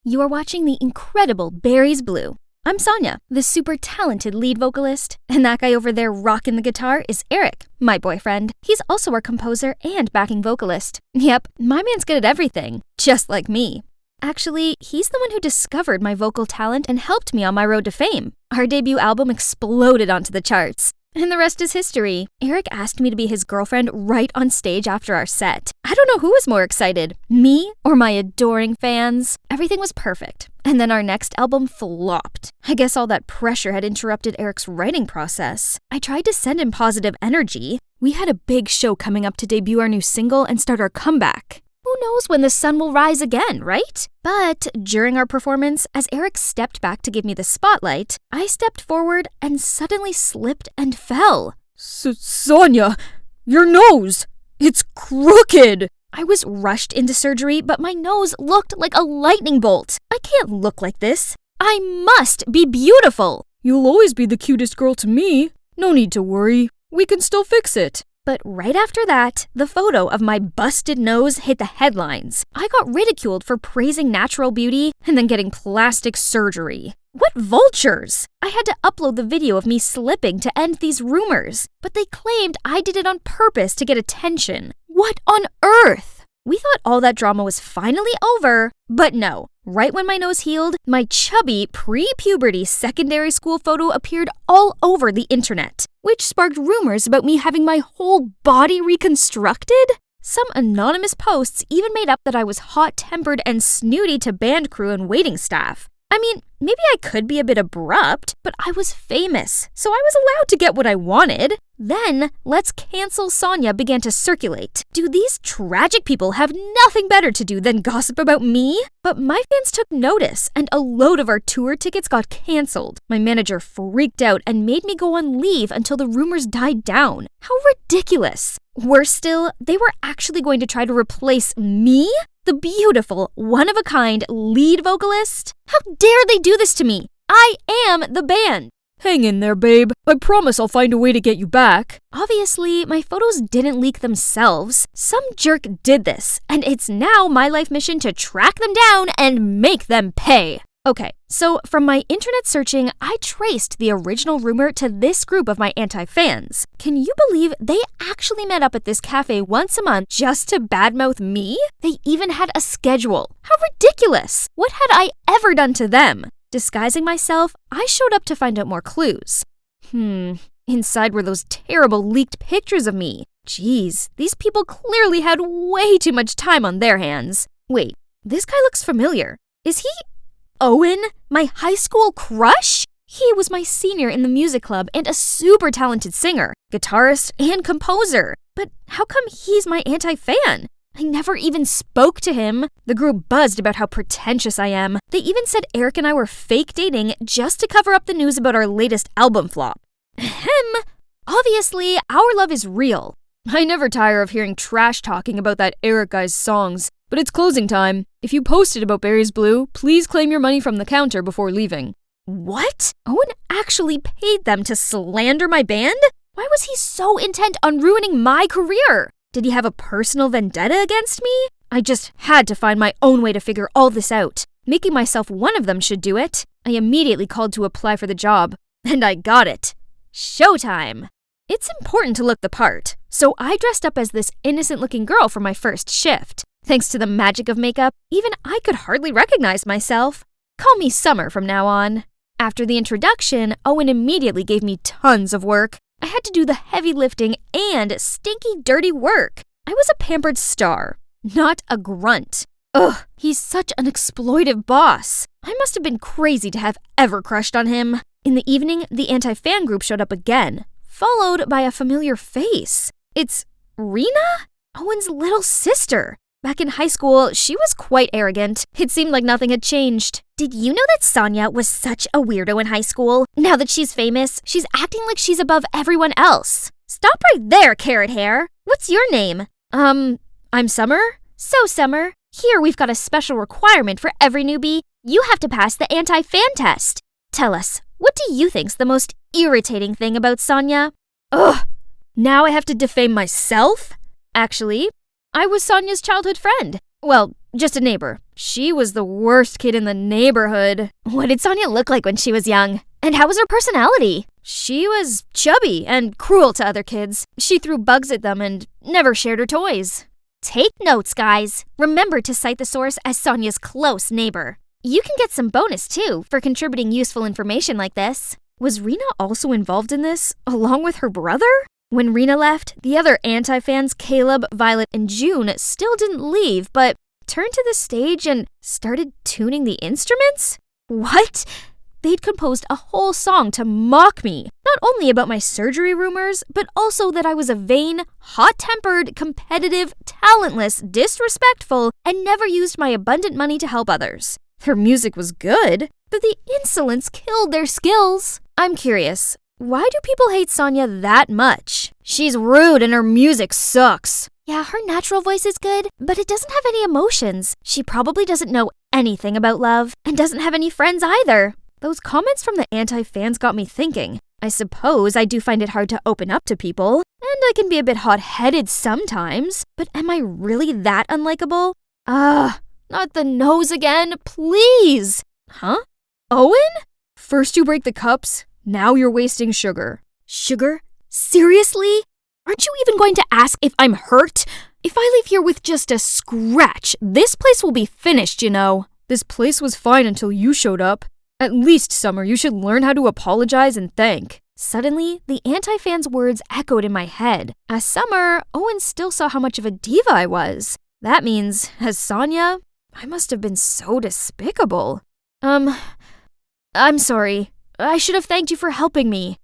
You are watching the incredible Berries Blue. I'm Sonia, the super talented lead vocalist, and that guy over there rocking the guitar is Eric, my boyfriend. He's also our composer and backing vocalist. Yep, my man's good at everything, just like me. Actually, he's the one who discovered my vocal talent and helped me on my road to fame. Our debut album exploded onto the charts. And the rest is history. Eric asked me to be his girlfriend right on stage after our set. I don't know who was more excited, me or my adoring fans. Everything was perfect. And then our next album flopped. I guess all that pressure had interrupted Eric's writing process. I tried to send him positive energy. We had a big show coming up to debut our new single and start our comeback. Who knows when the sun will rise again, right? But during our performance, as Eric stepped back to give me the spotlight, I stepped forward and suddenly slipped and fell. Sonia, your nose! It's crooked! I was rushed into surgery, but my nose looked like a lightning bolt. I can't look like this. I must be beautiful. You'll always be the cutest girl to me. No need to worry. We can still fix it. But right after that, the photo of my busted nose hit the headlines. I got ridiculed for praising natural beauty and then getting plastic surgery. What vultures! I had to upload the video of me slipping to end these rumors, but they claimed I did it on purpose to get attention. What on earth? We thought all that drama was finally over, but no. Right when my nose healed, my chubby, pre-puberty secondary school photo appeared all over the internet, which sparked rumors about me having my whole body reconstructed. Some anonymous posts even made up that I was hot-tempered and snooty to band crew and waiting staff. I mean, maybe I could be a bit abrupt, but I was famous, so I was allowed to get what I wanted. Then, Let's Cancel Sonia began to circulate. Do these tragic people have nothing better to do than gossip about me? But my fans took notice, and a load of our tour tickets got canceled. My manager freaked out and made me go on leave until the rumors died down. How ridiculous! Worse still, they were actually going to try to replace me? The beautiful, one-of-a-kind lead vocalist? How dare they do this to me? I am the band! Hang in there, babe. I promise I'll find a way to get you back. Obviously, my photos didn't leak themselves. Some jerk did this, and it's now my life mission to track them down and make them pay. Okay, so from my internet searching, I traced the original rumor to this group of my anti-fans. Can you believe they actually met up at this cafe once a month just to badmouth me? They even had a schedule. How ridiculous! What had I ever done to them? Disguising myself, I showed up to find out more clues. Inside were those terrible leaked pictures of me. Jeez, these people clearly had way too much time on their hands. Wait, this guy looks familiar. Is he Owen, my high school crush? He was my senior in the music club and a super talented singer, guitarist, and composer. But how come he's my anti-fan? I never even spoke to him. The group buzzed about how pretentious I am. They even said Eric and I were fake dating just to cover up the news about our latest album flop. Ahem. Obviously, our love is real. I never tire of hearing trash talking about that Eric guy's songs. But it's closing time. If you posted about Berries Blue, please claim your money from the counter before leaving. What? Owen actually paid them to slander my band? Why was he so intent on ruining my career? Did he have a personal vendetta against me? I just had to find my own way to figure all this out. Making myself one of them should do it. I immediately called to apply for the job. And I got it. Showtime! It's important to look the part, so I dressed up as this innocent-looking girl for my first shift. Thanks to the magic of makeup, even I could hardly recognize myself. Call me Summer from now on. After the introduction, Owen immediately gave me tons of work. I had to do the heavy lifting and stinky, dirty work. I was a pampered star, not a grunt. Ugh, he's such an exploitive boss. I must have been crazy to have ever crushed on him. In the evening, the anti-fan group showed up again, followed by a familiar face. It's Rena? Owen's little sister. Back in high school, she was quite arrogant. It seemed like nothing had changed. Did you know that Sonia was such a weirdo in high school? Now that she's famous, she's acting like she's above everyone else. Stop right there, carrot hair. What's your name? I'm Summer? So, Summer, here we've got a special requirement for every newbie. You have to pass the anti-fan test. Tell us, what do you think's the most irritating thing about Sonia? Ugh, now I have to defame myself? Actually, I was Sonia's childhood friend. Well, just a neighbor. She was the worst kid in the neighborhood. What did Sonia look like when she was young? And how was her personality? She was chubby and cruel to other kids. She threw bugs at them and never shared her toys. Take notes, guys. Remember to cite the source as Sonia's close neighbor. You can get some bonus, too, for contributing useful information like this. Was Rena also involved in this, along with her brother? When Rena left, the other anti-fans, Caleb, Violet, and June, still didn't leave, but turned to the stage and started tuning the instruments? What? They'd composed a whole song to mock me, not only about my surgery rumors, but also that I was a vain, hot-tempered, competitive, talentless, disrespectful, and never used my abundant money to help others. Their music was good, but the insolence killed their skills. I'm curious, why do people hate Sonia that much? She's rude and her music sucks. Yeah, her natural voice is good, but it doesn't have any emotions. She probably doesn't know anything about love, and doesn't have any friends either. Those comments from the anti-fans got me thinking. I suppose I do find it hard to open up to people, and I can be a bit hot-headed sometimes, but am I really that unlikable? Not the nose again, please! Huh? Owen? First you break the cups, now you're wasting sugar. Sugar? Seriously? Aren't you even going to ask if I'm hurt? If I leave here with just a scratch, this place will be finished, you know. This place was fine until you showed up. At least, Summer, you should learn how to apologize and thank. Suddenly, the anti-fans' words echoed in my head. As Summer, Owen still saw how much of a diva I was. That means, as Sonia, I must have been so despicable. I'm sorry. I should have thanked you for helping me.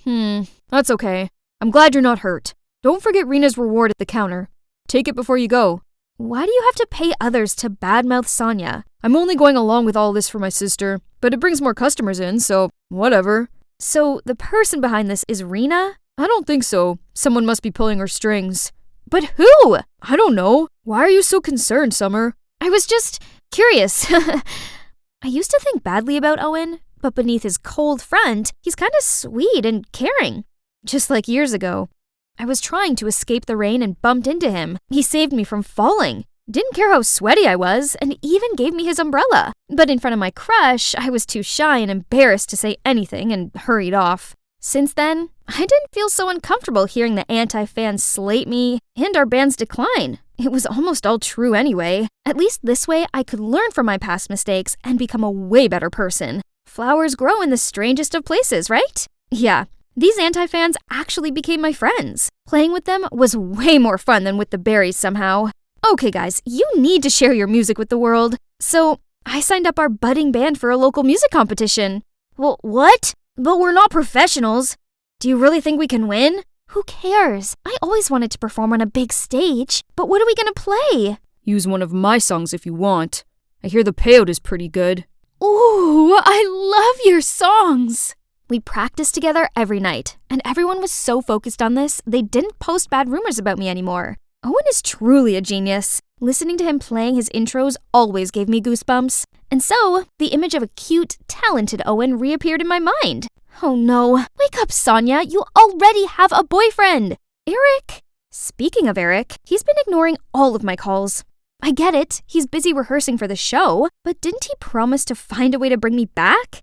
That's okay. I'm glad you're not hurt. Don't forget Rena's reward at the counter. Take it before you go. Why do you have to pay others to badmouth Sonia? I'm only going along with all this for my sister, but it brings more customers in, so whatever. So the person behind this is Rena? I don't think so. Someone must be pulling her strings. But who? I don't know. Why are you so concerned, Summer? I was just curious. I used to think badly about Owen, but beneath his cold front, he's kind of sweet and caring. Just like years ago. I was trying to escape the rain and bumped into him. He saved me from falling. Didn't care how sweaty I was, and even gave me his umbrella. But in front of my crush, I was too shy and embarrassed to say anything and hurried off. Since then, I didn't feel so uncomfortable hearing the anti-fans slate me and our band's decline. It was almost all true anyway. At least this way, I could learn from my past mistakes and become a way better person. Flowers grow in the strangest of places, right? Yeah. These anti-fans actually became my friends. Playing with them was way more fun than with the berries somehow. Okay guys, you need to share your music with the world. So, I signed up our budding band for a local music competition. Well, what? But we're not professionals. Do you really think we can win? Who cares? I always wanted to perform on a big stage. But what are we gonna play? Use one of my songs if you want. I hear the payout is pretty good. Ooh, I love your songs! We practiced together every night, and everyone was so focused on this, they didn't post bad rumors about me anymore. Owen is truly a genius. Listening to him playing his intros always gave me goosebumps. And so, the image of a cute, talented Owen reappeared in my mind. Oh no. Wake up, Sonia. You already have a boyfriend. Eric? Speaking of Eric, he's been ignoring all of my calls. I get it. He's busy rehearsing for the show, but didn't he promise to find a way to bring me back?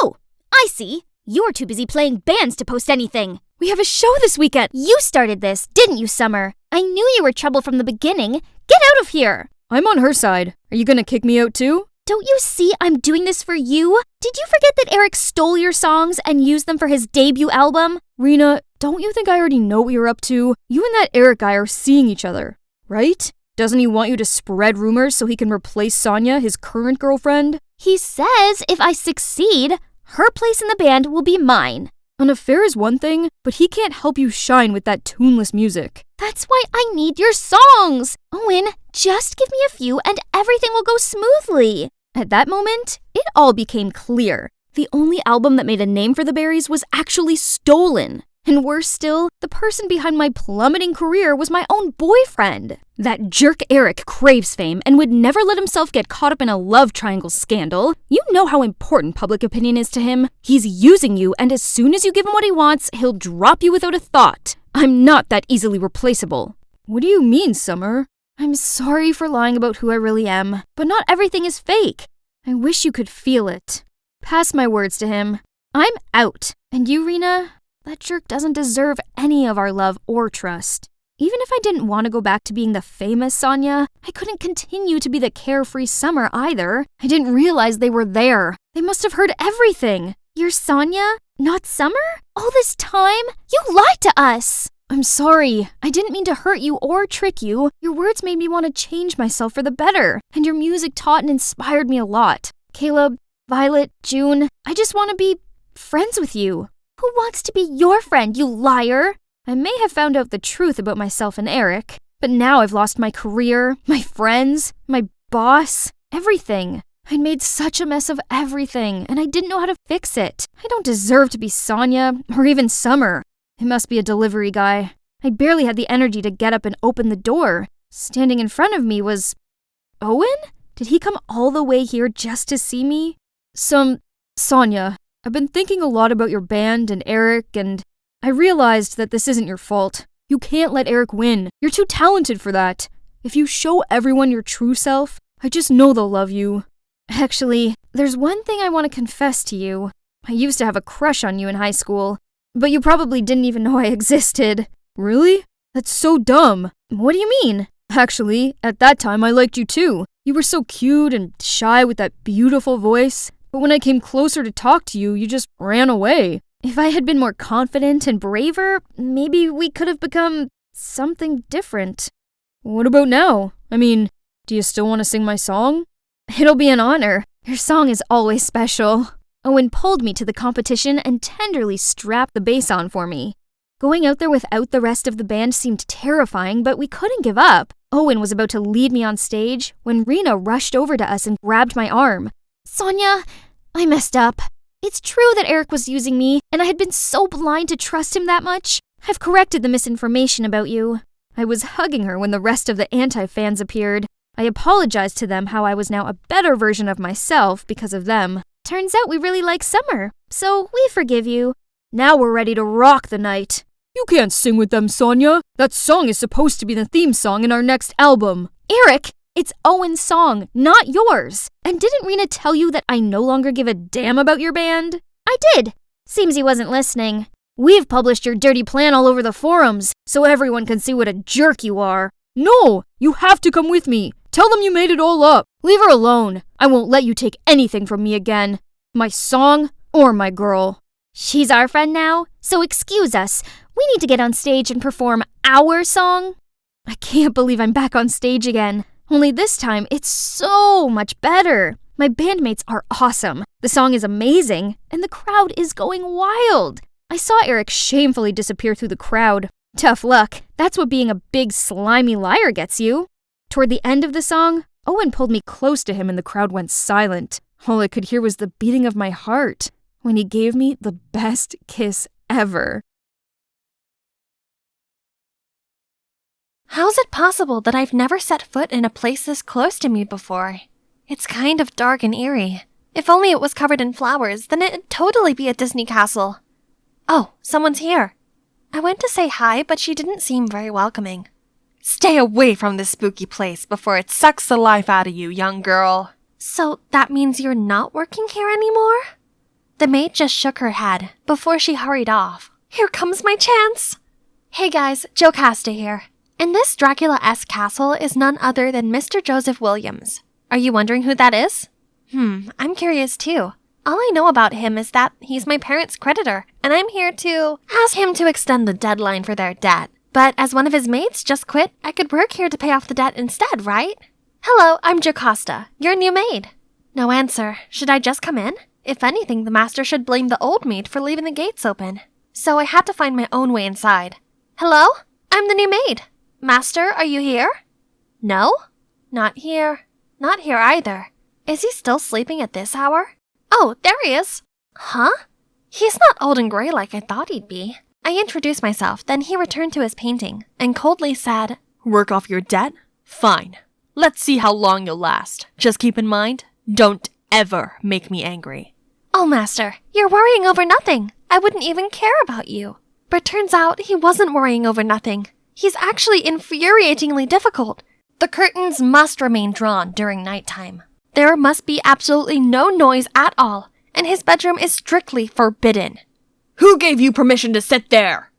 Oh, I see. You're too busy playing bands to post anything. We have a show this weekend. You started this, didn't you, Summer? I knew you were trouble from the beginning. Get out of here! I'm on her side. Are you gonna kick me out too? Don't you see I'm doing this for you? Did you forget that Eric stole your songs and used them for his debut album? Rena, don't you think I already know what you're up to? You and that Eric guy are seeing each other, right? Doesn't he want you to spread rumors so he can replace Sonia, his current girlfriend? He says if I succeed, her place in the band will be mine. An affair is one thing, but he can't help you shine with that tuneless music. That's why I need your songs! Owen, just give me a few and everything will go smoothly. At that moment, it all became clear. The only album that made a name for the Berries was actually stolen. And worse still, the person behind my plummeting career was my own boyfriend. That jerk Eric craves fame and would never let himself get caught up in a love triangle scandal. You know how important public opinion is to him. He's using you, and as soon as you give him what he wants, he'll drop you without a thought. I'm not that easily replaceable. What do you mean, Summer? I'm sorry for lying about who I really am, but not everything is fake. I wish you could feel it. Pass my words to him. I'm out. And you, Rena? That jerk doesn't deserve any of our love or trust. Even if I didn't want to go back to being the famous Sonya, I couldn't continue to be the carefree Summer either. I didn't realize they were there. They must have heard everything. You're Sonya, not Summer? All this time? You lied to us! I'm sorry. I didn't mean to hurt you or trick you. Your words made me want to change myself for the better, and your music taught and inspired me a lot. Caleb, Violet, June, I just want to be friends with you. Who wants to be your friend, you liar? I may have found out the truth about myself and Eric, but now I've lost my career, my friends, my boss, everything. I'd made such a mess of everything, and I didn't know how to fix it. I don't deserve to be Sonya, or even Summer. It must be a delivery guy. I barely had the energy to get up and open the door. Standing in front of me was... Owen? Did he come all the way here just to see me? Sonya, I've been thinking a lot about your band and Eric, and I realized that this isn't your fault. You can't let Eric win. You're too talented for that. If you show everyone your true self, I just know they'll love you. Actually, there's one thing I want to confess to you. I used to have a crush on you in high school, but you probably didn't even know I existed. Really? That's so dumb. What do you mean? Actually, at that time I liked you too. You were so cute and shy with that beautiful voice, but when I came closer to talk to you, you just ran away. If I had been more confident and braver, maybe we could have become something different. What about now? I mean, do you still want to sing my song? It'll be an honor. Your song is always special. Owen pulled me to the competition and tenderly strapped the bass on for me. Going out there without the rest of the band seemed terrifying, but we couldn't give up. Owen was about to lead me on stage when Rena rushed over to us and grabbed my arm. Sonya, I messed up. It's true that Eric was using me, and I had been so blind to trust him that much. I've corrected the misinformation about you. I was hugging her when the rest of the anti-fans appeared. I apologized to them how I was now a better version of myself because of them. Turns out we really like Summer, so we forgive you. Now we're ready to rock the night. You can't sing with them, Sonya. That song is supposed to be the theme song in our next album. Eric, it's Owen's song, not yours. And didn't Rena tell you that I no longer give a damn about your band? I did. Seems he wasn't listening. We've published your dirty plan all over the forums, so everyone can see what a jerk you are. No, you have to come with me. Tell them you made it all up. Leave her alone. I won't let you take anything from me again. My song or my girl. She's our friend now, so excuse us. We need to get on stage and perform our song. I can't believe I'm back on stage again. Only this time, it's so much better. My bandmates are awesome. The song is amazing, and the crowd is going wild. I saw Eric shamefully disappear through the crowd. Tough luck. That's what being a big slimy liar gets you. Toward the end of the song, Owen pulled me close to him and the crowd went silent. All I could hear was the beating of my heart when he gave me the best kiss ever. How's it possible that I've never set foot in a place this close to me before? It's kind of dark and eerie. If only it was covered in flowers, then it'd totally be a Disney castle. Oh, someone's here. I went to say hi, but she didn't seem very welcoming. Stay away from this spooky place before it sucks the life out of you, young girl. So that means you're not working here anymore? The maid just shook her head before she hurried off. Here comes my chance! Hey guys, Jocasta here. And this Dracula-esque castle is none other than Mr. Joseph Williams. Are you wondering who that is? I'm curious too. All I know about him is that he's my parents' creditor, and I'm here to ask him to extend the deadline for their debt. But as one of his mates just quit, I could work here to pay off the debt instead, right? Hello, I'm Jocasta, your new maid. No answer. Should I just come in? If anything, the master should blame the old maid for leaving the gates open. So I had to find my own way inside. Hello? I'm the new maid. Master, are you here? No? Not here. Not here either. Is he still sleeping at this hour? Oh, there he is. Huh? He's not old and gray like I thought he'd be. I introduced myself, then he returned to his painting, and coldly said, Work off your debt? Fine. Let's see how long you'll last. Just keep in mind, don't ever make me angry. Oh, master, you're worrying over nothing. I wouldn't even care about you. But turns out he wasn't worrying over nothing. He's actually infuriatingly difficult. The curtains must remain drawn during nighttime. There must be absolutely no noise at all, and his bedroom is strictly forbidden. Who gave you permission to sit there?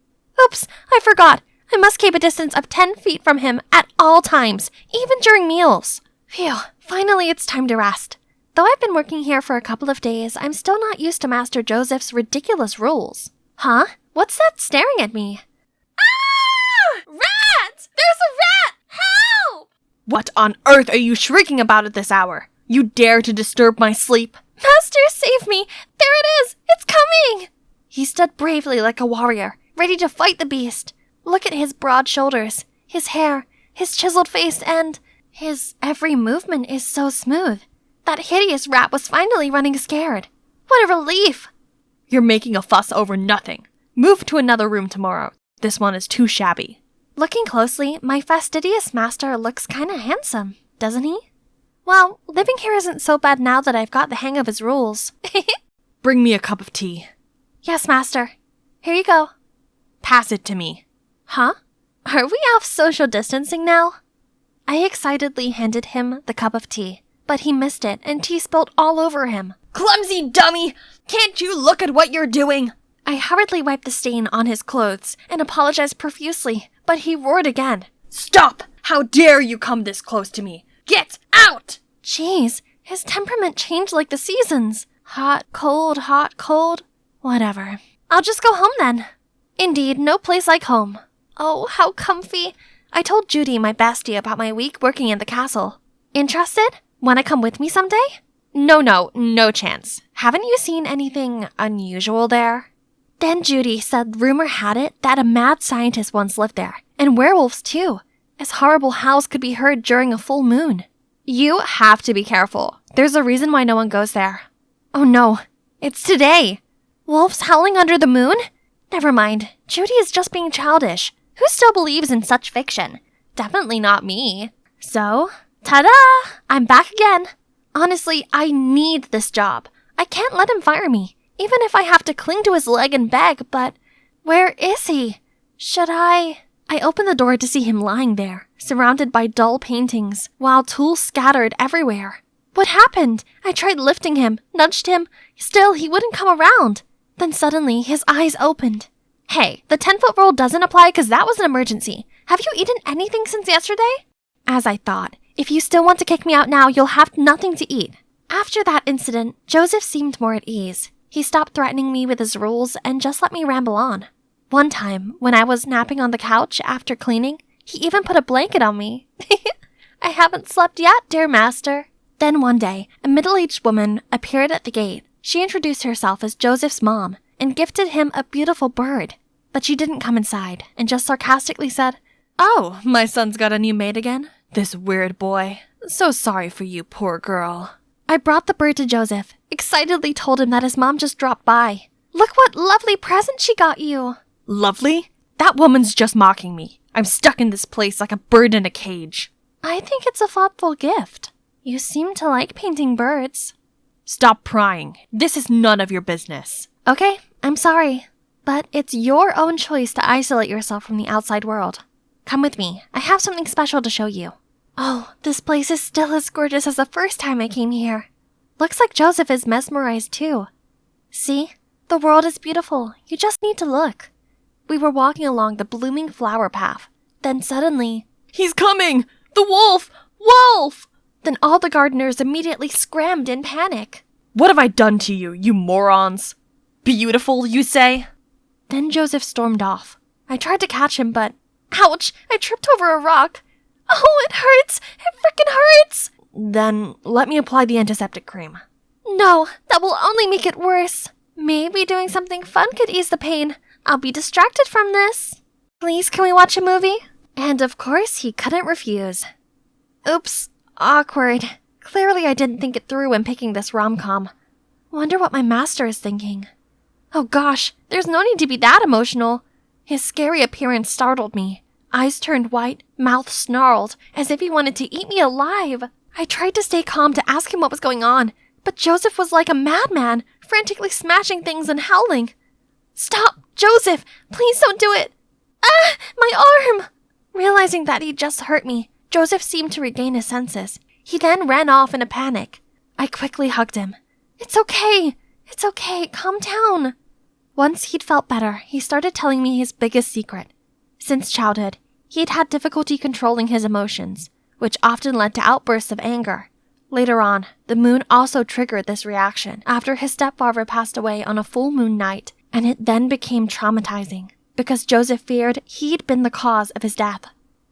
Oops, I forgot. I must keep a distance of 10 feet from him at all times, even during meals. Phew, finally it's time to rest. Though I've been working here for a couple of days, I'm still not used to Master Joseph's ridiculous rules. Huh? What's that staring at me? Ah! Rat! There's a rat! Help! What on earth are you shrieking about at this hour? You dare to disturb my sleep? Master, save me! There it is! It's coming! He stood bravely like a warrior, ready to fight the beast. Look at his broad shoulders, his hair, his chiseled face, and his every movement is so smooth. That hideous rat was finally running scared. What a relief! You're making a fuss over nothing. Move to another room tomorrow. This one is too shabby. Looking closely, my fastidious master looks kinda handsome, doesn't he? Well, living here isn't so bad now that I've got the hang of his rules. Bring me a cup of tea. Yes, master. Here you go. Pass it to me. Huh? Are we off social distancing now? I excitedly handed him the cup of tea, but he missed it and tea spilled all over him. Clumsy dummy! Can't you look at what you're doing? I hurriedly wiped the stain on his clothes and apologized profusely, but he roared again. Stop! How dare you come this close to me? Get out! Jeez, his temperament changed like the seasons. Hot, cold. Whatever. I'll just go home then. Indeed, no place like home. Oh, how comfy. I told Judy, my bestie, about my week working in the castle. Interested? Wanna come with me someday? No chance. Haven't you seen anything unusual there? Then Judy said rumor had it that a mad scientist once lived there, and werewolves too, as horrible howls could be heard during a full moon. You have to be careful. There's a reason why no one goes there. Oh no, it's today. Wolves howling under the moon? Never mind, Judy is just being childish. Who still believes in such fiction? Definitely not me. So, ta-da! I'm back again. Honestly, I need this job. I can't let him fire me, even if I have to cling to his leg and beg, but where is he? Should I opened the door to see him lying there, surrounded by dull paintings, while tools scattered everywhere. What happened? I tried lifting him, nudged him. Still, he wouldn't come around. Then suddenly, his eyes opened. Hey, the 10-foot rule doesn't apply because that was an emergency. Have you eaten anything since yesterday? As I thought, if you still want to kick me out now, you'll have nothing to eat. After that incident, Joseph seemed more at ease. He stopped threatening me with his rules and just let me ramble on. One time, when I was napping on the couch after cleaning, he even put a blanket on me. I haven't slept yet, dear master. Then one day, a middle-aged woman appeared at the gate. She introduced herself as Joseph's mom and gifted him a beautiful bird. But she didn't come inside and just sarcastically said, Oh, my son's got a new maid again? This weird boy. So sorry for you, poor girl. I brought the bird to Joseph, excitedly told him that his mom just dropped by. Look what lovely present she got you. Lovely? That woman's just mocking me. I'm stuck in this place like a bird in a cage. I think it's a thoughtful gift. You seem to like painting birds. Stop prying. This is none of your business. Okay, I'm sorry. But it's your own choice to isolate yourself from the outside world. Come with me. I have something special to show you. Oh, this place is still as gorgeous as the first time I came here. Looks like Joseph is mesmerized too. See? The world is beautiful. You just need to look. We were walking along the blooming flower path. Then suddenly... He's coming! The wolf! Wolf! Then all the gardeners immediately scrammed in panic. What have I done to you, you morons? Beautiful, you say? Then Joseph stormed off. I tried to catch him, but... Ouch! I tripped over a rock. Oh, it hurts! It frickin' hurts! Then let me apply the antiseptic cream. No, that will only make it worse. Maybe doing something fun could ease the pain. I'll be distracted from this. Please, can we watch a movie? And of course, he couldn't refuse. Oops, awkward. Clearly I didn't think it through when picking this rom-com. Wonder what my master is thinking. Oh gosh, there's no need to be that emotional. His scary appearance startled me. Eyes turned white, mouth snarled, as if he wanted to eat me alive. I tried to stay calm to ask him what was going on, but Joseph was like a madman, frantically smashing things and howling. Stop, Joseph! Please don't do it! Ah, my arm! Realizing that he'd just hurt me, Joseph seemed to regain his senses. He then ran off in a panic. I quickly hugged him. It's okay. It's okay. Calm down. Once he'd felt better, he started telling me his biggest secret. Since childhood, he'd had difficulty controlling his emotions, which often led to outbursts of anger. Later on, the moon also triggered this reaction after his stepfather passed away on a full moon night, and it then became traumatizing because Joseph feared he'd been the cause of his death.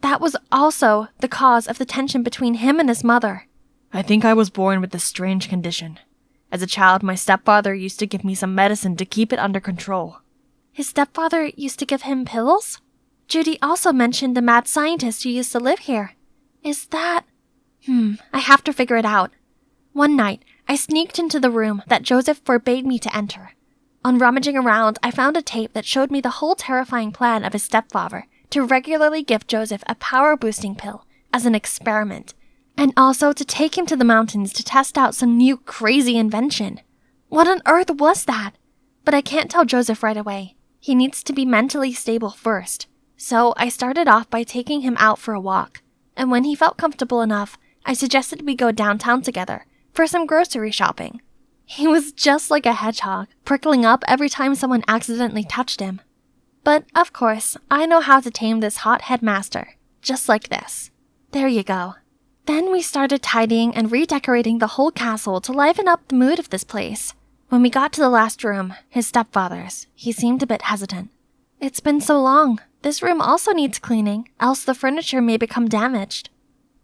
That was also the cause of the tension between him and his mother. I think I was born with this strange condition. As a child, my stepfather used to give me some medicine to keep it under control. His stepfather used to give him pills? Judy also mentioned the mad scientist who used to live here. Is that... I have to figure it out. One night, I sneaked into the room that Joseph forbade me to enter. On rummaging around, I found a tape that showed me the whole terrifying plan of his stepfather to regularly give Joseph a power-boosting pill as an experiment, and also to take him to the mountains to test out some new crazy invention. What on earth was that? But I can't tell Joseph right away. He needs to be mentally stable first. So I started off by taking him out for a walk, and when he felt comfortable enough, I suggested we go downtown together for some grocery shopping. He was just like a hedgehog, prickling up every time someone accidentally touched him. But, of course, I know how to tame this hot headmaster, just like this. There you go. Then we started tidying and redecorating the whole castle to liven up the mood of this place. When we got to the last room, his stepfather's, he seemed a bit hesitant. It's been so long. This room also needs cleaning, else the furniture may become damaged.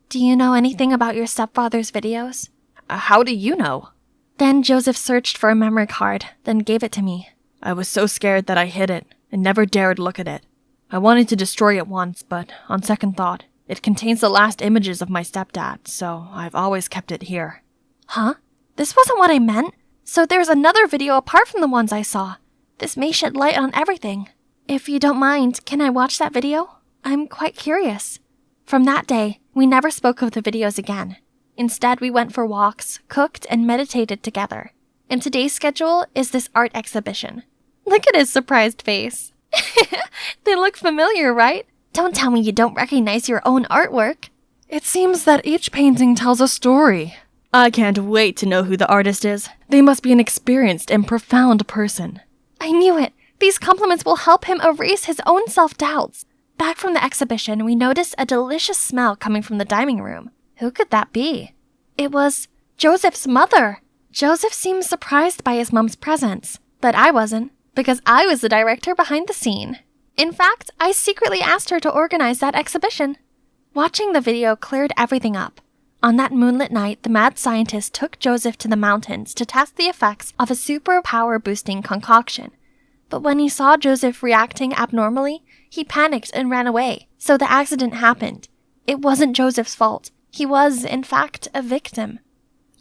Do you know anything about your stepfather's videos? How do you know? Then Joseph searched for a memory card, then gave it to me. I was so scared that I hid it and never dared look at it. I wanted to destroy it once, but on second thought, it contains the last images of my stepdad, so I've always kept it here. Huh? This wasn't what I meant. So there's another video apart from the ones I saw. This may shed light on everything. If you don't mind, can I watch that video? I'm quite curious. From that day, we never spoke of the videos again. Instead, we went for walks, cooked, and meditated together. And today's schedule is this art exhibition. Look at his surprised face. They look familiar, right? Don't tell me you don't recognize your own artwork. It seems that each painting tells a story. I can't wait to know who the artist is. They must be an experienced and profound person. I knew it. These compliments will help him erase his own self-doubts. Back from the exhibition, we noticed a delicious smell coming from the dining room. Who could that be? It was Joseph's mother. Joseph seemed surprised by his mom's presence, but I wasn't, because I was the director behind the scene. In fact, I secretly asked her to organize that exhibition. Watching the video cleared everything up. On that moonlit night, the mad scientist took Joseph to the mountains to test the effects of a super power-boosting concoction. But when he saw Joseph reacting abnormally, he panicked and ran away, so the accident happened. It wasn't Joseph's fault. He was, in fact, a victim.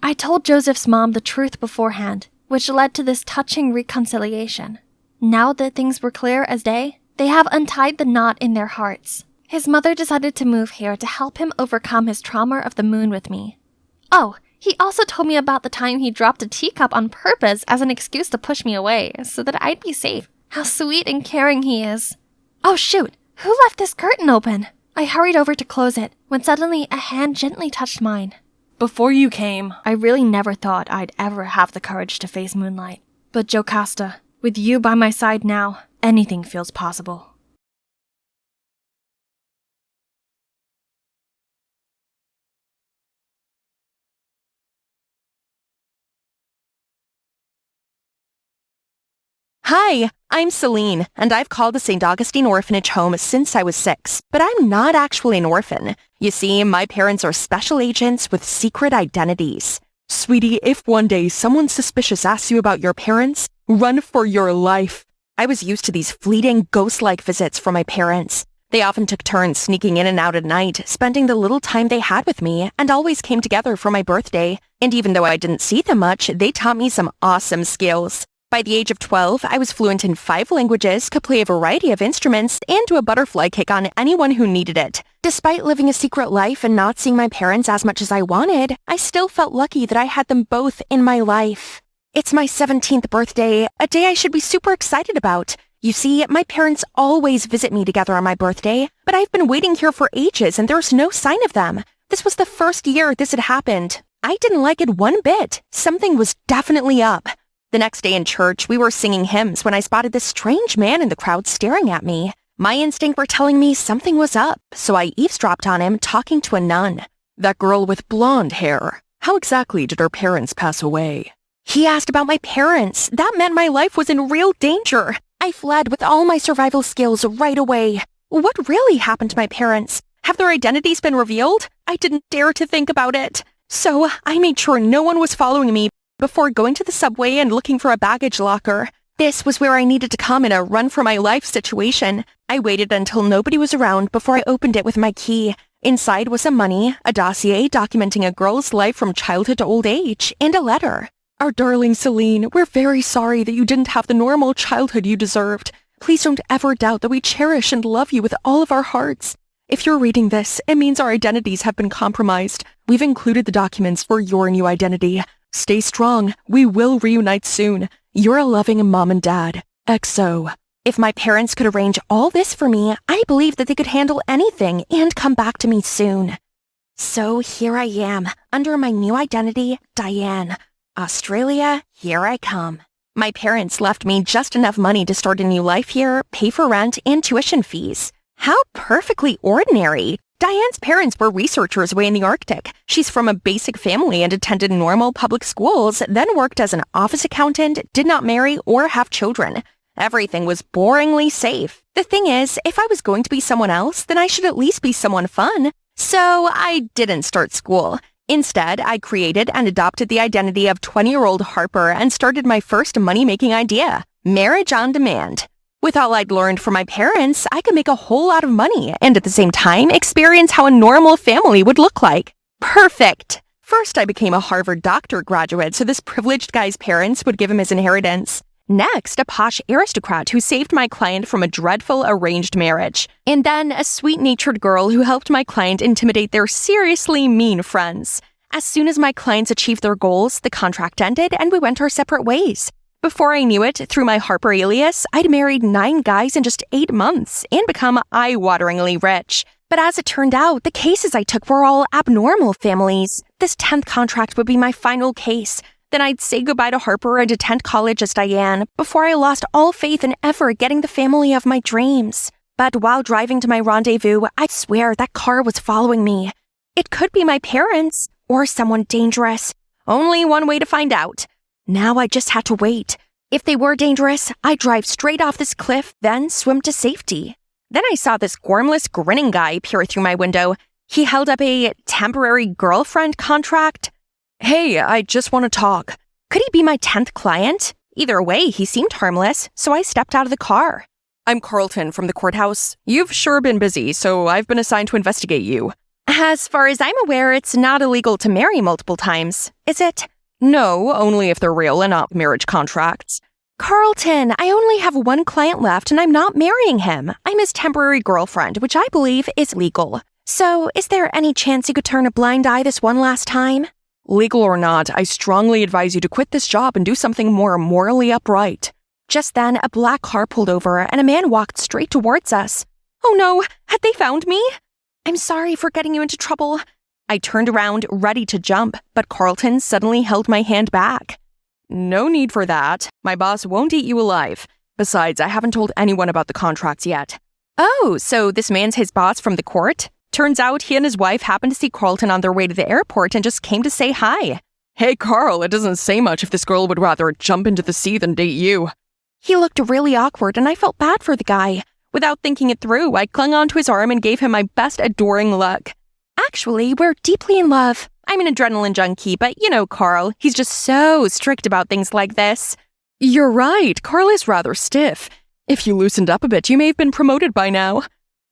I told Joseph's mom the truth beforehand, which led to this touching reconciliation. Now that things were clear as day, they have untied the knot in their hearts. His mother decided to move here to help him overcome his trauma of the moon with me. Oh, he also told me about the time he dropped a teacup on purpose as an excuse to push me away, so that I'd be safe. How sweet and caring he is. Oh shoot, who left this curtain open? I hurried over to close it, when suddenly a hand gently touched mine. Before you came, I really never thought I'd ever have the courage to face moonlight. But Jocasta, with you by my side now, anything feels possible. Hi, I'm Celine, and I've called the St. Augustine Orphanage home since I was 6, but I'm not actually an orphan. You see, my parents are special agents with secret identities. Sweetie, if one day someone suspicious asks you about your parents, run for your life. I was used to these fleeting, ghost-like visits from my parents. They often took turns sneaking in and out at night, spending the little time they had with me, and always came together for my birthday. And even though I didn't see them much, they taught me some awesome skills. By the age of 12, I was fluent in 5 languages, could play a variety of instruments, and do a butterfly kick on anyone who needed it. Despite living a secret life and not seeing my parents as much as I wanted, I still felt lucky that I had them both in my life. It's my 17th birthday, a day I should be super excited about. You see, my parents always visit me together on my birthday, but I've been waiting here for ages and there's no sign of them. This was the first year this had happened. I didn't like it one bit. Something was definitely up. The next day in church, we were singing hymns when I spotted this strange man in the crowd staring at me. My instincts were telling me something was up, so I eavesdropped on him talking to a nun. That girl with blonde hair. How exactly did her parents pass away? He asked about my parents. That meant my life was in real danger. I fled with all my survival skills right away. What really happened to my parents? Have their identities been revealed? I didn't dare to think about it. So I made sure no one was following me before going to the subway and looking for a baggage locker. This was where I needed to come in a run-for-my-life situation. I waited until nobody was around before I opened it with my key. Inside was some money, a dossier documenting a girl's life from childhood to old age, and a letter. Our darling Celine, we're very sorry that you didn't have the normal childhood you deserved. Please don't ever doubt that we cherish and love you with all of our hearts. If you're reading this, it means our identities have been compromised. We've included the documents for your new identity. Stay strong. We will reunite soon. You're a loving mom and dad. XO. If my parents could arrange all this for me, I believe that they could handle anything and come back to me soon. So here I am, under my new identity, Diane. Australia, here I come. My parents left me just enough money to start a new life here, pay for rent, and tuition fees. How perfectly ordinary. Diane's parents were researchers away in the Arctic. She's from a basic family and attended normal public schools, then worked as an office accountant, did not marry or have children. Everything was boringly safe. The thing is, if I was going to be someone else, then I should at least be someone fun. So I didn't start school. Instead, I created and adopted the identity of 20-year-old Harper and started my first money-making idea, marriage on demand. With all I'd learned from my parents, I could make a whole lot of money and at the same time experience how a normal family would look like. Perfect! First, I became a Harvard doctor graduate, so this privileged guy's parents would give him his inheritance. Next, a posh aristocrat who saved my client from a dreadful arranged marriage. And then a sweet-natured girl who helped my client intimidate their seriously mean friends. As soon as my clients achieved their goals, the contract ended and we went our separate ways. Before I knew it, through my Harper alias, I'd married 9 guys in just 8 months and become eye-wateringly rich. But as it turned out, the cases I took were all abnormal families. This 10th contract would be my final case. Then I'd say goodbye to Harper and attend college as Diane before I lost all faith in ever getting the family of my dreams. But while driving to my rendezvous, I swear that car was following me. It could be my parents or someone dangerous. Only one way to find out. Now I just had to wait. If they were dangerous, I'd drive straight off this cliff, then swim to safety. Then I saw this gormless, grinning guy peer through my window. He held up a temporary girlfriend contract. Hey, I just want to talk. Could he be my 10th client? Either way, he seemed harmless, so I stepped out of the car. I'm Carlton from the courthouse. You've sure been busy, so I've been assigned to investigate you. As far as I'm aware, it's not illegal to marry multiple times, is it? No, only if they're real and not marriage contracts. Carlton, I only have one client left and I'm not marrying him. I'm his temporary girlfriend, which I believe is legal. So, is there any chance you could turn a blind eye this one last time? Legal or not, I strongly advise you to quit this job and do something more morally upright. Just then, a black car pulled over and a man walked straight towards us. Oh no, had they found me? I'm sorry for getting you into trouble. I turned around, ready to jump, but Carlton suddenly held my hand back. No need for that. My boss won't eat you alive. Besides, I haven't told anyone about the contracts yet. Oh, so this man's his boss from the court? Turns out he and his wife happened to see Carlton on their way to the airport and just came to say hi. Hey, Carl, it doesn't say much if this girl would rather jump into the sea than date you. He looked really awkward and I felt bad for the guy. Without thinking it through, I clung onto his arm and gave him my best adoring look. Actually, we're deeply in love. I'm an adrenaline junkie, but you know Carl, he's just so strict about things like this. You're right, Carl is rather stiff. If you loosened up a bit, you may have been promoted by now.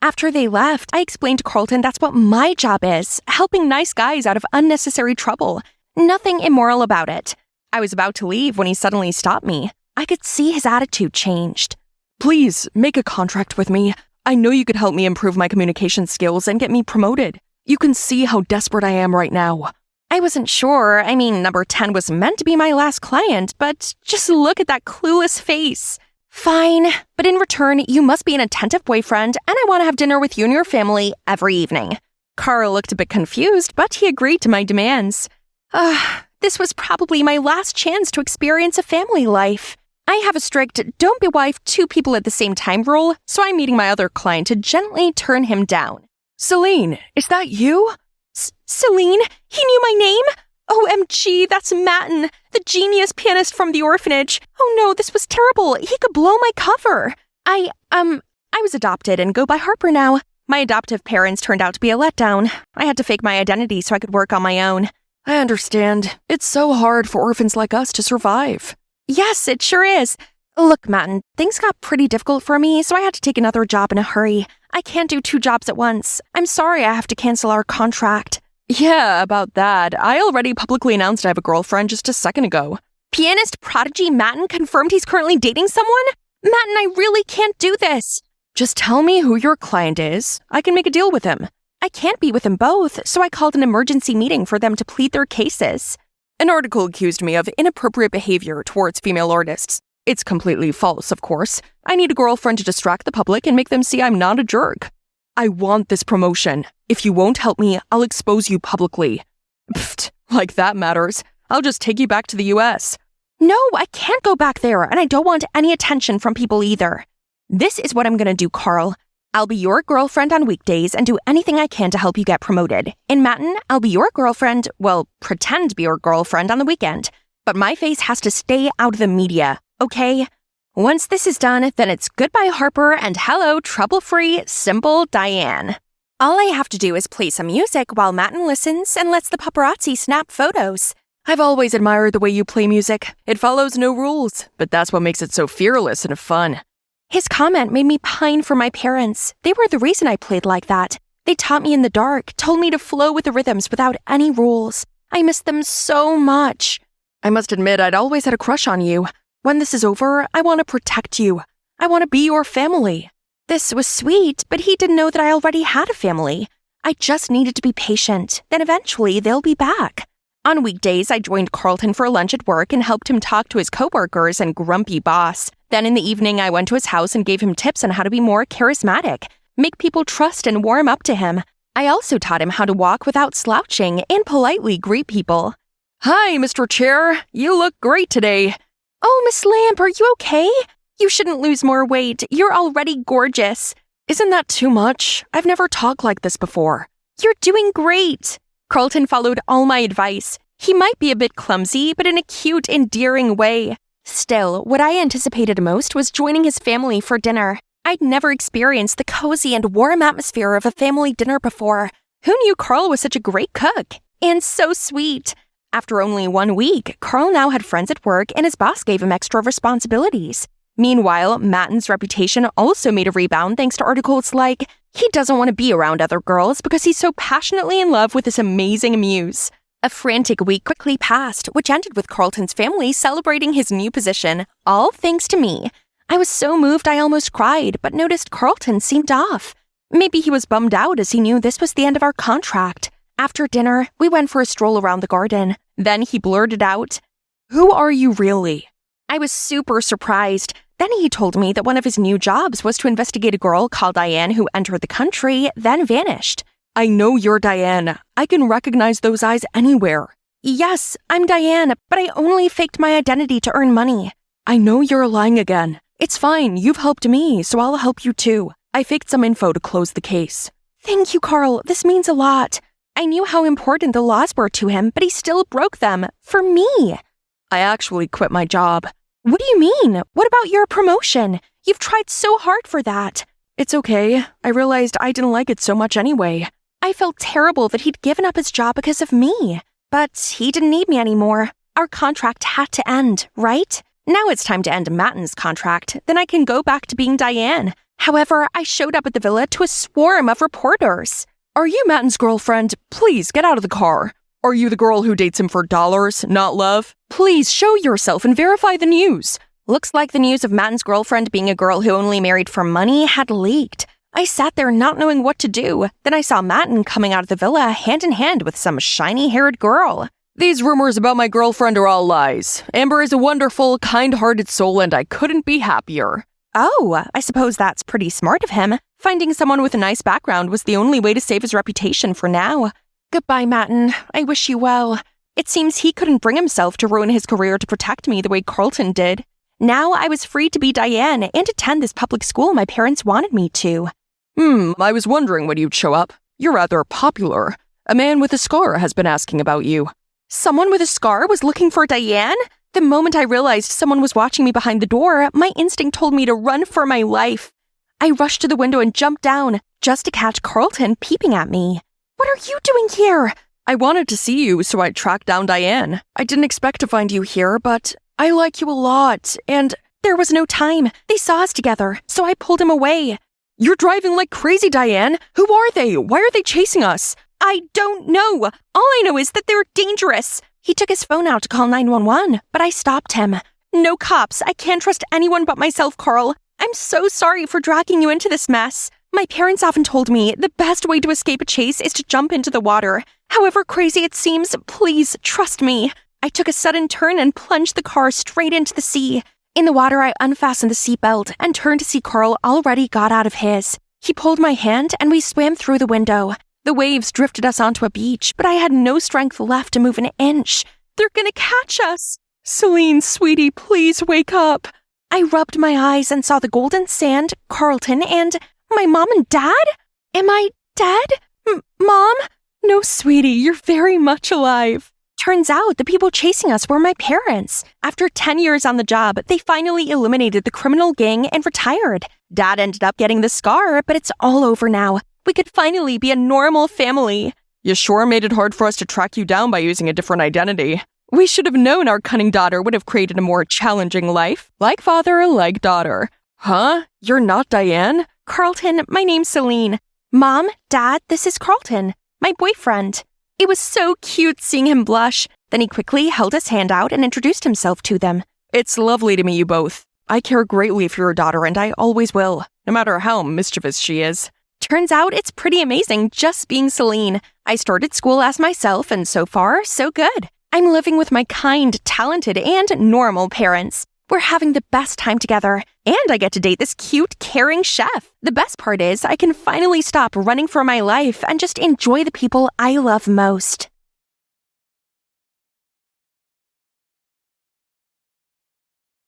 After they left, I explained to Carlton that's what my job is, helping nice guys out of unnecessary trouble. Nothing immoral about it. I was about to leave when he suddenly stopped me. I could see his attitude changed. Please, make a contract with me. I know you could help me improve my communication skills and get me promoted. You can see how desperate I am right now. I wasn't sure. I mean, number 10 was meant to be my last client, but just look at that clueless face. Fine, but in return, you must be an attentive boyfriend, and I want to have dinner with you and your family every evening. Carl looked a bit confused, but he agreed to my demands. This was probably my last chance to experience a family life. I have a strict don't be wife two people at the same time rule, so I'm meeting my other client to gently turn him down. Celine, is that you? Celine? He knew my name? OMG, that's Matten, the genius pianist from the orphanage. Oh no, this was terrible. He could blow my cover. I was adopted and go by Harper now. My adoptive parents turned out to be a letdown. I had to fake my identity so I could work on my own. I understand. It's so hard for orphans like us to survive. Yes, it sure is. Look, Matten, things got pretty difficult for me, so I had to take another job in a hurry. I can't do 2 jobs at once. I'm sorry I have to cancel our contract. Yeah, about that. I already publicly announced I have a girlfriend just a second ago. Pianist prodigy Matten confirmed he's currently dating someone? Matten, I really can't do this. Just tell me who your client is. I can make a deal with him. I can't be with them both, so I called an emergency meeting for them to plead their cases. An article accused me of inappropriate behavior towards female artists. It's completely false, of course. I need a girlfriend to distract the public and make them see I'm not a jerk. I want this promotion. If you won't help me, I'll expose you publicly. Pfft, like that matters. I'll just take you back to the US. No, I can't go back there, and I don't want any attention from people either. This is what I'm gonna do, Carl. I'll be your girlfriend on weekdays and do anything I can to help you get promoted. In Matten, I'll be your girlfriend, well, pretend to be your girlfriend on the weekend. But my face has to stay out of the media, okay? Once this is done, then it's goodbye Harper and hello trouble-free, simple Diane. All I have to do is play some music while Matten listens and lets the paparazzi snap photos. I've always admired the way you play music. It follows no rules, but that's what makes it so fearless and fun. His comment made me pine for my parents. They were the reason I played like that. They taught me in the dark, told me to flow with the rhythms without any rules. I miss them so much. I must admit I'd always had a crush on you. When this is over, I want to protect you. I want to be your family. This was sweet, but he didn't know that I already had a family. I just needed to be patient. Then eventually they'll be back. On weekdays, I joined Carlton for lunch at work and helped him talk to his coworkers and grumpy boss. Then in the evening, I went to his house and gave him tips on how to be more charismatic, make people trust and warm up to him. I also taught him how to walk without slouching and politely greet people. Hi, Mr. Chair. You look great today. Oh, Miss Lamp, are you okay? You shouldn't lose more weight. You're already gorgeous. Isn't that too much? I've never talked like this before. You're doing great. Carlton followed all my advice. He might be a bit clumsy, but in a cute, endearing way. Still, what I anticipated most was joining his family for dinner. I'd never experienced the cozy and warm atmosphere of a family dinner before. Who knew Carl was such a great cook? And so sweet. After only 1 week, Carl now had friends at work and his boss gave him extra responsibilities. Meanwhile, Matten's reputation also made a rebound thanks to articles like, he doesn't want to be around other girls because he's so passionately in love with this amazing muse. A frantic week quickly passed, which ended with Carlton's family celebrating his new position, all thanks to me. I was so moved I almost cried, but noticed Carlton seemed off. Maybe he was bummed out as he knew this was the end of our contract. After dinner, we went for a stroll around the garden. Then he blurted out, "Who are you really?" I was super surprised. Then he told me that one of his new jobs was to investigate a girl called Diane who entered the country, then vanished. I know you're Diane. I can recognize those eyes anywhere. Yes, I'm Diane, but I only faked my identity to earn money. I know you're lying again. It's fine, you've helped me, so I'll help you too. I faked some info to close the case. Thank you, Carl. This means a lot. I knew how important the laws were to him, but he still broke them. For me. I actually quit my job. What do you mean? What about your promotion? You've tried so hard for that. It's okay. I realized I didn't like it so much anyway. I felt terrible that he'd given up his job because of me. But he didn't need me anymore. Our contract had to end, right? Now it's time to end Matten's contract. Then I can go back to being Diane. However, I showed up at the villa to a swarm of reporters. Are you Matten's girlfriend? Please get out of the car. Are you the girl who dates him for dollars, not love? Please show yourself and verify the news. Looks like the news of Matten's girlfriend being a girl who only married for money had leaked. I sat there not knowing what to do. Then I saw Matten coming out of the villa hand in hand with some shiny-haired girl. These rumors about my girlfriend are all lies. Amber is a wonderful, kind-hearted soul and I couldn't be happier. Oh, I suppose that's pretty smart of him. Finding someone with a nice background was the only way to save his reputation for now. Goodbye, Matten. I wish you well. It seems he couldn't bring himself to ruin his career to protect me the way Carlton did. Now I was free to be Diane and attend this public school my parents wanted me to. I was wondering when you'd show up. You're rather popular. A man with a scar has been asking about you. Someone with a scar was looking for Diane? The moment I realized someone was watching me behind the door, my instinct told me to run for my life. I rushed to the window and jumped down, just to catch Carlton peeping at me. What are you doing here? I wanted to see you, so I tracked down Diane. I didn't expect to find you here, but I like you a lot, and there was no time. They saw us together, so I pulled him away. You're driving like crazy, Diane. Who are they? Why are they chasing us? I don't know. All I know is that they're dangerous. He took his phone out to call 911, but I stopped him. No cops. I can't trust anyone but myself, Carl. I'm so sorry for dragging you into this mess. My parents often told me the best way to escape a chase is to jump into the water. However crazy it seems, please trust me. I took a sudden turn and plunged the car straight into the sea. In the water, I unfastened the seatbelt and turned to see Carl already got out of his. He pulled my hand and we swam through the window. The waves drifted us onto a beach, but I had no strength left to move an inch. They're gonna catch us. Celine, sweetie, please wake up. I rubbed my eyes and saw the golden sand, Carlton, and my mom and dad? Am I dead? Mom? No, sweetie, you're very much alive. Turns out the people chasing us were my parents. After 10 years on the job, they finally eliminated the criminal gang and retired. Dad ended up getting the scar, but it's all over now. We could finally be a normal family. You sure made it hard for us to track you down by using a different identity. We should have known our cunning daughter would have created a more challenging life. Like father, like daughter. Huh? You're not Diane? Carlton, my name's Celine. Mom, Dad, this is Carlton, my boyfriend. It was so cute seeing him blush. Then he quickly held his hand out and introduced himself to them. It's lovely to meet you both. I care greatly for your daughter and I always will, no matter how mischievous she is. Turns out it's pretty amazing just being Celine. I started school as myself and so far, so good. I'm living with my kind, talented, and normal parents. We're having the best time together, and I get to date this cute, caring chef. The best part is I can finally stop running for my life and just enjoy the people I love most.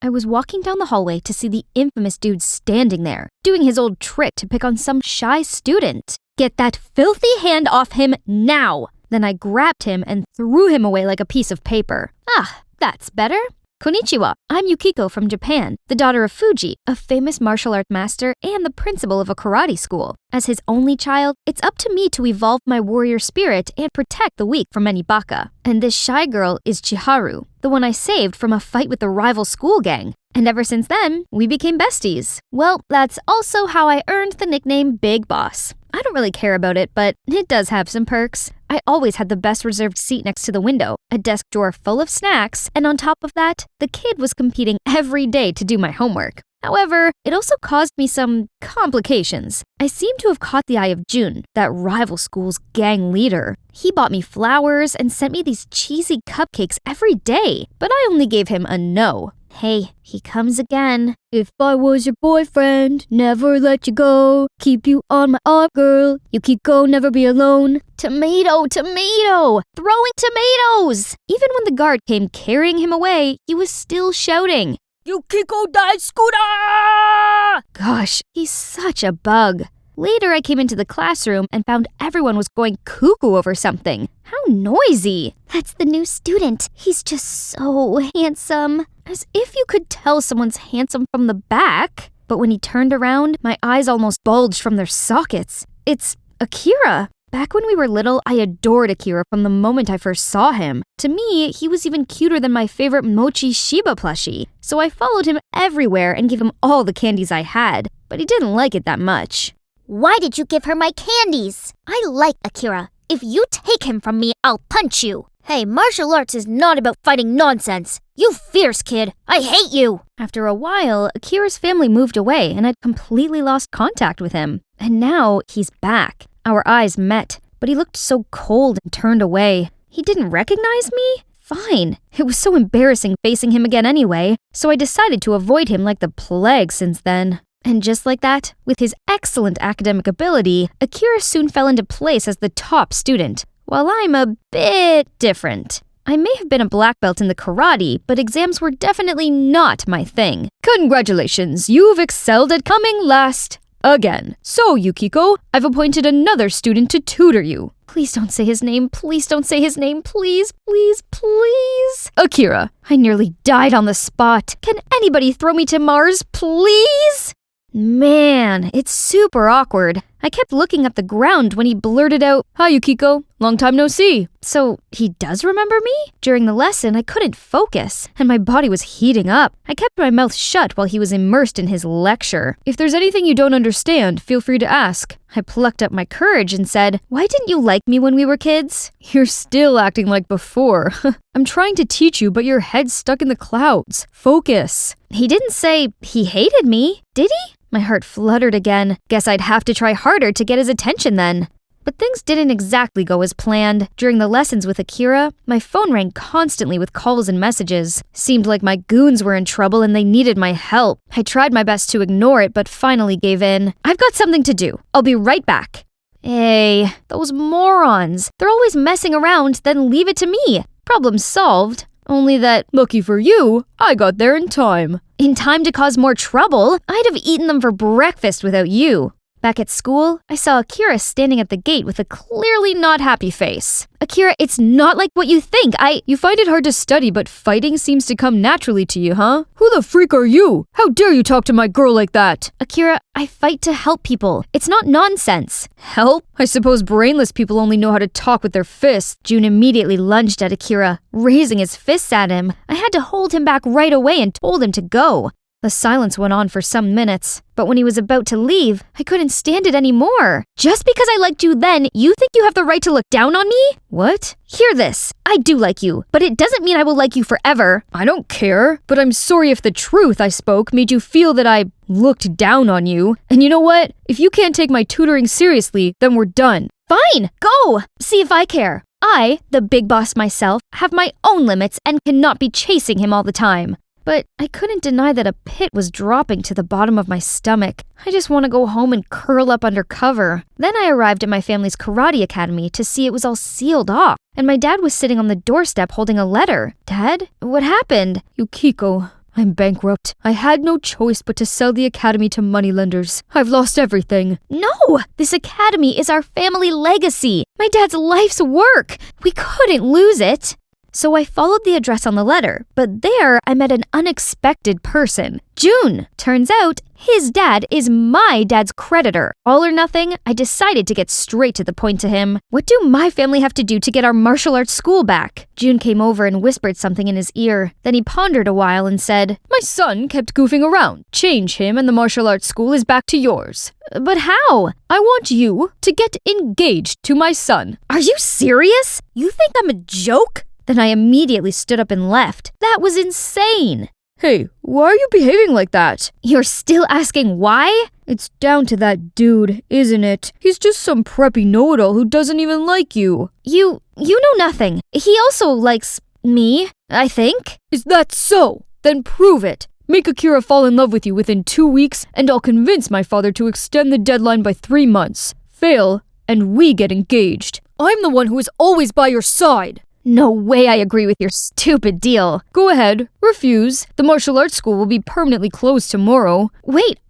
I was walking down the hallway to see the infamous dude standing there, doing his old trick to pick on some shy student. Get that filthy hand off him now! Then I grabbed him and threw him away like a piece of paper. Ah, that's better. Konnichiwa, I'm Yukiko from Japan, the daughter of Fuji, a famous martial art master and the principal of a karate school. As his only child, it's up to me to evolve my warrior spirit and protect the weak from any baka. And this shy girl is Chiharu, the one I saved from a fight with the rival school gang. And ever since then, we became besties. Well, that's also how I earned the nickname Big Boss. I don't really care about it, but it does have some perks. I always had the best reserved seat next to the window, a desk drawer full of snacks, and on top of that, the kid was competing every day to do my homework. However, it also caused me some complications. I seem to have caught the eye of Jun, that rival school's gang leader. He bought me flowers and sent me these cheesy cupcakes every day, but I only gave him a no. Hey, he comes again. If I was your boyfriend, never let you go. Keep you on my arm, girl. Yukiko, never be alone. Tomato, tomato! Throwing tomatoes! Even when the guard came carrying him away, he was still shouting, Yukiko died, Scooter! Gosh, he's such a bug. Later, I came into the classroom and found everyone was going cuckoo over something. How noisy! That's the new student. He's just so handsome. As if you could tell someone's handsome from the back. But when he turned around, my eyes almost bulged from their sockets. It's Akira. Back when we were little, I adored Akira from the moment I first saw him. To me, he was even cuter than my favorite Mochi Shiba plushie. So I followed him everywhere and gave him all the candies I had. But he didn't like it that much. Why did you give her my candies? I like Akira. If you take him from me, I'll punch you. Hey, martial arts is not about fighting nonsense. You fierce kid. I hate you. After a while, Akira's family moved away and I'd completely lost contact with him. And now he's back. Our eyes met, but he looked so cold and turned away. He didn't recognize me? Fine. It was so embarrassing facing him again anyway, so I decided to avoid him like the plague since then. And just like that, with his excellent academic ability, Akira soon fell into place as the top student, while I'm a bit different. I may have been a black belt in the karate, but exams were definitely not my thing. Congratulations, you've excelled at coming last. Again. So, Yukiko, I've appointed another student to tutor you. Please don't say his name. Please don't say his name. Please, please, please. Akira. I nearly died on the spot. Can anybody throw me to Mars, please? Man, it's super awkward. I kept looking at the ground when he blurted out, "Hi, Yukiko. Long time no see." So he does remember me? During the lesson, I couldn't focus, and my body was heating up. I kept my mouth shut while he was immersed in his lecture. If there's anything you don't understand, feel free to ask. I plucked up my courage and said, "Why didn't you like me when we were kids?" You're still acting like before. I'm trying to teach you, but your head's stuck in the clouds. Focus. He didn't say he hated me, did he? My heart fluttered again. Guess I'd have to try harder to get his attention then. But things didn't exactly go as planned. During the lessons with Akira, my phone rang constantly with calls and messages. Seemed like my goons were in trouble and they needed my help. I tried my best to ignore it, but finally gave in. I've got something to do. I'll be right back. Hey, those morons. They're always messing around, then leave it to me. Problem solved. Only that, lucky for you, I got there in time. In time to cause more trouble? I'd have eaten them for breakfast without you. Back at school, I saw Akira standing at the gate with a clearly not happy face. Akira, it's not like what you think. You find it hard to study, but fighting seems to come naturally to you, huh? Who the freak are you? How dare you talk to my girl like that? Akira, I fight to help people. It's not nonsense. Help? I suppose brainless people only know how to talk with their fists. Jun immediately lunged at Akira, raising his fists at him. I had to hold him back right away and told him to go. The silence went on for some minutes, but when he was about to leave, I couldn't stand it anymore. Just because I liked you then, you think you have the right to look down on me? What? Hear this. I do like you, but it doesn't mean I will like you forever. I don't care, but I'm sorry if the truth I spoke made you feel that I looked down on you. And you know what? If you can't take my tutoring seriously, then we're done. Fine, go! See if I care. I, the big boss myself, have my own limits and cannot be chasing him all the time. But I couldn't deny that a pit was dropping to the bottom of my stomach. I just want to go home and curl up under cover. Then I arrived at my family's karate academy to see it was all sealed off, and my dad was sitting on the doorstep holding a letter. Dad, what happened? Yukiko, I'm bankrupt. I had no choice but to sell the academy to moneylenders. I've lost everything. No! This academy is our family legacy. My dad's life's work. We couldn't lose it. So I followed the address on the letter, but there I met an unexpected person. Jun. Turns out, his dad is my dad's creditor. All or nothing, I decided to get straight to the point to him. What do my family have to do to get our martial arts school back? Jun came over and whispered something in his ear. Then he pondered a while and said, My son kept goofing around. Change him and the martial arts school is back to yours. But how? I want you to get engaged to my son. Are you serious? You think I'm a joke? Then I immediately stood up and left. That was insane. Hey, why are you behaving like that? You're still asking why? It's down to that dude, isn't it? He's just some preppy know-it-all who doesn't even like you. You know nothing. He also likes me, I think. Is that so? Then prove it. Make Akira fall in love with you within 2 weeks, and I'll convince my father to extend the deadline by 3 months. Fail, and we get engaged. I'm the one who is always by your side. No way I agree with your stupid deal. Go ahead, refuse. The martial arts school will be permanently closed tomorrow. Wait,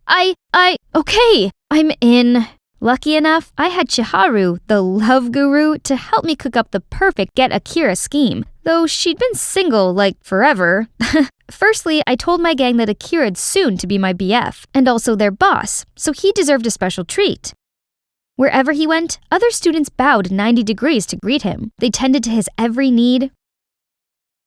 okay, I'm in. Lucky enough, I had Chiharu, the love guru, to help me cook up the perfect Get Akira scheme, though she'd been single, like, forever. Firstly, I told my gang that Akira'd soon to be my BF, and also their boss, so he deserved a special treat. Wherever he went, other students bowed 90 degrees to greet him. They tended to his every need,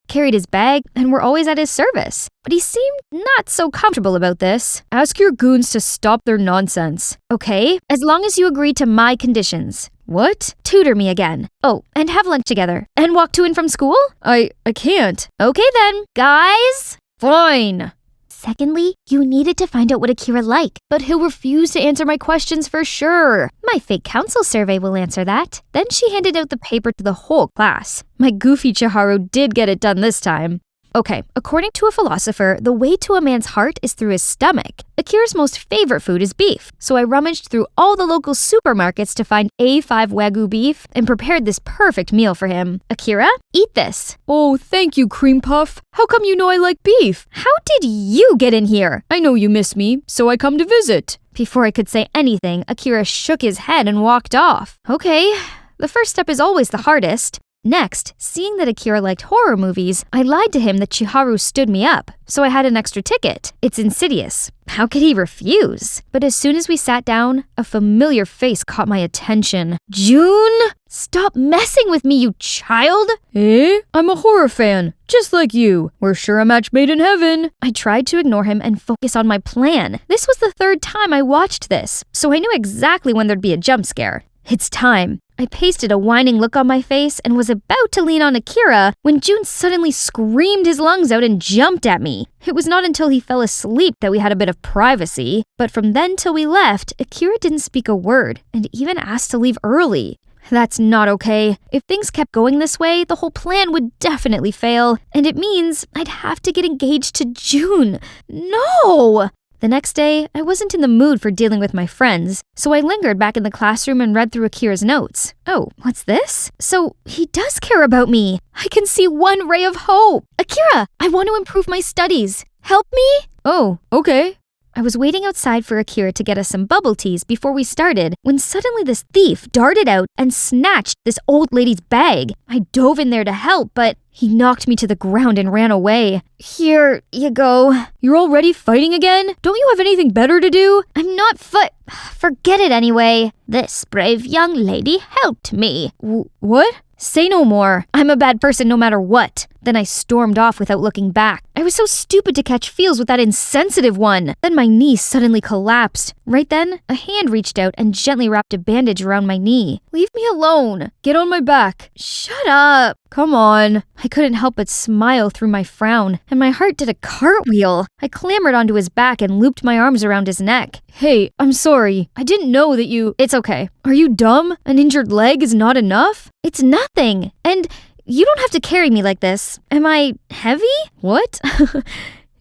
carried his bag, and were always at his service. But he seemed not so comfortable about this. Ask your goons to stop their nonsense. Okay, as long as you agree to my conditions. What? Tutor me again. Oh, and have lunch together. And walk to and from school? I can't. Okay then. Guys? Fine. Secondly, you needed to find out what Akira liked, but he'll refuse to answer my questions for sure. My fake council survey will answer that. Then she handed out the paper to the whole class. My goofy Chiharu did get it done this time. Okay, according to a philosopher, the way to a man's heart is through his stomach. Akira's most favorite food is beef, so I rummaged through all the local supermarkets to find A5 Wagyu beef and prepared this perfect meal for him. Akira, eat this. Oh, thank you, Cream Puff. How come you know I like beef? How did you get in here? I know you miss me, so I come to visit. Before I could say anything, Akira shook his head and walked off. Okay, the first step is always the hardest. Next, seeing that Akira liked horror movies, I lied to him that Chiharu stood me up, so I had an extra ticket. It's insidious. How could he refuse? But as soon as we sat down, a familiar face caught my attention. June? Stop messing with me, you child! Eh? I'm a horror fan, just like you. We're sure a match made in heaven. I tried to ignore him and focus on my plan. This was the third time I watched this, so I knew exactly when there'd be a jump scare. It's time. I pasted a whining look on my face and was about to lean on Akira when June suddenly screamed his lungs out and jumped at me. It was not until he fell asleep that we had a bit of privacy, but from then till we left, Akira didn't speak a word and even asked to leave early. That's not okay. If things kept going this way, the whole plan would definitely fail, and it means I'd have to get engaged to June. No! The next day, I wasn't in the mood for dealing with my friends, so I lingered back in the classroom and read through Akira's notes. Oh, what's this? So, he does care about me. I can see one ray of hope. Akira, I want to improve my studies. Help me? Oh, okay. I was waiting outside for Akira to get us some bubble teas before we started when suddenly this thief darted out and snatched this old lady's bag. I dove in there to help, but he knocked me to the ground and ran away. Here you go. You're already fighting again? Don't you have anything better to do? I'm not Forget it anyway. This brave young lady helped me. What? Say no more. I'm a bad person no matter what. Then I stormed off without looking back. I was so stupid to catch feels with that insensitive one. Then my knee suddenly collapsed. Right then, a hand reached out and gently wrapped a bandage around my knee. Leave me alone. Get on my back. Shut up. Come on. I couldn't help but smile through my frown, and my heart did a cartwheel. I clambered onto his back and looped my arms around his neck. Hey, I'm sorry. I didn't know that you... It's okay. Are you dumb? An injured leg is not enough? It's nothing. And you don't have to carry me like this. Am I heavy? What?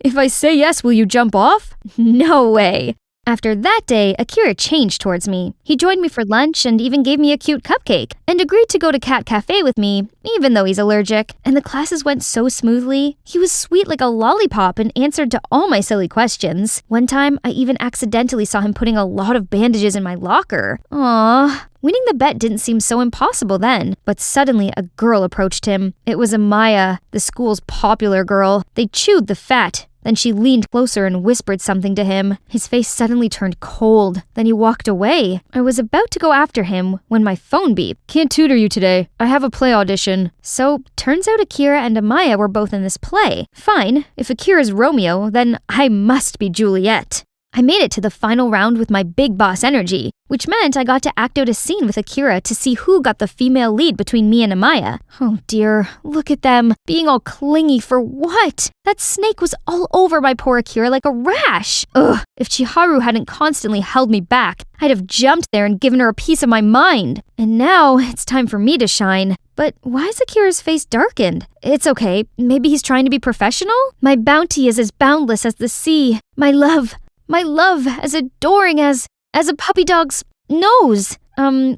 If I say yes, will you jump off? No way. After that day, Akira changed towards me. He joined me for lunch and even gave me a cute cupcake, and agreed to go to Cat Cafe with me, even though he's allergic. And the classes went so smoothly. He was sweet like a lollipop and answered to all my silly questions. One time, I even accidentally saw him putting a lot of bandages in my locker. Aww. Winning the bet didn't seem so impossible then, but suddenly a girl approached him. It was Amaya, the school's popular girl. They chewed the fat. Then she leaned closer and whispered something to him. His face suddenly turned cold. Then he walked away. I was about to go after him when my phone beeped. Can't tutor you today. I have a play audition. So, turns out Akira and Amaya were both in this play. Fine. If Akira's Romeo, then I must be Juliet. I made it to the final round with my big boss energy, which meant I got to act out a scene with Akira to see who got the female lead between me and Amaya. Oh dear, look at them, being all clingy for what? That snake was all over my poor Akira like a rash. Ugh, if Chiharu hadn't constantly held me back, I'd have jumped there and given her a piece of my mind. And now it's time for me to shine. But why is Akira's face darkened? It's okay, maybe he's trying to be professional? My bounty is as boundless as the sea. My love as adoring as a puppy dog's nose.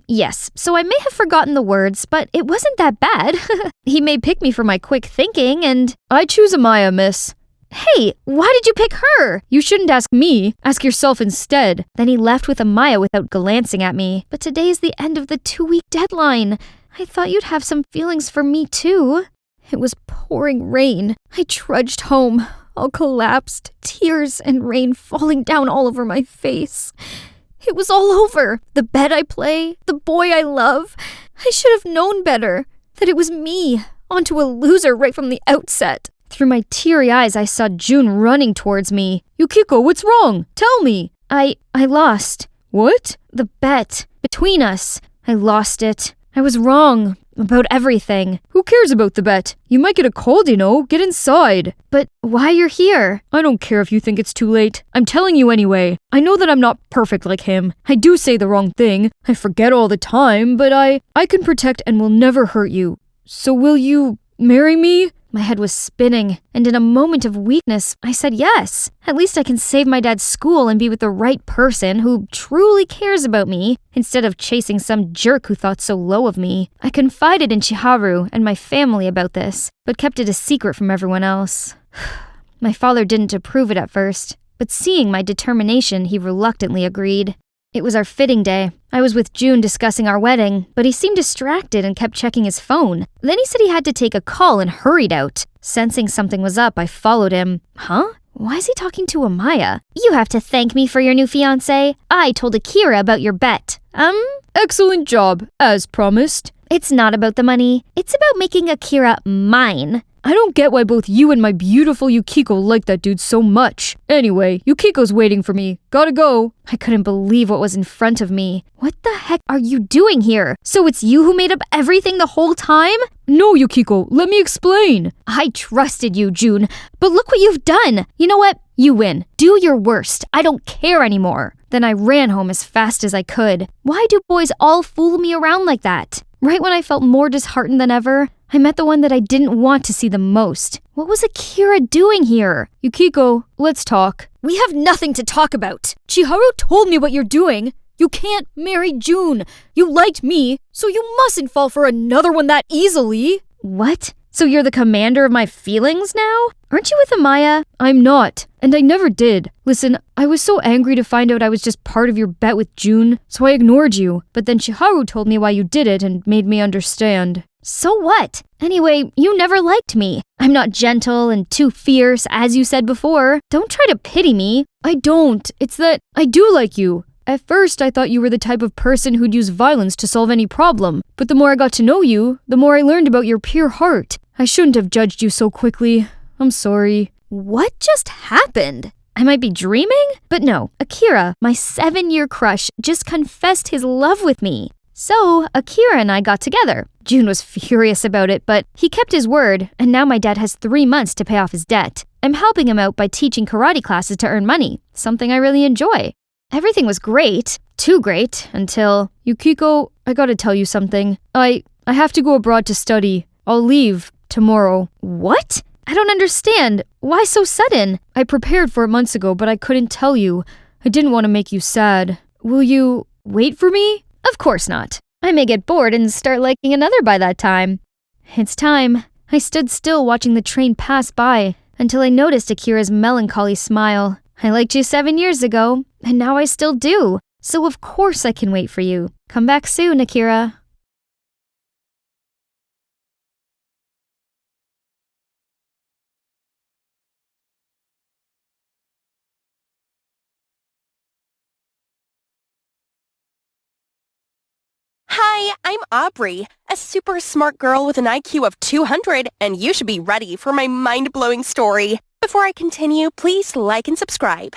Yes, so I may have forgotten the words, but it wasn't that bad. He may pick me for my quick thinking, and I choose Amaya, miss. Hey, why did you pick her? You shouldn't ask me. Ask yourself instead. Then he left with Amaya without glancing at me. But today is the end of the 2-week deadline. I thought you'd have some feelings for me too. It was pouring rain. I trudged home, all collapsed, tears and rain falling down all over my face. It was all over. The bed I play, the boy I love. I should have known better. That it was me, onto a loser right from the outset. Through my teary eyes, I saw June running towards me. Yukiko, what's wrong? Tell me. I lost. What? The bet. Between us. I lost it. I was wrong about everything. Who cares about the bet? You might get a cold, you know. Get inside. But why you're here? I don't care if you think it's too late. I'm telling you anyway. I know that I'm not perfect like him. I do say the wrong thing. I forget all the time, but I can protect and will never hurt you. So will you marry me? My head was spinning, and in a moment of weakness, I said yes. At least I can save my dad's school and be with the right person who truly cares about me, instead of chasing some jerk who thought so low of me. I confided in Chiharu and my family about this, but kept it a secret from everyone else. My father didn't approve it at first, but seeing my determination, he reluctantly agreed. It was our fitting day. I was with June discussing our wedding, but he seemed distracted and kept checking his phone. Then he said he had to take a call and hurried out. Sensing something was up, I followed him. Huh? Why is he talking to Amaya? You have to thank me for your new fiancé. I told Akira about your bet. Excellent job, as promised. It's not about the money. It's about making Akira mine. I don't get why both you and my beautiful Yukiko like that dude so much. Anyway, Yukiko's waiting for me. Gotta go. I couldn't believe what was in front of me. What the heck are you doing here? So it's you who made up everything the whole time? No, Yukiko, let me explain. I trusted you, June, but look what you've done. You know what? You win. Do your worst. I don't care anymore. Then I ran home as fast as I could. Why do boys all fool me around like that? Right when I felt more disheartened than ever, I met the one that I didn't want to see the most. What was Akira doing here? Yukiko, let's talk. We have nothing to talk about. Chiharu told me what you're doing. You can't marry June. You liked me, so you mustn't fall for another one that easily. What? So you're the commander of my feelings now? Aren't you with Amaya? I'm not, and I never did. Listen, I was so angry to find out I was just part of your bet with June, so I ignored you. But then Chiharu told me why you did it and made me understand. So what? Anyway, you never liked me. I'm not gentle and too fierce, as you said before. Don't try to pity me. I don't. It's that I do like you. At first, I thought you were the type of person who'd use violence to solve any problem. But the more I got to know you, the more I learned about your pure heart. I shouldn't have judged you so quickly. I'm sorry. What just happened? I might be dreaming? But no, Akira, my 7-year crush, just confessed his love with me. So, Akira and I got together. June was furious about it, but he kept his word, and now my dad has 3 months to pay off his debt. I'm helping him out by teaching karate classes to earn money, something I really enjoy. Everything was great, too great, until... Yukiko, I gotta tell you something. I have to go abroad to study. I'll leave tomorrow. What? I don't understand. Why so sudden? I prepared for it months ago, but I couldn't tell you. I didn't want to make you sad. Will you wait for me? Of course not. I may get bored and start liking another by that time. It's time. I stood still watching the train pass by until I noticed Akira's melancholy smile. I liked you 7 years ago, and now I still do. So of course I can wait for you. Come back soon, Akira. Hi, I'm Aubrey, a super smart girl with an IQ of 200, and you should be ready for my mind-blowing story. Before I continue, please like and subscribe.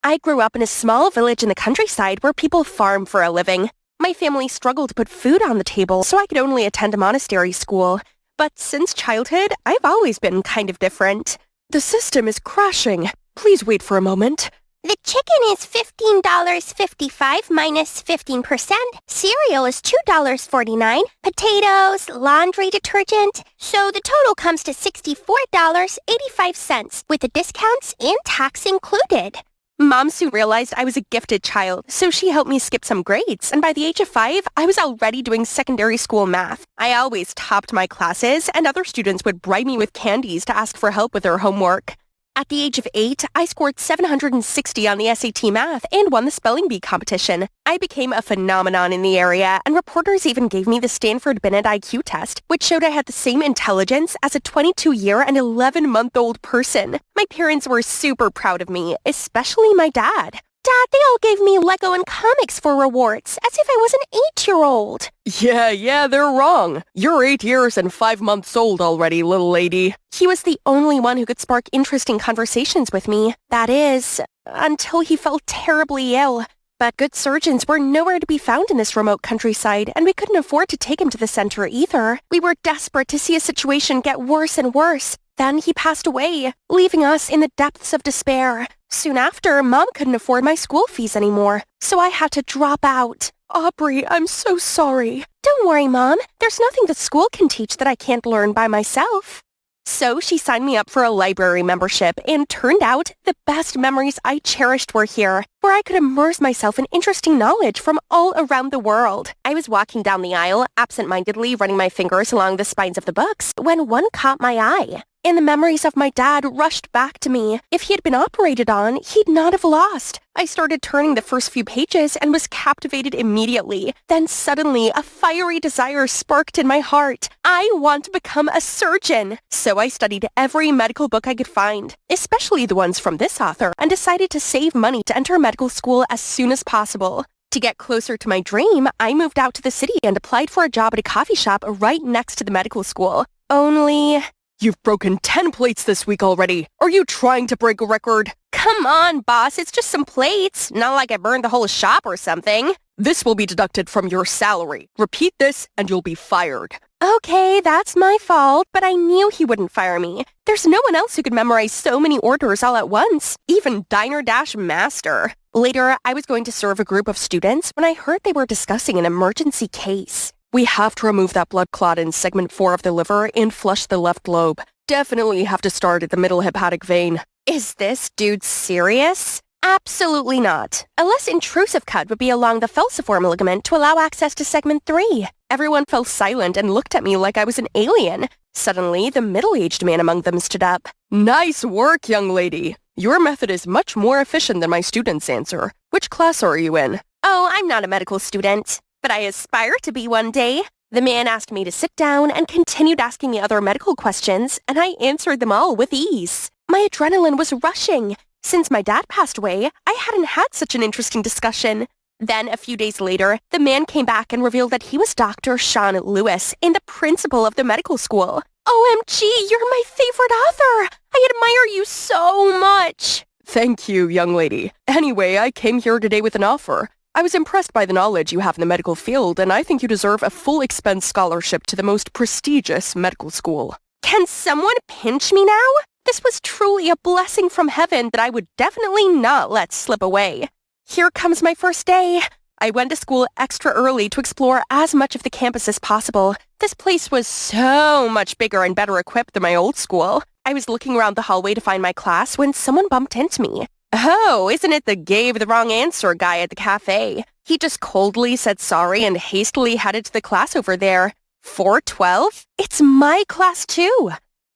I grew up in a small village in the countryside where people farm for a living. My family struggled to put food on the table, so I could only attend a monastery school. But since childhood, I've always been kind of different. The system is crashing. Please wait for a moment. The chicken is $15.55 minus 15%. Cereal is $2.49. Potatoes, laundry detergent. So the total comes to $64.85 with the discounts and tax included. Mom soon realized I was a gifted child, so she helped me skip some grades, and by the age of 5, I was already doing secondary school math. I always topped my classes, and other students would bribe me with candies to ask for help with their homework. At the age of 8, I scored 760 on the SAT Math and won the spelling bee competition. I became a phenomenon in the area, and reporters even gave me the Stanford Binet IQ test, which showed I had the same intelligence as a 22-year and 11-month-old person. My parents were super proud of me, especially my dad. Dad, they all gave me Lego and comics for rewards, as if I was an 8-year-old. Yeah, they're wrong. You're 8 years and 5 months old already, little lady. He was the only one who could spark interesting conversations with me. That is, until he fell terribly ill. But good surgeons were nowhere to be found in this remote countryside, and we couldn't afford to take him to the center either. We were desperate to see his situation get worse and worse. Then he passed away, leaving us in the depths of despair. Soon after, Mom couldn't afford my school fees anymore, so I had to drop out. Aubrey, I'm so sorry. Don't worry, Mom. There's nothing that school can teach that I can't learn by myself. So she signed me up for a library membership, and turned out the best memories I cherished were here, where I could immerse myself in interesting knowledge from all around the world. I was walking down the aisle, absent-mindedly running my fingers along the spines of the books, when one caught my eye. And the memories of my dad rushed back to me. If he had been operated on, he'd not have lost. I started turning the first few pages and was captivated immediately. Then suddenly, a fiery desire sparked in my heart. I want to become a surgeon. So I studied every medical book I could find, especially the ones from this author, and decided to save money to enter medical school as soon as possible. To get closer to my dream, I moved out to the city and applied for a job at a coffee shop right next to the medical school. Only... You've broken 10 plates this week already. Are you trying to break a record? Come on, boss. It's just some plates. Not like I burned the whole shop or something. This will be deducted from your salary. Repeat this and you'll be fired. Okay, that's my fault, but I knew he wouldn't fire me. There's no one else who could memorize so many orders all at once, even Diner Dash Master. Later, I was going to serve a group of students when I heard they were discussing an emergency case. We have to remove that blood clot in segment 4 of the liver and flush the left lobe. Definitely have to start at the middle hepatic vein. Is this dude serious? Absolutely not. A less intrusive cut would be along the falciform ligament to allow access to segment 3. Everyone fell silent and looked at me like I was an alien. Suddenly, the middle-aged man among them stood up. Nice work, young lady. Your method is much more efficient than my student's answer. Which class are you in? Oh, I'm not a medical student, but I aspire to be one day. The man asked me to sit down and continued asking me other medical questions, and I answered them all with ease. My adrenaline was rushing. Since my dad passed away, I hadn't had such an interesting discussion. Then, a few days later, the man came back and revealed that he was Dr. Sean Lewis and the principal of the medical school. OMG, you're my favorite author! I admire you so much! Thank you, young lady. Anyway, I came here today with an offer. I was impressed by the knowledge you have in the medical field, and I think you deserve a full expense scholarship to the most prestigious medical school. Can someone pinch me now? This was truly a blessing from heaven that I would definitely not let slip away. Here comes my first day. I went to school extra early to explore as much of the campus as possible. This place was so much bigger and better equipped than my old school. I was looking around the hallway to find my class when someone bumped into me. Oh, isn't it the gave the wrong answer guy at the cafe? He just coldly said sorry and hastily headed to the class over there. 412? It's my class too.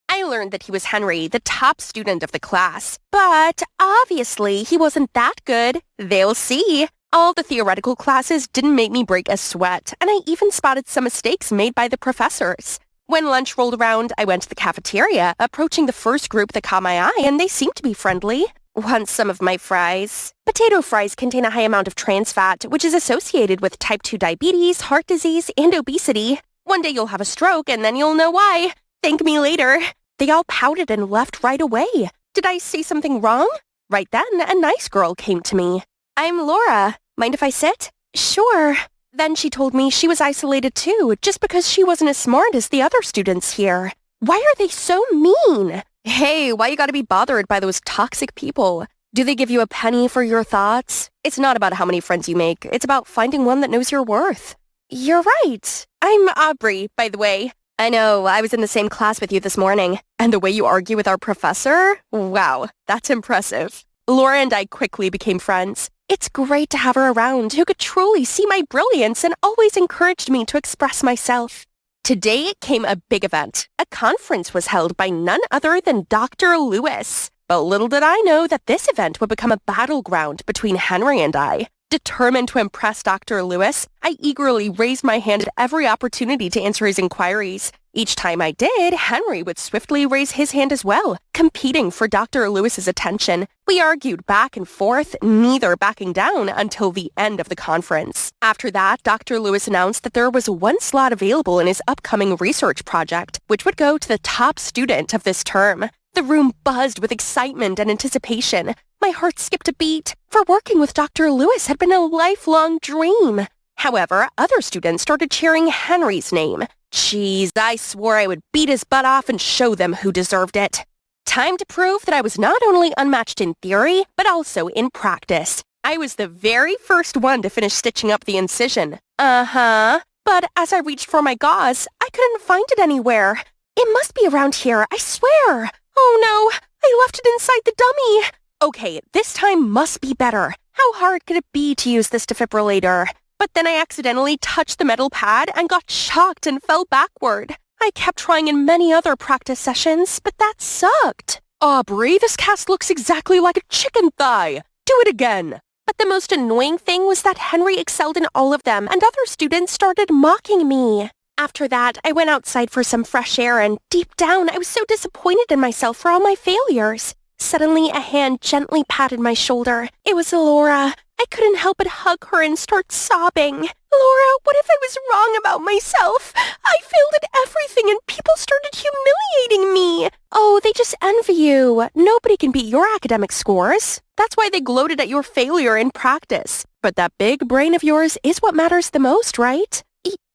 I learned that he was Henry, the top student of the class. But obviously, he wasn't that good. They'll see. All the theoretical classes didn't make me break a sweat, and I even spotted some mistakes made by the professors. When lunch rolled around, I went to the cafeteria, approaching the first group that caught my eye, and they seemed to be friendly. Want some of my fries? Potato fries contain a high amount of trans fat, which is associated with type 2 diabetes, heart disease, and obesity. One day you'll have a stroke, and then you'll know why. Thank me later. They all pouted and left right away. Did I say something wrong? Right then, a nice girl came to me. I'm Laura. Mind if I sit? Sure. Then she told me she was isolated too, just because she wasn't as smart as the other students here. Why are they so mean? Hey, why you gotta be bothered by those toxic people? Do they give you a penny for your thoughts? It's not about how many friends you make. It's about finding one that knows your worth. You're right. I'm Aubrey, by the way. I know, I was in the same class with you this morning. And the way you argue with our professor? Wow, that's impressive. Laura and I quickly became friends. It's great to have her around who could truly see my brilliance and always encouraged me to express myself. Today came a big event. A conference was held by none other than Dr. Lewis. But little did I know that this event would become a battleground between Henry and I. Determined to impress Dr. Lewis, I eagerly raised my hand at every opportunity to answer his inquiries. Each time I did, Henry would swiftly raise his hand as well, competing for Dr. Lewis's attention. We argued back and forth, neither backing down until the end of the conference. After that, Dr. Lewis announced that there was one slot available in his upcoming research project, which would go to the top student of this term. The room buzzed with excitement and anticipation. My heart skipped a beat, for working with Dr. Lewis had been a lifelong dream. However, other students started cheering Henry's name. Jeez, I swore I would beat his butt off and show them who deserved it. Time to prove that I was not only unmatched in theory, but also in practice. I was the very first one to finish stitching up the incision. But as I reached for my gauze, I couldn't find it anywhere. It must be around here, I swear. Oh no, I left it inside the dummy. Okay, this time must be better. How hard could it be to use this defibrillator? But then I accidentally touched the metal pad and got shocked and fell backward. I kept trying in many other practice sessions, but that sucked. Aubrey, this cast looks exactly like a chicken thigh. Do it again. But the most annoying thing was that Henry excelled in all of them and other students started mocking me. After that, I went outside for some fresh air and deep down, I was so disappointed in myself for all my failures. Suddenly, a hand gently patted my shoulder. It was Laura. I couldn't help but hug her and start sobbing. Laura, what if I was wrong about myself? I failed at everything and people started humiliating me. Oh, they just envy you. Nobody can beat your academic scores. That's why they gloated at your failure in practice. But that big brain of yours is what matters the most, right?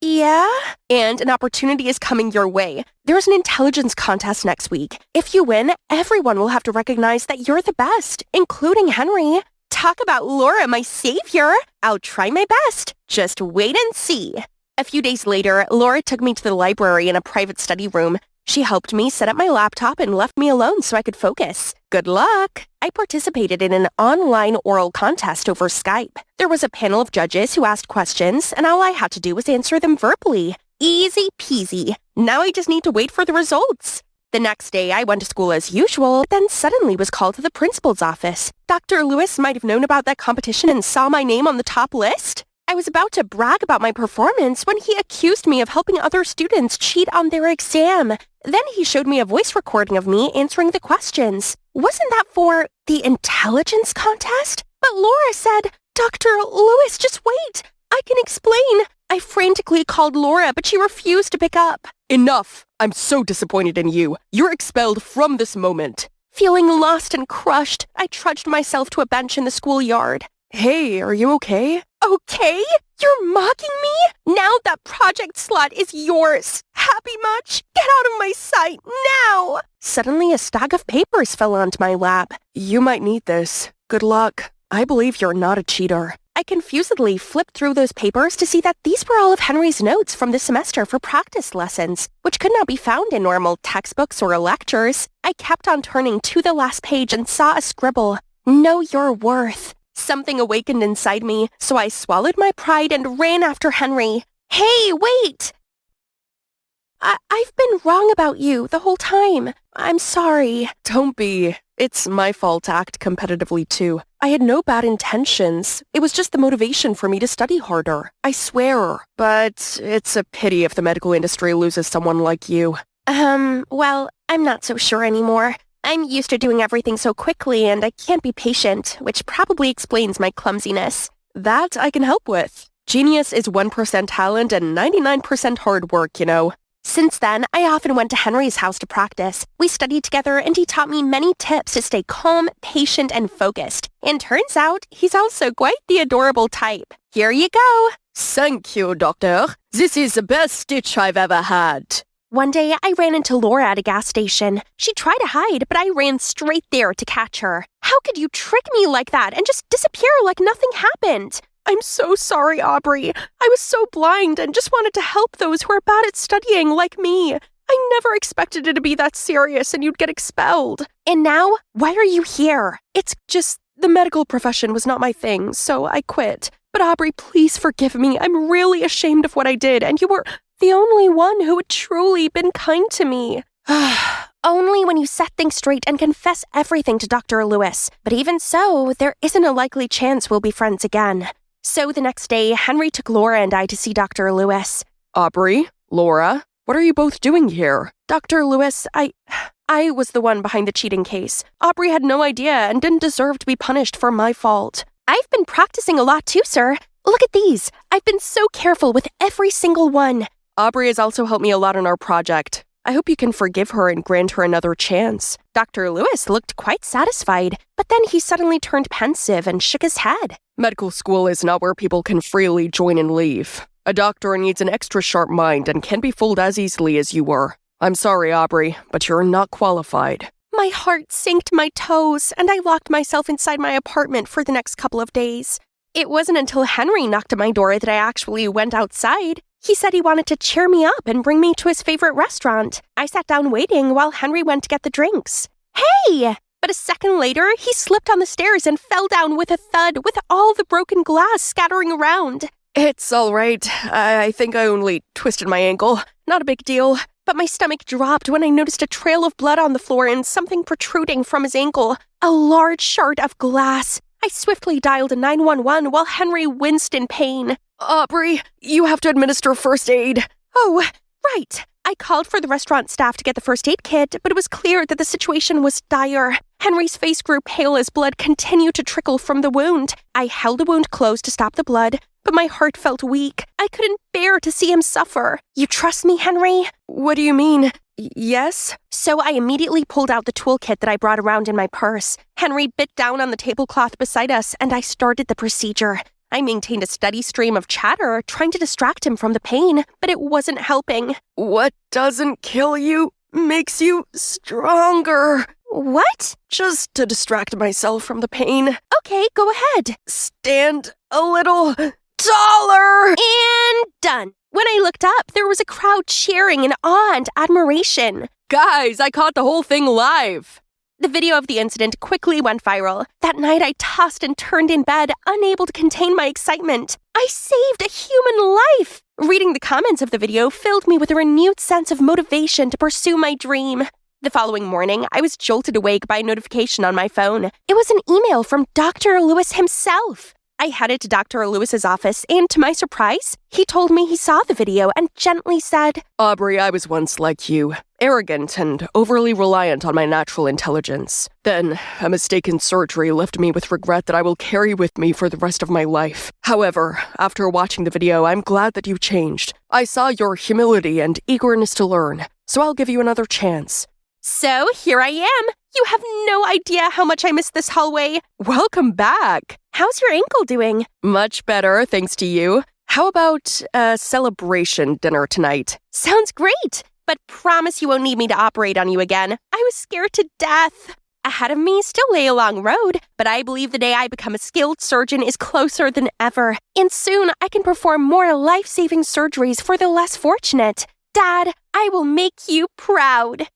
Yeah? And an opportunity is coming your way. There's an intelligence contest next week. If you win, everyone will have to recognize that you're the best, including Henry. Talk about Laura, my savior. I'll try my best. Just wait and see. A few days later, Laura took me to the library in a private study room. She helped me set up my laptop and left me alone so I could focus. Good luck! I participated in an online oral contest over Skype. There was a panel of judges who asked questions, and all I had to do was answer them verbally. Easy peasy. Now I just need to wait for the results. The next day, I went to school as usual, but then suddenly was called to the principal's office. Dr. Lewis might have known about that competition and saw my name on the top list. I was about to brag about my performance when he accused me of helping other students cheat on their exam. Then he showed me a voice recording of me answering the questions. Wasn't that for the intelligence contest? But Laura said, Dr. Lewis, just wait. I can explain. I frantically called Laura, but she refused to pick up. Enough. I'm so disappointed in you. You're expelled from this moment. Feeling lost and crushed, I trudged myself to a bench in the schoolyard. Hey, are you okay? Okay? You're mocking me? Now that project slot is yours. Happy much? Get out of my sight, now! Suddenly a stack of papers fell onto my lap. You might need this. Good luck. I believe you're not a cheater. I confusedly flipped through those papers to see that these were all of Henry's notes from this semester for practice lessons, which could not be found in normal textbooks or lectures. I kept on turning to the last page and saw a scribble. Know your worth. Something awakened inside me, so I swallowed my pride and ran after Henry. Hey, wait! I've been wrong about you the whole time. I'm sorry. Don't be. It's my fault to act competitively too. I had no bad intentions. It was just the motivation for me to study harder. I swear. But it's a pity if the medical industry loses someone like you. Well, I'm not so sure anymore. I'm used to doing everything so quickly and I can't be patient, which probably explains my clumsiness. That I can help with. Genius is 1% talent and 99% hard work, you know. Since then, I often went to Henry's house to practice. We studied together and he taught me many tips to stay calm, patient, and focused. And turns out, he's also quite the adorable type. Here you go. Thank you, doctor. This is the best stitch I've ever had. One day, I ran into Laura at a gas station. She tried to hide, but I ran straight there to catch her. How could you trick me like that and just disappear like nothing happened? I'm so sorry, Aubrey. I was so blind and just wanted to help those who are bad at studying like me. I never expected it to be that serious and you'd get expelled. And now, why are you here? It's just the medical profession was not my thing, so I quit. But Aubrey, please forgive me. I'm really ashamed of what I did, and you were the only one who had truly been kind to me. Only when you set things straight and confess everything to Dr. Lewis. But even so, there isn't a likely chance we'll be friends again. So the next day, Henry took Laura and I to see Dr. Lewis. Aubrey, Laura, What are you both doing here? Dr. Lewis, I was the one behind the cheating case. Aubrey had no idea and didn't deserve to be punished for my fault. I've been practicing a lot too, sir. Look at these. I've been so careful with every single one. Aubrey has also helped me a lot on our project. I hope you can forgive her and grant her another chance. Dr. Lewis looked quite satisfied, but then he suddenly turned pensive and shook his head. Medical school is not where people can freely join and leave. A doctor needs an extra sharp mind and can't be fooled as easily as you were. I'm sorry, Aubrey, but you're not qualified. My heart sank to my toes, and I locked myself inside my apartment for the next couple of days. It wasn't until Henry knocked at my door that I actually went outside. He said he wanted to cheer me up and bring me to his favorite restaurant. I sat down waiting while Henry went to get the drinks. Hey! But a second later, he slipped on the stairs and fell down with a thud with all the broken glass scattering around. It's all right. I think I only twisted my ankle. Not a big deal. But my stomach dropped when I noticed a trail of blood on the floor and something protruding from his ankle. A large shard of glass. I swiftly dialed 911 while Henry winced in pain. Aubrey, you have to administer first aid. Oh, right. I called for the restaurant staff to get the first aid kit, but it was clear that the situation was dire. Henry's face grew pale as blood continued to trickle from the wound. I held the wound closed to stop the blood, but my heart felt weak. I couldn't bear to see him suffer. You trust me, Henry? What do you mean? Yes? So I immediately pulled out the toolkit that I brought around in my purse. Henry bit down on the tablecloth beside us, and I started the procedure. I maintained a steady stream of chatter, trying to distract him from the pain, but it wasn't helping. What doesn't kill you makes you stronger. What? Just to distract myself from the pain. Okay, go ahead. Stand a little taller. And done. When I looked up, there was a crowd cheering in awe and admiration. Guys, I caught the whole thing live. The video of the incident quickly went viral. That night, I tossed and turned in bed, unable to contain my excitement. I saved a human life! Reading the comments of the video filled me with a renewed sense of motivation to pursue my dream. The following morning, I was jolted awake by a notification on my phone. It was an email from Dr. Lewis himself. I headed to Dr. Lewis's office, and to my surprise, he told me he saw the video and gently said, Aubrey, I was once like you, arrogant and overly reliant on my natural intelligence. Then, a mistaken surgery left me with regret that I will carry with me for the rest of my life. However, after watching the video, I'm glad that you changed. I saw your humility and eagerness to learn, so I'll give you another chance. So, here I am. You have no idea how much I miss this hallway. Welcome back. How's your ankle doing? Much better, thanks to you. How about a celebration dinner tonight? Sounds great, but promise you won't need me to operate on you again. I was scared to death. Ahead of me still lay a long road, but I believe the day I become a skilled surgeon is closer than ever. And soon I can perform more life-saving surgeries for the less fortunate. Dad, I will make you proud.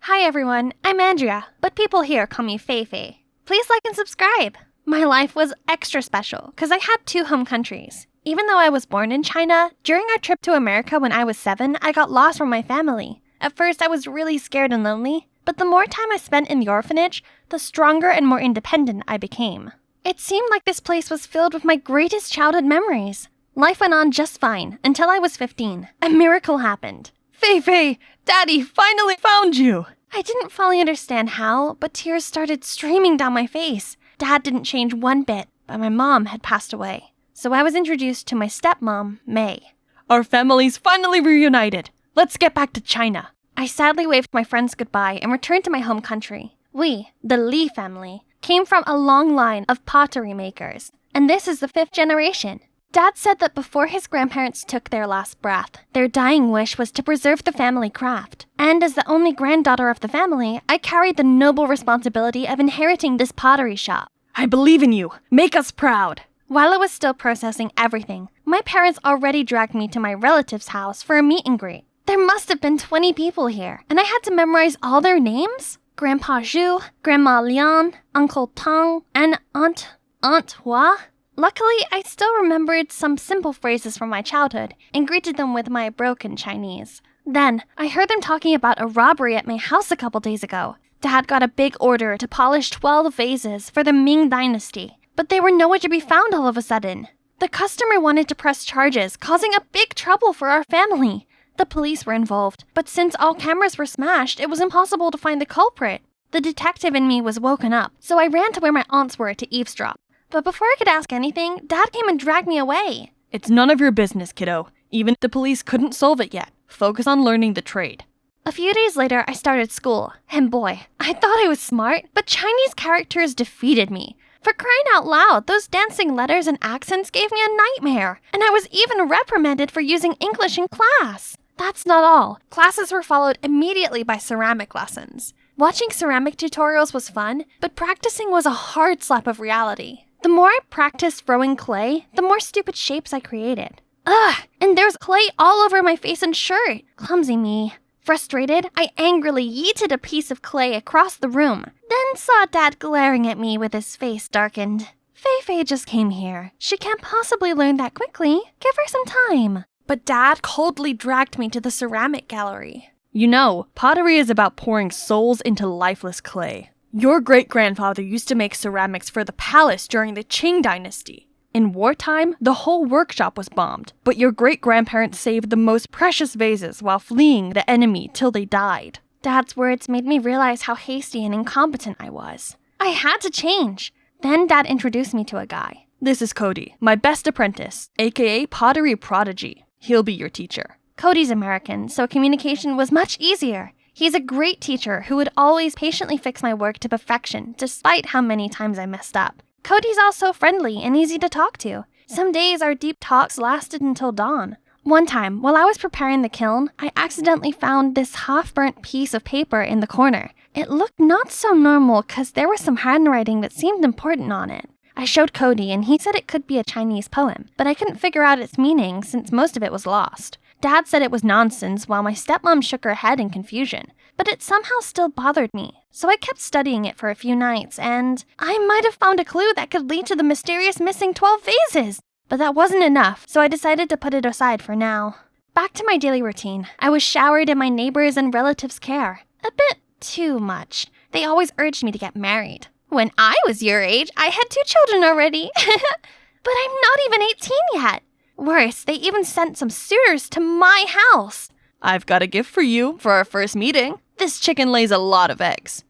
Hi everyone, I'm Andrea, but people here call me Feifei. Please like and subscribe. My life was extra special because I had 2 home countries. Even though I was born in China, during our trip to America when I was 7, I got lost from my family. At first, I was really scared and lonely, but the more time I spent in the orphanage, the stronger and more independent I became. It seemed like this place was filled with my greatest childhood memories. Life went on just fine until I was 15. A miracle happened. Feifei, Daddy finally found you! I didn't fully understand how, but tears started streaming down my face. Dad didn't change one bit, but my mom had passed away. So I was introduced to my stepmom, May. Our families finally reunited. Let's get back to China. I sadly waved my friends goodbye and returned to my home country. We, the Li family, came from a long line of pottery makers, and this is the 5th generation. Dad said that before his grandparents took their last breath, their dying wish was to preserve the family craft. And as the only granddaughter of the family, I carried the noble responsibility of inheriting this pottery shop. I believe in you. Make us proud. While I was still processing everything, my parents already dragged me to my relative's house for a meet and greet. There must have been 20 people here, and I had to memorize all their names? Grandpa Zhu, Grandma Lian, Uncle Tang, and Aunt Hua? Luckily, I still remembered some simple phrases from my childhood and greeted them with my broken Chinese. Then, I heard them talking about a robbery at my house a couple days ago. Dad got a big order to polish 12 vases for the Ming Dynasty, but they were nowhere to be found all of a sudden. The customer wanted to press charges, causing a big trouble for our family. The police were involved, but since all cameras were smashed, it was impossible to find the culprit. The detective in me was woken up, so I ran to where my aunts were to eavesdrop. But before I could ask anything, Dad came and dragged me away. It's none of your business, kiddo. Even if the police couldn't solve it yet. Focus on learning the trade. A few days later, I started school, and boy, I thought I was smart, but Chinese characters defeated me. For crying out loud, those dancing letters and accents gave me a nightmare, and I was even reprimanded for using English in class. That's not all. Classes were followed immediately by ceramic lessons. Watching ceramic tutorials was fun, but practicing was a hard slap of reality. The more I practiced throwing clay, the more stupid shapes I created. Ugh, and there's clay all over my face and shirt. Clumsy me. Frustrated, I angrily yeeted a piece of clay across the room, then saw Dad glaring at me with his face darkened. Fei just came here. She can't possibly learn that quickly. Give her some time. But Dad coldly dragged me to the ceramic gallery. You know, pottery is about pouring souls into lifeless clay. Your great-grandfather used to make ceramics for the palace during the Qing dynasty. In wartime, the whole workshop was bombed, but your great-grandparents saved the most precious vases while fleeing the enemy till they died. Dad's words made me realize how hasty and incompetent I was. I had to change. Then Dad introduced me to a guy. This is Cody, my best apprentice, aka Pottery Prodigy. He'll be your teacher. Cody's American, so communication was much easier. He's a great teacher who would always patiently fix my work to perfection, despite how many times I messed up. Cody's also friendly and easy to talk to. Some days our deep talks lasted until dawn. One time, while I was preparing the kiln, I accidentally found this half-burnt piece of paper in the corner. It looked not so normal because there was some handwriting that seemed important on it. I showed Cody and he said it could be a Chinese poem, but I couldn't figure out its meaning since most of it was lost. Dad said it was nonsense while my stepmom shook her head in confusion, but it somehow still bothered me. So I kept studying it for a few nights, and I might have found a clue that could lead to the mysterious missing 12 vases. But that wasn't enough, so I decided to put it aside for now. Back to my daily routine. I was showered in my neighbors' and relatives' care. A bit too much. They always urged me to get married. When I was your age, I had 2 children already. But I'm not even 18 yet. Worse, they even sent some suitors to my house. I've got a gift for you for our first meeting. This chicken lays a lot of eggs.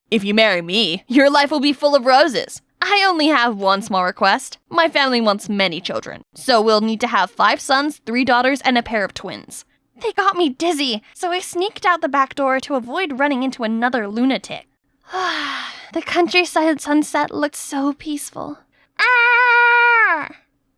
If you marry me, your life will be full of roses. I only have one small request. My family wants many children, so we'll need to have 5 sons, 3 daughters, and a pair of twins. They got me dizzy, so I sneaked out the back door to avoid running into another lunatic. The countryside sunset looked so peaceful.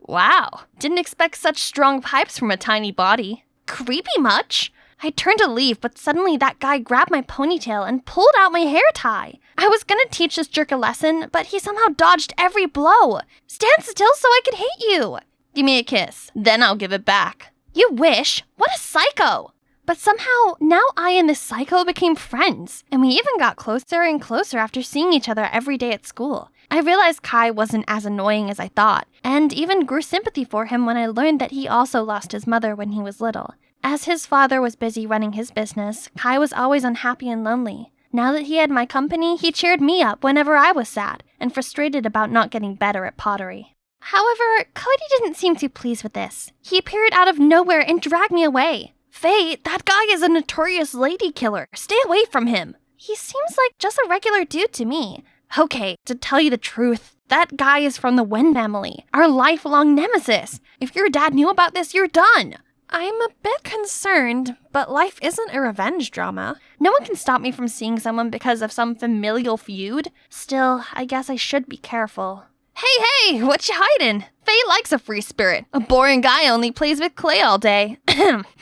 Wow, didn't expect such strong pipes from a tiny body. Creepy much? I turned to leave, but suddenly that guy grabbed my ponytail and pulled out my hair tie. I was gonna teach this jerk a lesson, but he somehow dodged every blow. Stand still so I could hit you. Give me a kiss, then I'll give it back. You wish? What a psycho! But somehow, now I and this psycho became friends, and we even got closer and closer after seeing each other every day at school. I realized Kai wasn't as annoying as I thought, and even grew sympathy for him when I learned that he also lost his mother when he was little. As his father was busy running his business, Kai was always unhappy and lonely. Now that he had my company, he cheered me up whenever I was sad, and frustrated about not getting better at pottery. However, Cody didn't seem too pleased with this. He appeared out of nowhere and dragged me away. Faye, that guy is a notorious lady killer. Stay away from him. He seems like just a regular dude to me. Okay, to tell you the truth, that guy is from the Wen family, our lifelong nemesis. If your dad knew about this, you're done. I'm a bit concerned, but life isn't a revenge drama. No one can stop me from seeing someone because of some familial feud. Still, I guess I should be careful. Hey, what you hiding? Faye likes a free spirit. A boring guy only plays with clay all day.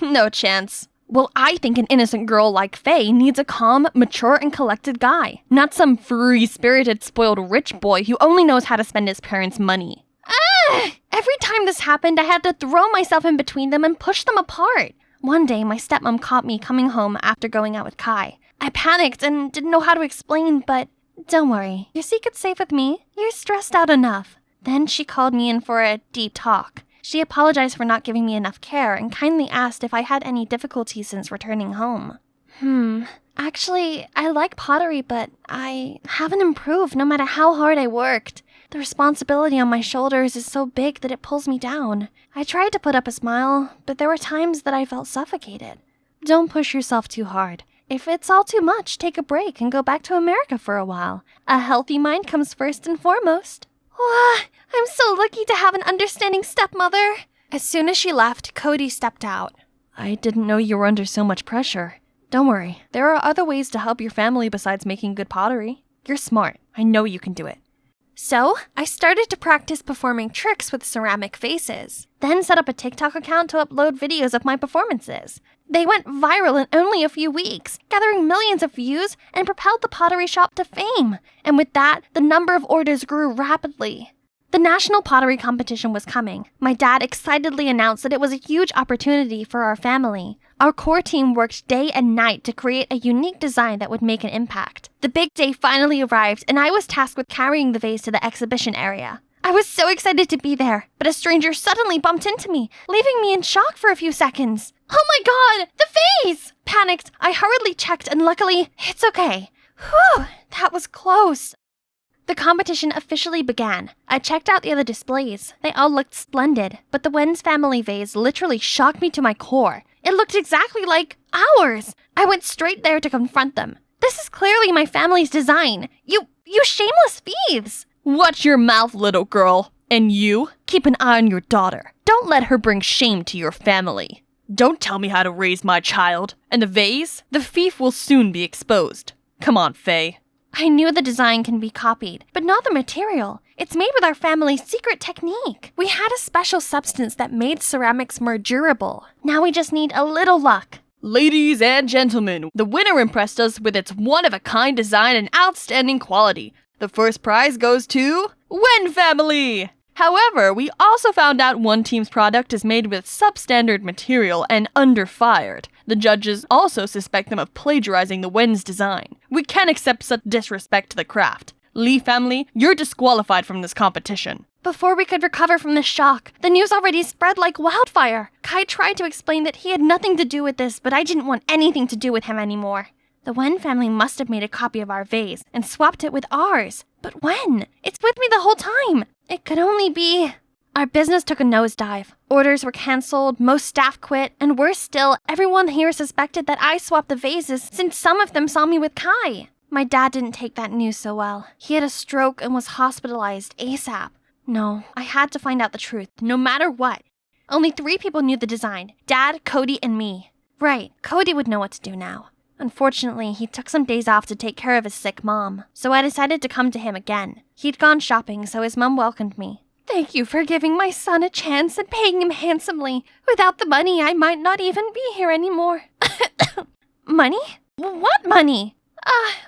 No chance. Well, I think an innocent girl like Faye needs a calm, mature, and collected guy. Not some free-spirited, spoiled rich boy who only knows how to spend his parents' money. Every time this happened, I had to throw myself in between them and push them apart. One day, my stepmom caught me coming home after going out with Kai. I panicked and didn't know how to explain, but don't worry. Your secret's safe with me. You're stressed out enough. Then she called me in for a deep talk. She apologized for not giving me enough care and kindly asked if I had any difficulties since returning home. Actually, I like pottery, but I haven't improved no matter how hard I worked. The responsibility on my shoulders is so big that it pulls me down. I tried to put up a smile, but there were times that I felt suffocated. Don't push yourself too hard. If it's all too much, take a break and go back to America for a while. A healthy mind comes first and foremost. I'm so lucky to have an understanding stepmother. As soon as she left, Cody stepped out. I didn't know you were under so much pressure. Don't worry, there are other ways to help your family besides making good pottery. You're smart. I know you can do it. So, I started to practice performing tricks with ceramic vases, then set up a TikTok account to upload videos of my performances. They went viral in only a few weeks, gathering millions of views and propelled the pottery shop to fame. And with that, the number of orders grew rapidly. The national pottery competition was coming. My dad excitedly announced that it was a huge opportunity for our family. Our core team worked day and night to create a unique design that would make an impact. The big day finally arrived, and I was tasked with carrying the vase to the exhibition area. I was so excited to be there, but a stranger suddenly bumped into me, leaving me in shock for a few seconds. Oh my god, the vase! Panicked, I hurriedly checked, and luckily, it's okay. Whew, that was close. The competition officially began. I checked out the other displays. They all looked splendid, but the Wen's family vase literally shocked me to my core. It looked exactly like ours. I went straight there to confront them. This is clearly my family's design. You shameless thieves! Watch your mouth, little girl. And you, keep an eye on your daughter. Don't let her bring shame to your family. Don't tell me how to raise my child. And the vase? The thief will soon be exposed. Come on, Faye. I knew the design can be copied, but not the material. It's made with our family's secret technique. We had a special substance that made ceramics more durable. Now we just need a little luck. Ladies and gentlemen, the winner impressed us with its one-of-a-kind design and outstanding quality. The first prize goes to Wen family! However, we also found out one team's product is made with substandard material and under-fired. The judges also suspect them of plagiarizing the Wen's design. We can't accept such disrespect to the craft. Lee family, you're disqualified from this competition. Before we could recover from the shock, the news already spread like wildfire. Kai tried to explain that he had nothing to do with this, but I didn't want anything to do with him anymore. The Wen family must have made a copy of our vase and swapped it with ours. But when? It's with me the whole time. It could only be... Our business took a nosedive. Orders were cancelled, most staff quit, and worse still, everyone here suspected that I swapped the vases since some of them saw me with Kai. My dad didn't take that news so well. He had a stroke and was hospitalized ASAP. No, I had to find out the truth, no matter what. Only 3 people knew the design: Dad, Cody, and me. Right, Cody would know what to do now. Unfortunately, he took some days off to take care of his sick mom, so I decided to come to him again. He'd gone shopping, so his mom welcomed me. Thank you for giving my son a chance and paying him handsomely. Without the money, I might not even be here anymore. Money? What money?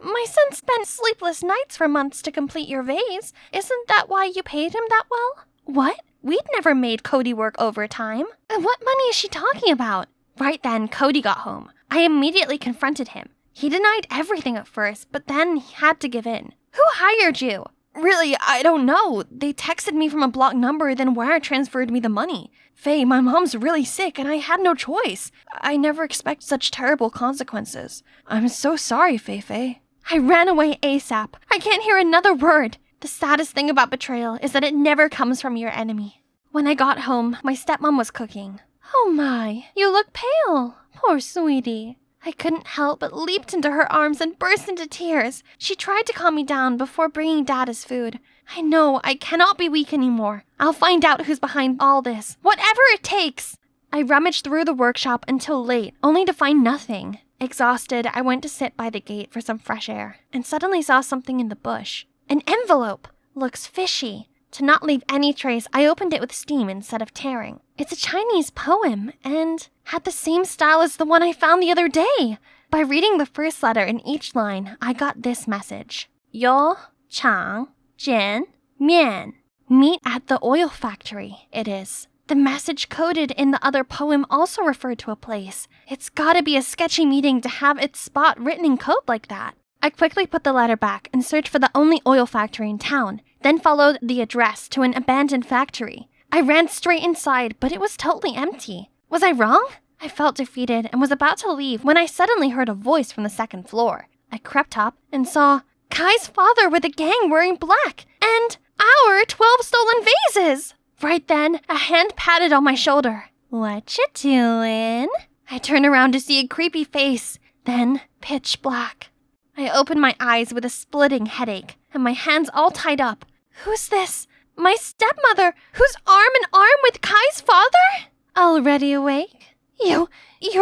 My son spent sleepless nights for months to complete your vase. Isn't that why you paid him that well? What? We'd never made Cody work overtime. What money is she talking about? Right then, Cody got home. I immediately confronted him. He denied everything at first, but then he had to give in. Who hired you? Really, I don't know. They texted me from a blocked number, then wire transferred me the money. Faye, my mom's really sick and I had no choice. I never expect such terrible consequences. I'm so sorry, Faye. I ran away ASAP. I can't hear another word. The saddest thing about betrayal is that it never comes from your enemy. When I got home, my stepmom was cooking. Oh my, you look pale. Poor sweetie. I couldn't help but leaped into her arms and burst into tears. She tried to calm me down before bringing Dad his food. I know I cannot be weak anymore. I'll find out who's behind all this, whatever it takes. I rummaged through the workshop until late, only to find nothing. Exhausted, I went to sit by the gate for some fresh air, and suddenly saw something in the bush. An envelope. Looks fishy. To not leave any trace, I opened it with steam instead of tearing. It's a Chinese poem, and had the same style as the one I found the other day. By reading the first letter in each line, I got this message. Yo Chang Jian Mian. Meet at the oil factory, it is. The message coded in the other poem also referred to a place. It's gotta be a sketchy meeting to have its spot written in code like that. I quickly put the letter back and searched for the only oil factory in town, then followed the address to an abandoned factory. I ran straight inside, but it was totally empty. Was I wrong? I felt defeated and was about to leave when I suddenly heard a voice from the second floor. I crept up and saw Kai's father with a gang wearing black, and Our 12 stolen vases! Right then, a hand patted on my shoulder. What you doing? I turn around to see a creepy face, then pitch black. I open my eyes with a splitting headache, and my hands all tied up. Who's this? My stepmother, who's arm in arm with Kai's father? Already awake? You're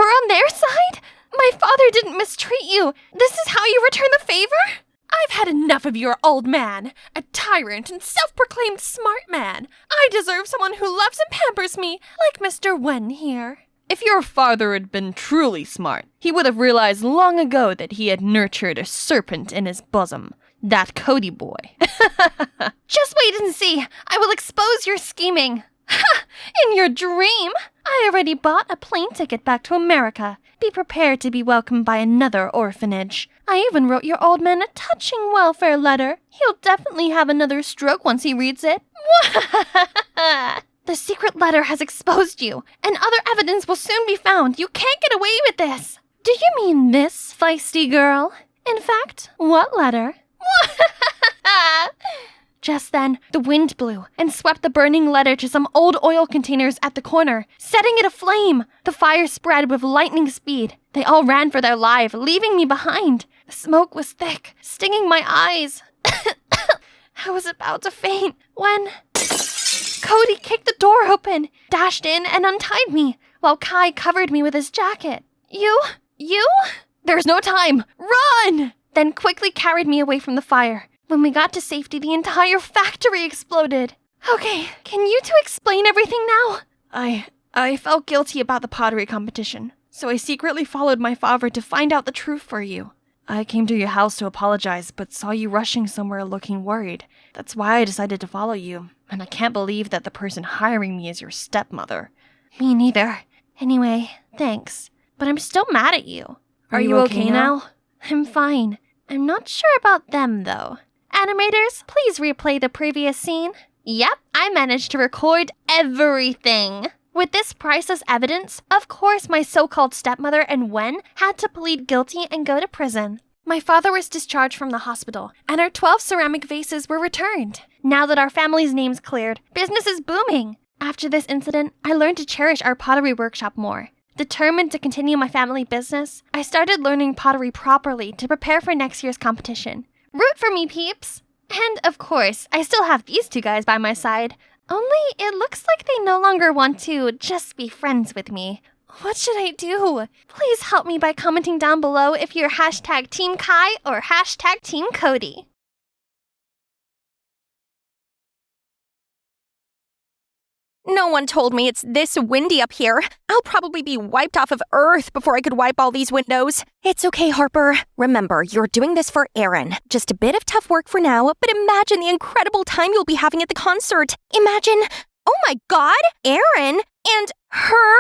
on their side? My father didn't mistreat you. This is how you return the favor? I've had enough of your old man, a tyrant and self-proclaimed smart man. I deserve someone who loves and pampers me, like Mr. Wen here. If your father had been truly smart, he would have realized long ago that he had nurtured a serpent in his bosom. That Cody boy. Just wait and see. I will expose your scheming. Ha! In your dream? I already bought a plane ticket back to America. Be prepared to be welcomed by another orphanage. I even wrote your old man a touching welfare letter. He'll definitely have another stroke once he reads it. The secret letter has exposed you, and other evidence will soon be found. You can't get away with this. Do you mean this, feisty girl? In fact, what letter? Just then, the wind blew and swept the burning letter to some old oil containers at the corner, setting it aflame. The fire spread with lightning speed. They all ran for their life, leaving me behind. The smoke was thick, stinging my eyes. I was about to faint when Cody kicked the door open, dashed in, and untied me, while Kai covered me with his jacket. You? There's no time. Run! Then quickly carried me away from the fire. When we got to safety, the entire factory exploded. Okay, can you two explain everything now? I felt guilty about the pottery competition, so I secretly followed my father to find out the truth for you. I came to your house to apologize, but saw you rushing somewhere looking worried. That's why I decided to follow you, and I can't believe that the person hiring me is your stepmother. Me neither. Anyway, thanks. But I'm still mad at you. Are you okay now? I'm fine. I'm not sure about them, though. Animators, please replay the previous scene. Yep, I managed to record everything. With this priceless evidence, of course my so-called stepmother and Wen had to plead guilty and go to prison. My father was discharged from the hospital, and our 12 ceramic vases were returned. Now that our family's name's cleared, business is booming. After this incident, I learned to cherish our pottery workshop more. Determined to continue my family business, I started learning pottery properly to prepare for next year's competition. Root for me, peeps! And, of course, I still have these two guys by my side. Only it looks like they no longer want to just be friends with me. What should I do? Please help me by commenting down below if you're hashtag Team Kai or hashtag Team Cody. No one told me it's this windy up here. I'll probably be wiped off of Earth before I could wipe all these windows. It's okay, Harper. Remember, you're doing this for Aaron. Just a bit of tough work for now, but imagine the incredible time you'll be having at the concert. Imagine, oh my god, Aaron and her?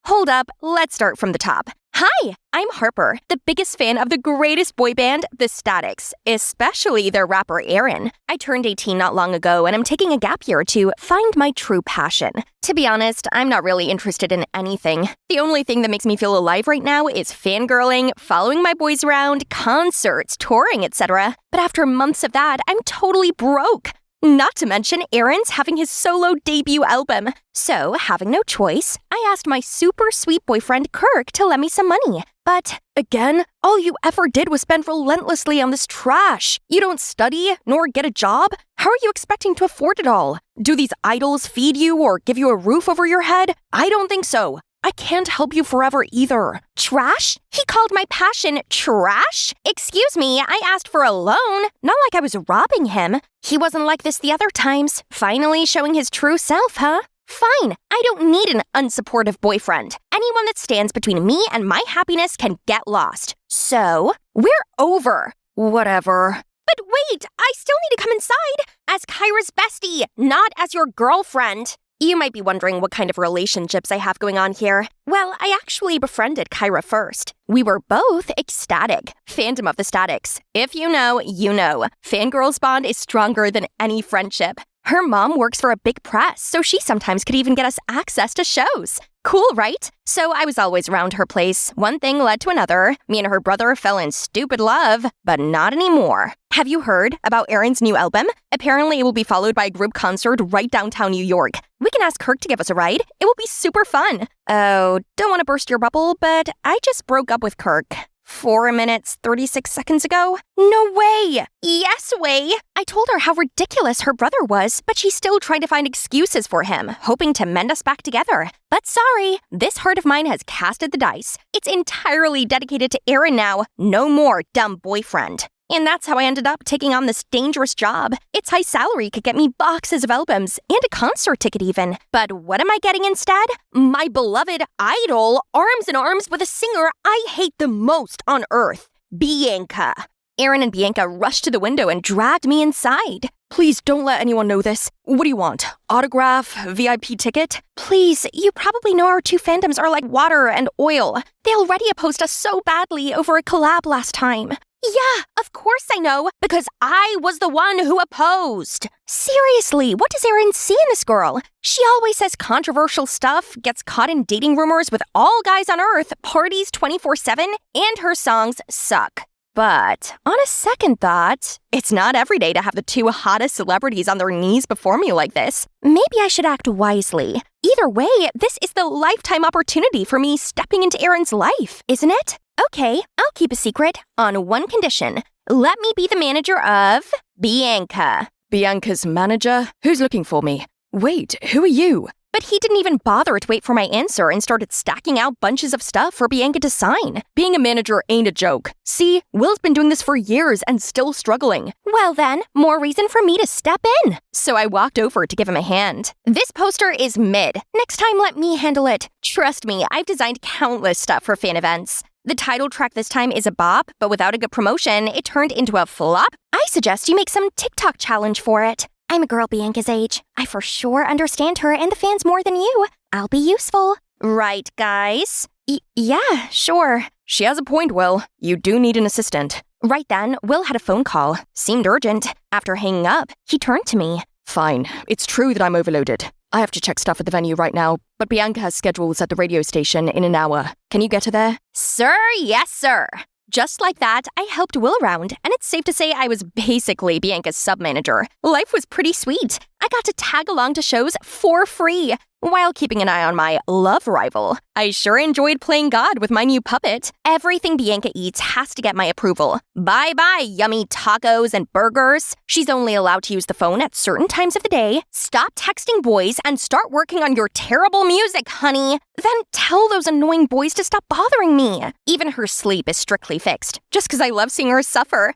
Hold up, let's start from the top. Hi, I'm Harper, the biggest fan of the greatest boy band, The Statics, especially their rapper Aaron. I turned 18 not long ago and I'm taking a gap year to find my true passion. To be honest, I'm not really interested in anything. The only thing that makes me feel alive right now is fangirling, following my boys around, concerts, touring, etc. But after months of that, I'm totally broke. Not to mention, Aaron's having his solo debut album. So, having no choice, I asked my super sweet boyfriend Kirk to lend me some money. But, again, all you ever did was spend relentlessly on this trash. You don't study, nor get a job. How are you expecting to afford it all? Do these idols feed you or give you a roof over your head? I don't think so. I can't help you forever either. Trash? He called my passion trash? Excuse me, I asked for a loan, not like I was robbing him. He wasn't like this the other times. Finally showing his true self, huh? Fine, I don't need an unsupportive boyfriend. Anyone that stands between me and my happiness can get lost. So, we're over. Whatever. But wait, I still need to come inside as Kyra's bestie, not as your girlfriend. You might be wondering what kind of relationships I have going on here. Well, I actually befriended Kyra first. We were both ecstatic. Fandom of the Statics. If you know, you know. Fangirls bond is stronger than any friendship. Her mom works for a big press, so she sometimes could even get us access to shows. Cool, right? So I was always around her place. One thing led to another. Me and her brother fell in stupid love, but not anymore. Have you heard about Erin's new album? Apparently it will be followed by a group concert right downtown New York. We can ask Kirk to give us a ride. It will be super fun. Oh, don't want to burst your bubble, but I just broke up with Kirk. 4 minutes, 36 seconds ago? No way! Yes way! I told her how ridiculous her brother was, but she still tried to find excuses for him, hoping to mend us back together. But sorry, this heart of mine has casted the dice. It's entirely dedicated to Erin now. No more dumb boyfriend. And that's how I ended up taking on this dangerous job. Its high salary could get me boxes of albums and a concert ticket even. But what am I getting instead? My beloved idol, arms in arms with a singer I hate the most on earth, Bianca. Erin and Bianca rushed to the window and dragged me inside. Please don't let anyone know this. What do you want? Autograph? VIP ticket? Please, you probably know our two fandoms are like water and oil. They already opposed us so badly over a collab last time. Yeah, of course I know, because I was the one who opposed. Seriously, what does Erin see in this girl? She always says controversial stuff, gets caught in dating rumors with all guys on earth, parties 24/7, and her songs suck. But on a second thought, it's not every day to have the two hottest celebrities on their knees before me like this. Maybe I should act wisely. Either way, this is the lifetime opportunity for me stepping into Erin's life, isn't it? Okay, I'll keep a secret on one condition. Let me be the manager of Bianca. Bianca's manager? Who's looking for me? Wait, who are you? But he didn't even bother to wait for my answer and started stacking out bunches of stuff for Bianca to sign. Being a manager ain't a joke. See, Will's been doing this for years and still struggling. Well then, more reason for me to step in. So I walked over to give him a hand. This poster is mid. Next time, let me handle it. Trust me, I've designed countless stuff for fan events. The title track this time is a bop, but without a good promotion, it turned into a flop. I suggest you make some TikTok challenge for it. I'm a girl Bianca's age. I for sure understand her and the fans more than you. I'll be useful. Right, guys? Yeah, sure. She has a point, Will. You do need an assistant. Right then, Will had a phone call. Seemed urgent. After hanging up, he turned to me. Fine. It's true that I'm overloaded. I have to check stuff at the venue right now, but Bianca has schedules at the radio station in an hour. Can you get her there? Sir, yes, sir. Just like that, I helped Will around, and it's safe to say I was basically Bianca's sub-manager. Life was pretty sweet. I got to tag along to shows for free, while keeping an eye on my love rival. I sure enjoyed playing God with my new puppet. Everything Bianca eats has to get my approval. Bye-bye, yummy tacos and burgers. She's only allowed to use the phone at certain times of the day. Stop texting boys and start working on your terrible music, honey. Then tell those annoying boys to stop bothering me. Even her sleep is strictly fixed, just because I love seeing her suffer.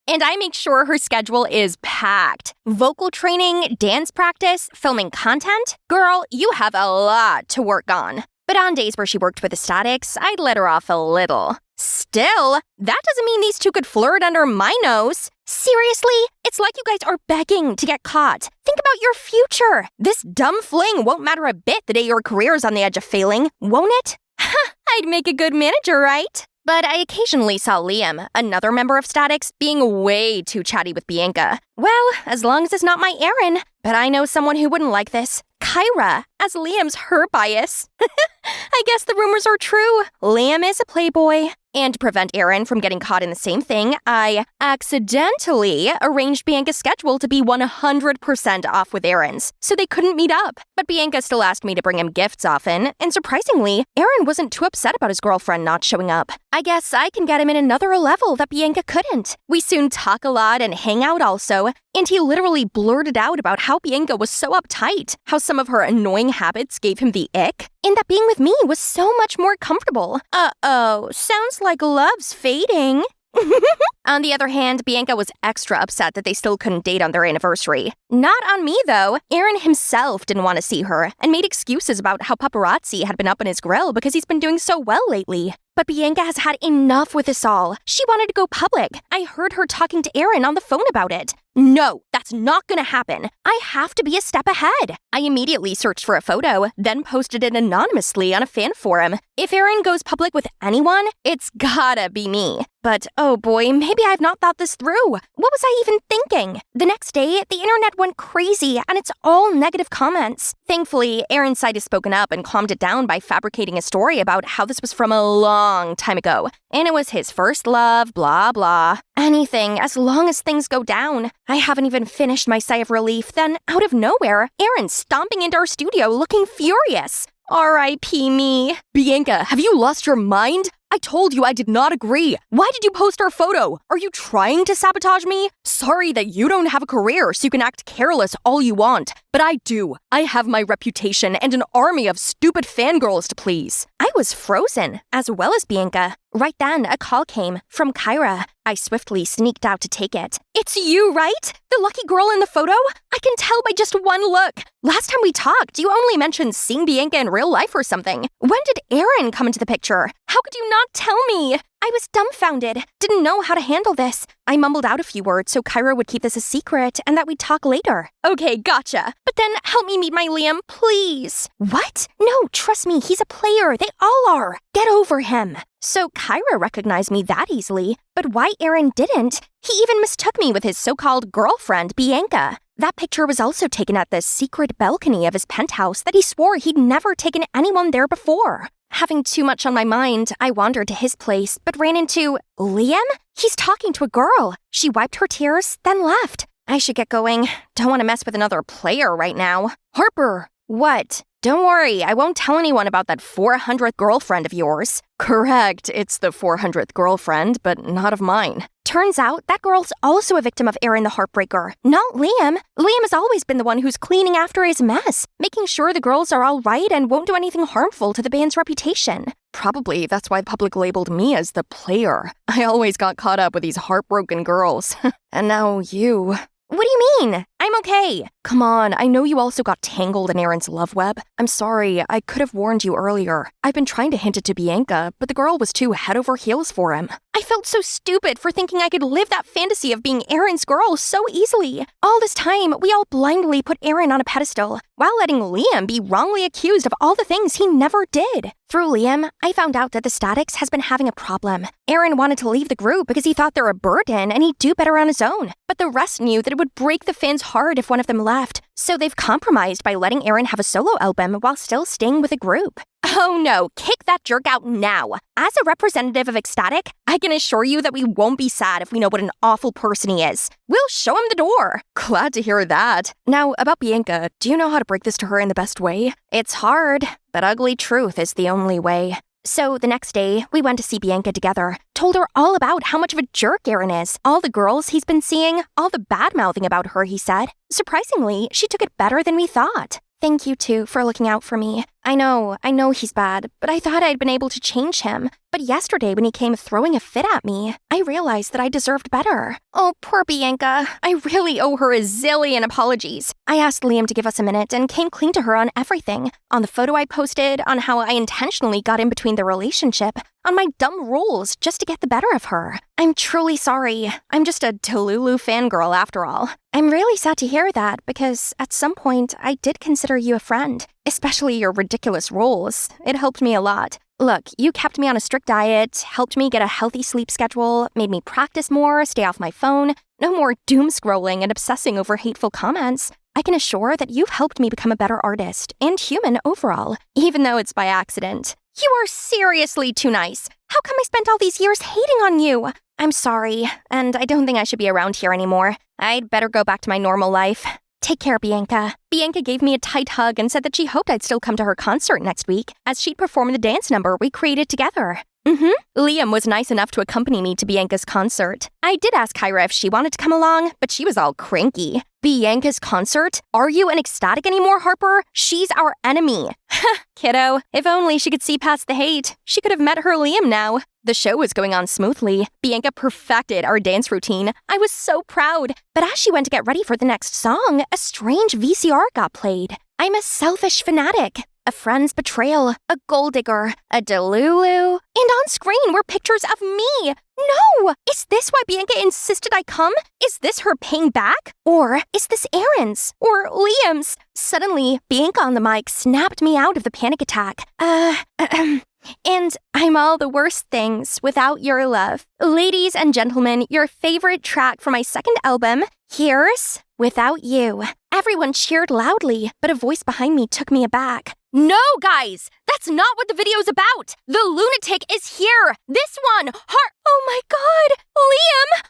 And I make sure her schedule is packed. Vocal training, dance practice, filming content. Girl, you have a lot to work on. But on days where she worked with the Statics, I'd let her off a little. Still, that doesn't mean these two could flirt under my nose. Seriously? It's like you guys are begging to get caught. Think about your future. This dumb fling won't matter a bit the day your career's on the edge of failing, won't it? I'd make a good manager, right? But I occasionally saw Liam, another member of Statics, being way too chatty with Bianca. Well, as long as it's not my Erin. But I know someone who wouldn't like this. Kyra, as Liam's her bias. I guess the rumors are true. Liam is a playboy. And to prevent Erin from getting caught in the same thing, I accidentally arranged Bianca's schedule to be 100% off with Erin's, so they couldn't meet up. But Bianca still asked me to bring him gifts often, and surprisingly, Erin wasn't too upset about his girlfriend not showing up. I guess I can get him in another level that Bianca couldn't. We soon talk a lot and hang out also, and he literally blurted out about how Bianca was so uptight, how some of her annoying habits gave him the ick, and that being with me was so much more comfortable. Uh-oh, sounds like love's fading. On the other hand, Bianca was extra upset that they still couldn't date on their anniversary. Not on me, though. Erin himself didn't want to see her and made excuses about how paparazzi had been up on his grill because he's been doing so well lately. But Bianca has had enough with this all. She wanted to go public. I heard her talking to Erin on the phone about it. No, that's not gonna happen. I have to be a step ahead. I immediately searched for a photo, then posted it anonymously on a fan forum. If Erin goes public with anyone, it's gotta be me. But oh boy, maybe I've not thought this through. What was I even thinking? The next day, the internet went crazy and it's all negative comments. Thankfully, Aaron's side has spoken up and calmed it down by fabricating a story about how this was from a long time ago. And it was his first love, blah blah. Anything, as long as things go down. I haven't even finished my sigh of relief, then out of nowhere, Aaron's stomping into our studio looking furious. R.I.P. me. Bianca, have you lost your mind? I told you I did not agree. Why did you post our photo? Are you trying to sabotage me? Sorry that you don't have a career so you can act careless all you want. But I do. I have my reputation and an army of stupid fangirls to please. I was frozen, as well as Bianca. Right then, a call came from Kyra. I swiftly sneaked out to take it. It's you, right? The lucky girl in the photo? I can tell by just one look. Last time we talked, you only mentioned seeing Bianca in real life or something. When did Aaron come into the picture? How could you not tell me? I was dumbfounded, didn't know how to handle this. I mumbled out a few words so Kyra would keep this a secret and that we'd talk later. Okay, gotcha. But then help me meet my Liam, please. What? No, trust me, he's a player. They all are. Get over him. So Kyra recognized me that easily, but why Aaron didn't? He even mistook me with his so-called girlfriend, Bianca. That picture was also taken at the secret balcony of his penthouse that he swore he'd never taken anyone there before. Having too much on my mind, I wandered to his place, but ran into Liam? He's talking to a girl. She wiped her tears, then left. I should get going. Don't want to mess with another player right now. Harper, what? Don't worry, I won't tell anyone about that 400th girlfriend of yours. Correct, it's the 400th girlfriend, but not of mine. Turns out that girl's also a victim of Aaron the Heartbreaker, not Liam. Liam has always been the one who's cleaning after his mess, making sure the girls are all right and won't do anything harmful to the band's reputation. Probably that's why the public labeled me as the player. I always got caught up with these heartbroken girls. And now you. What do you mean? I'm okay. Come on, I know you also got tangled in Aaron's love web. I'm sorry, I could have warned you earlier. I've been trying to hint it to Bianca, but the girl was too head over heels for him. I felt so stupid for thinking I could live that fantasy of being Aaron's girl so easily. All this time, we all blindly put Aaron on a pedestal, while letting Liam be wrongly accused of all the things he never did. Through Liam, I found out that the Statics has been having a problem. Aaron wanted to leave the group because he thought they're a burden and he'd do better on his own. But the rest knew that it would break the fans' heart if one of them left. So they've compromised by letting Aaron have a solo album while still staying with the group. Oh no, kick that jerk out now. As a representative of Ecstatic, I can assure you that we won't be sad if we know what an awful person he is. We'll show him the door. Glad to hear that. Now, about Bianca, do you know how to break this to her in the best way? It's hard, but ugly truth is the only way. So the next day, we went to see Bianca together, told her all about how much of a jerk Aaron is, all the girls he's been seeing, all the bad-mouthing about her, he said. Surprisingly, she took it better than we thought. Thank you, too, for looking out for me. I know he's bad, but I thought I'd been able to change him. But yesterday when he came throwing a fit at me, I realized that I deserved better. Oh, poor Bianca. I really owe her a zillion apologies. I asked Liam to give us a minute and came clean to her on everything. On the photo I posted, on how I intentionally got in between the relationship, on my dumb rules just to get the better of her. I'm truly sorry. I'm just a Delulu fangirl after all. I'm really sad to hear that because at some point I did consider you a friend, especially your ridiculous rules. It helped me a lot. Look, you kept me on a strict diet, helped me get a healthy sleep schedule, made me practice more, stay off my phone, no more doom scrolling and obsessing over hateful comments. I can assure that you've helped me become a better artist and human overall, even though it's by accident. You are seriously too nice. How come I spent all these years hating on you? I'm sorry, and I don't think I should be around here anymore. I'd better go back to my normal life. Take care, Bianca. Bianca gave me a tight hug and said that she hoped I'd still come to her concert next week, as she'd perform the dance number we created together. Liam was nice enough to accompany me to Bianca's concert. I did ask Kyra if she wanted to come along, but she was all cranky. Bianca's concert? Are you an Ecstatic anymore, Harper? She's our enemy. Kiddo, if only she could see past the hate. She could have met her Liam now. The show was going on smoothly. Bianca perfected our dance routine. I was so proud. But as she went to get ready for the next song, a strange VCR got played. I'm a selfish fanatic. A friend's betrayal, a gold digger, a Delulu, and on screen were pictures of me. No! Is this why Bianca insisted I come? Is this her paying back? Or is this Aaron's? Or Liam's? Suddenly, Bianca on the mic snapped me out of the panic attack. And I'm all the worst things without your love. Ladies and gentlemen, your favorite track from my second album, Here's Without You. Everyone cheered loudly, but a voice behind me took me aback. No, guys! That's not what the video's about! The lunatic is here! This one! Oh my god! Liam!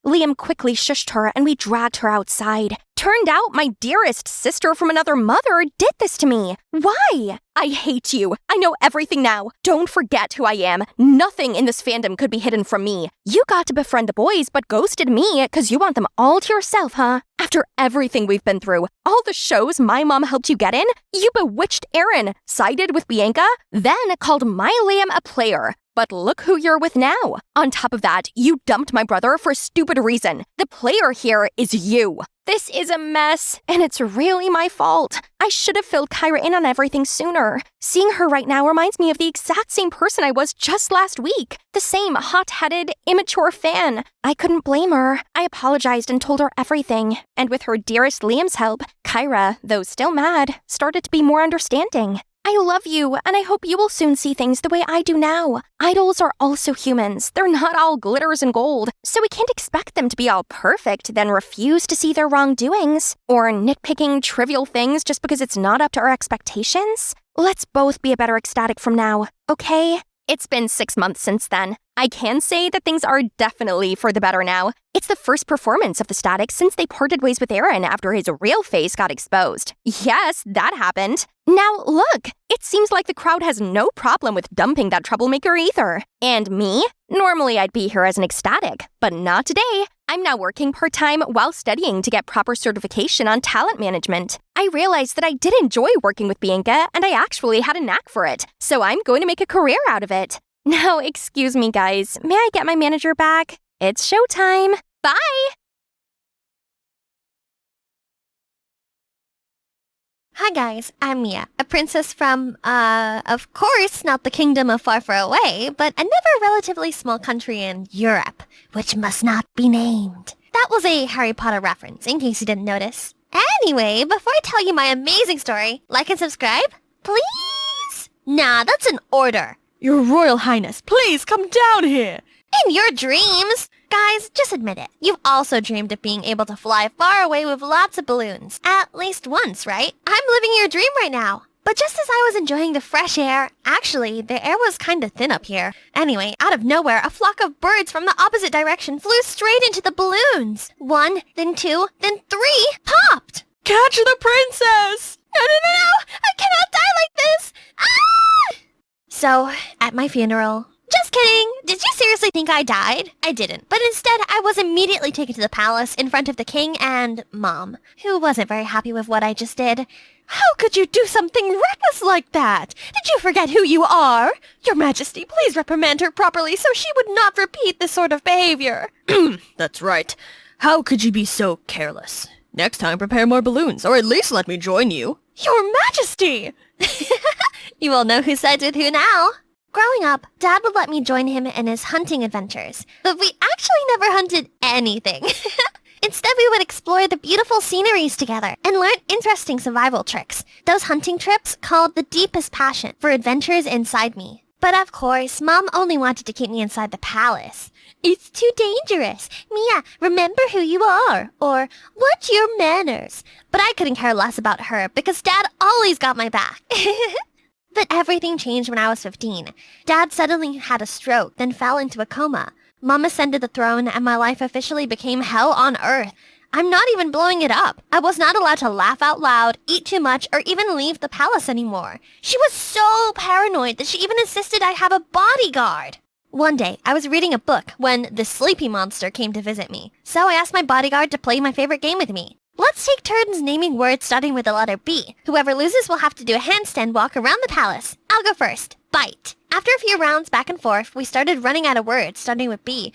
Liam quickly shushed her and we dragged her outside. Turned out my dearest sister from another mother did this to me. Why? I hate you. I know everything now. Don't forget who I am. Nothing in this fandom could be hidden from me. You got to befriend the boys, but ghosted me because you want them all to yourself, huh? After everything we've been through, all the shows my mom helped you get in, you bewitched Aaron, sided with Bianca, then called my Liam a player. But look who you're with now. On top of that, you dumped my brother for a stupid reason. The player here is you. This is a mess, and it's really my fault. I should have filled Kyra in on everything sooner. Seeing her right now reminds me of the exact same person I was just last week. The same hot-headed, immature fan. I couldn't blame her. I apologized and told her everything. And with her dearest Liam's help, Kyra, though still mad, started to be more understanding. I love you, and I hope you will soon see things the way I do now. Idols are also humans. They're not all glitters and gold, so we can't expect them to be all perfect, then refuse to see their wrongdoings, or nitpicking trivial things just because it's not up to our expectations. Let's both be a better ecstatic from now, okay? It's been 6 months since then. I can say that things are definitely for the better now. It's the first performance of the Static since they parted ways with Aaron after his real face got exposed. Yes, that happened. Now look, it seems like the crowd has no problem with dumping that troublemaker either. And me? Normally I'd be here as an ecstatic, but not today. I'm now working part-time while studying to get proper certification on talent management. I realized that I did enjoy working with Bianca, and I actually had a knack for it, so I'm going to make a career out of it. Now, excuse me, guys. May I get my manager back? It's showtime. Bye! Hi guys, I'm Mia, a princess from, of course, not the kingdom of Far Far Away, but another relatively small country in Europe, which must not be named. That was a Harry Potter reference, in case you didn't notice. Anyway, before I tell you my amazing story, like and subscribe, please? Nah, that's an order. Your Royal Highness, please come down here. In your dreams! Guys, just admit it. You've also dreamed of being able to fly far away with lots of balloons. At least once, right? I'm living your dream right now. But just as I was enjoying the fresh air, actually, the air was kinda thin up here. Anyway, out of nowhere, a flock of birds from the opposite direction flew straight into the balloons. 1, then 2, then 3, popped! Catch the princess! No! I cannot die like this! Ah! So, at my funeral... Just kidding! Did you seriously think I died? I didn't. But instead, I was immediately taken to the palace in front of the king and Mom, who wasn't very happy with what I just did. How could you do something reckless like that? Did you forget who you are? Your Majesty, please reprimand her properly so she would not repeat this sort of behavior. That's right. How could you be so careless? Next time, prepare more balloons, or at least let me join you. Your Majesty! You all know who sides with who now. Growing up, Dad would let me join him in his hunting adventures, but we actually never hunted anything. Instead, we would explore the beautiful sceneries together and learn interesting survival tricks. Those hunting trips called the deepest passion for adventures inside me. But of course, Mom only wanted to keep me inside the palace. It's too dangerous. Mia, remember who you are. Or, what's your manners? But I couldn't care less about her because Dad always got my back. But everything changed when I was 15. Dad suddenly had a stroke, then fell into a coma. Mom ascended the throne, and my life officially became hell on earth. I'm not even blowing it up. I was not allowed to laugh out loud, eat too much, or even leave the palace anymore. She was so paranoid that she even insisted I have a bodyguard. One day, I was reading a book when the sleepy monster came to visit me. So I asked my bodyguard to play my favorite game with me. Let's take turns naming words starting with the letter B. Whoever loses will have to do a handstand walk around the palace. I'll go first. Bite. After a few rounds back and forth, we started running out of words starting with B.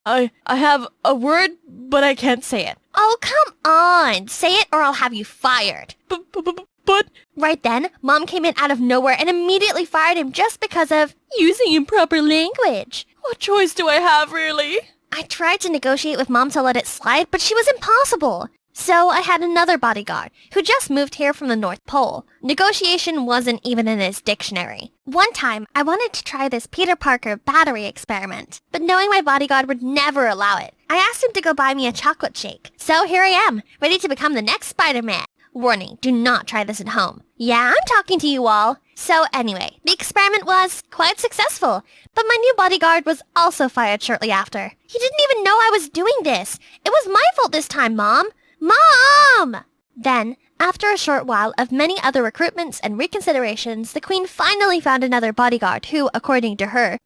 I have a word, but I can't say it. Oh, come on. Say it or I'll have you fired. But... Right then, Mom came in out of nowhere and immediately fired him just because of using improper language. What choice do I have, really? I tried to negotiate with Mom to let it slide, but she was impossible. So I had another bodyguard who just moved here from the North Pole. Negotiation wasn't even in his dictionary. One time, I wanted to try this Peter Parker battery experiment, but knowing my bodyguard would never allow it, I asked him to go buy me a chocolate shake. So here I am, ready to become the next Spider-Man. Warning, do not try this at home. Yeah, I'm talking to you all. So anyway, the experiment was quite successful, but my new bodyguard was also fired shortly after. He didn't even know I was doing this. It was my fault this time, Mom. Mom! Then, after a short while of many other recruitments and reconsiderations, the Queen finally found another bodyguard who, according to her,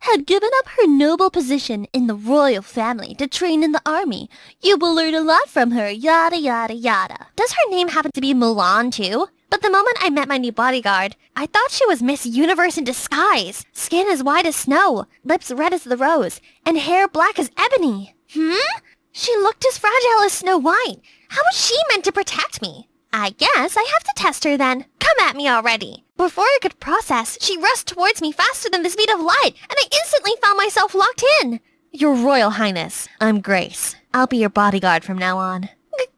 had given up her noble position in the royal family to train in the army. You will learn a lot from her, yada yada yada. Does her name happen to be Mulan too? But the moment I met my new bodyguard, I thought she was Miss Universe in disguise. Skin as white as snow, lips red as the rose, and hair black as ebony. She looked as fragile as Snow White. How was she meant to protect me? I guess I have to test her then. Come at me already. Before I could process, she rushed towards me faster than the speed of light, and I instantly found myself locked in. Your Royal Highness, I'm Grace. I'll be your bodyguard from now on.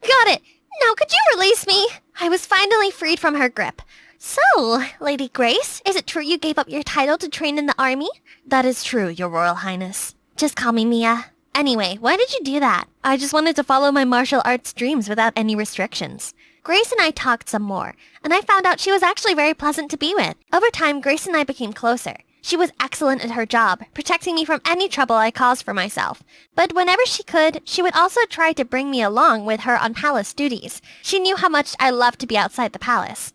Got it. Now could you release me? I was finally freed from her grip. So, Lady Grace, is it true you gave up your title to train in the army? That is true, Your Royal Highness. Just call me Mia. Anyway, why did you do that? I just wanted to follow my martial arts dreams without any restrictions. Grace and I talked some more, and I found out she was actually very pleasant to be with. Over time, Grace and I became closer. She was excellent at her job, protecting me from any trouble I caused for myself. But whenever she could, she would also try to bring me along with her on palace duties. She knew how much I loved to be outside the palace.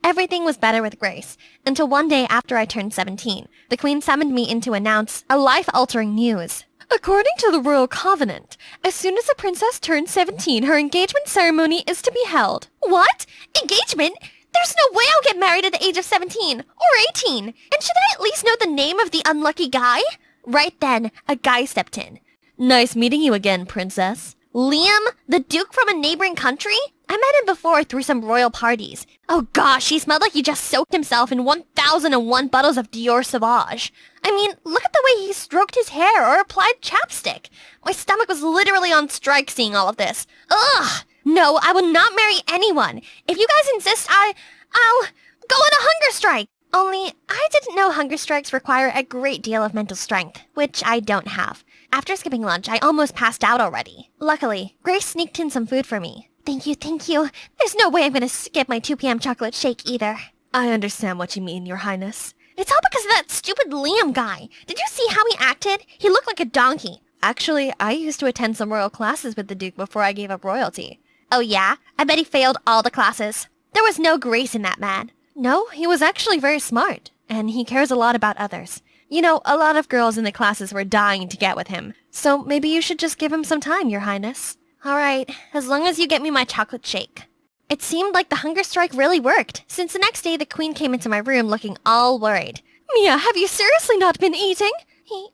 Everything was better with Grace, until one day after I turned 17, the Queen summoned me in to announce a life-altering news. According to the Royal Covenant, as soon as a princess turns 17, her engagement ceremony is to be held. What? Engagement? There's no way I'll get married at the age of 17 or 18. And should I at least know the name of the unlucky guy? Right then, a guy stepped in. Nice meeting you again, princess. Liam, the Duke from a neighboring country? I met him before through some royal parties. Oh gosh, he smelled like he just soaked himself in 1001 bottles of Dior Sauvage. I mean, look at the way he stroked his hair or applied chapstick. My stomach was literally on strike seeing all of this. Ugh! No, I will not marry anyone. If you guys insist, I'll go on a hunger strike. Only, I didn't know hunger strikes require a great deal of mental strength, which I don't have. After skipping lunch, I almost passed out already. Luckily, Grace sneaked in some food for me. Thank you, thank you. There's no way I'm gonna skip my 2 p.m. chocolate shake either. I understand what you mean, Your Highness. It's all because of that stupid Liam guy. Did you see how he acted? He looked like a donkey. Actually, I used to attend some royal classes with the Duke before I gave up royalty. Oh yeah? I bet he failed all the classes. There was no grace in that man. No, he was actually very smart, and he cares a lot about others. You know, a lot of girls in the classes were dying to get with him. So maybe you should just give him some time, Your Highness. Alright, as long as you get me my chocolate shake. It seemed like the hunger strike really worked, since the next day the Queen came into my room looking all worried. Mia, have you seriously not been eating?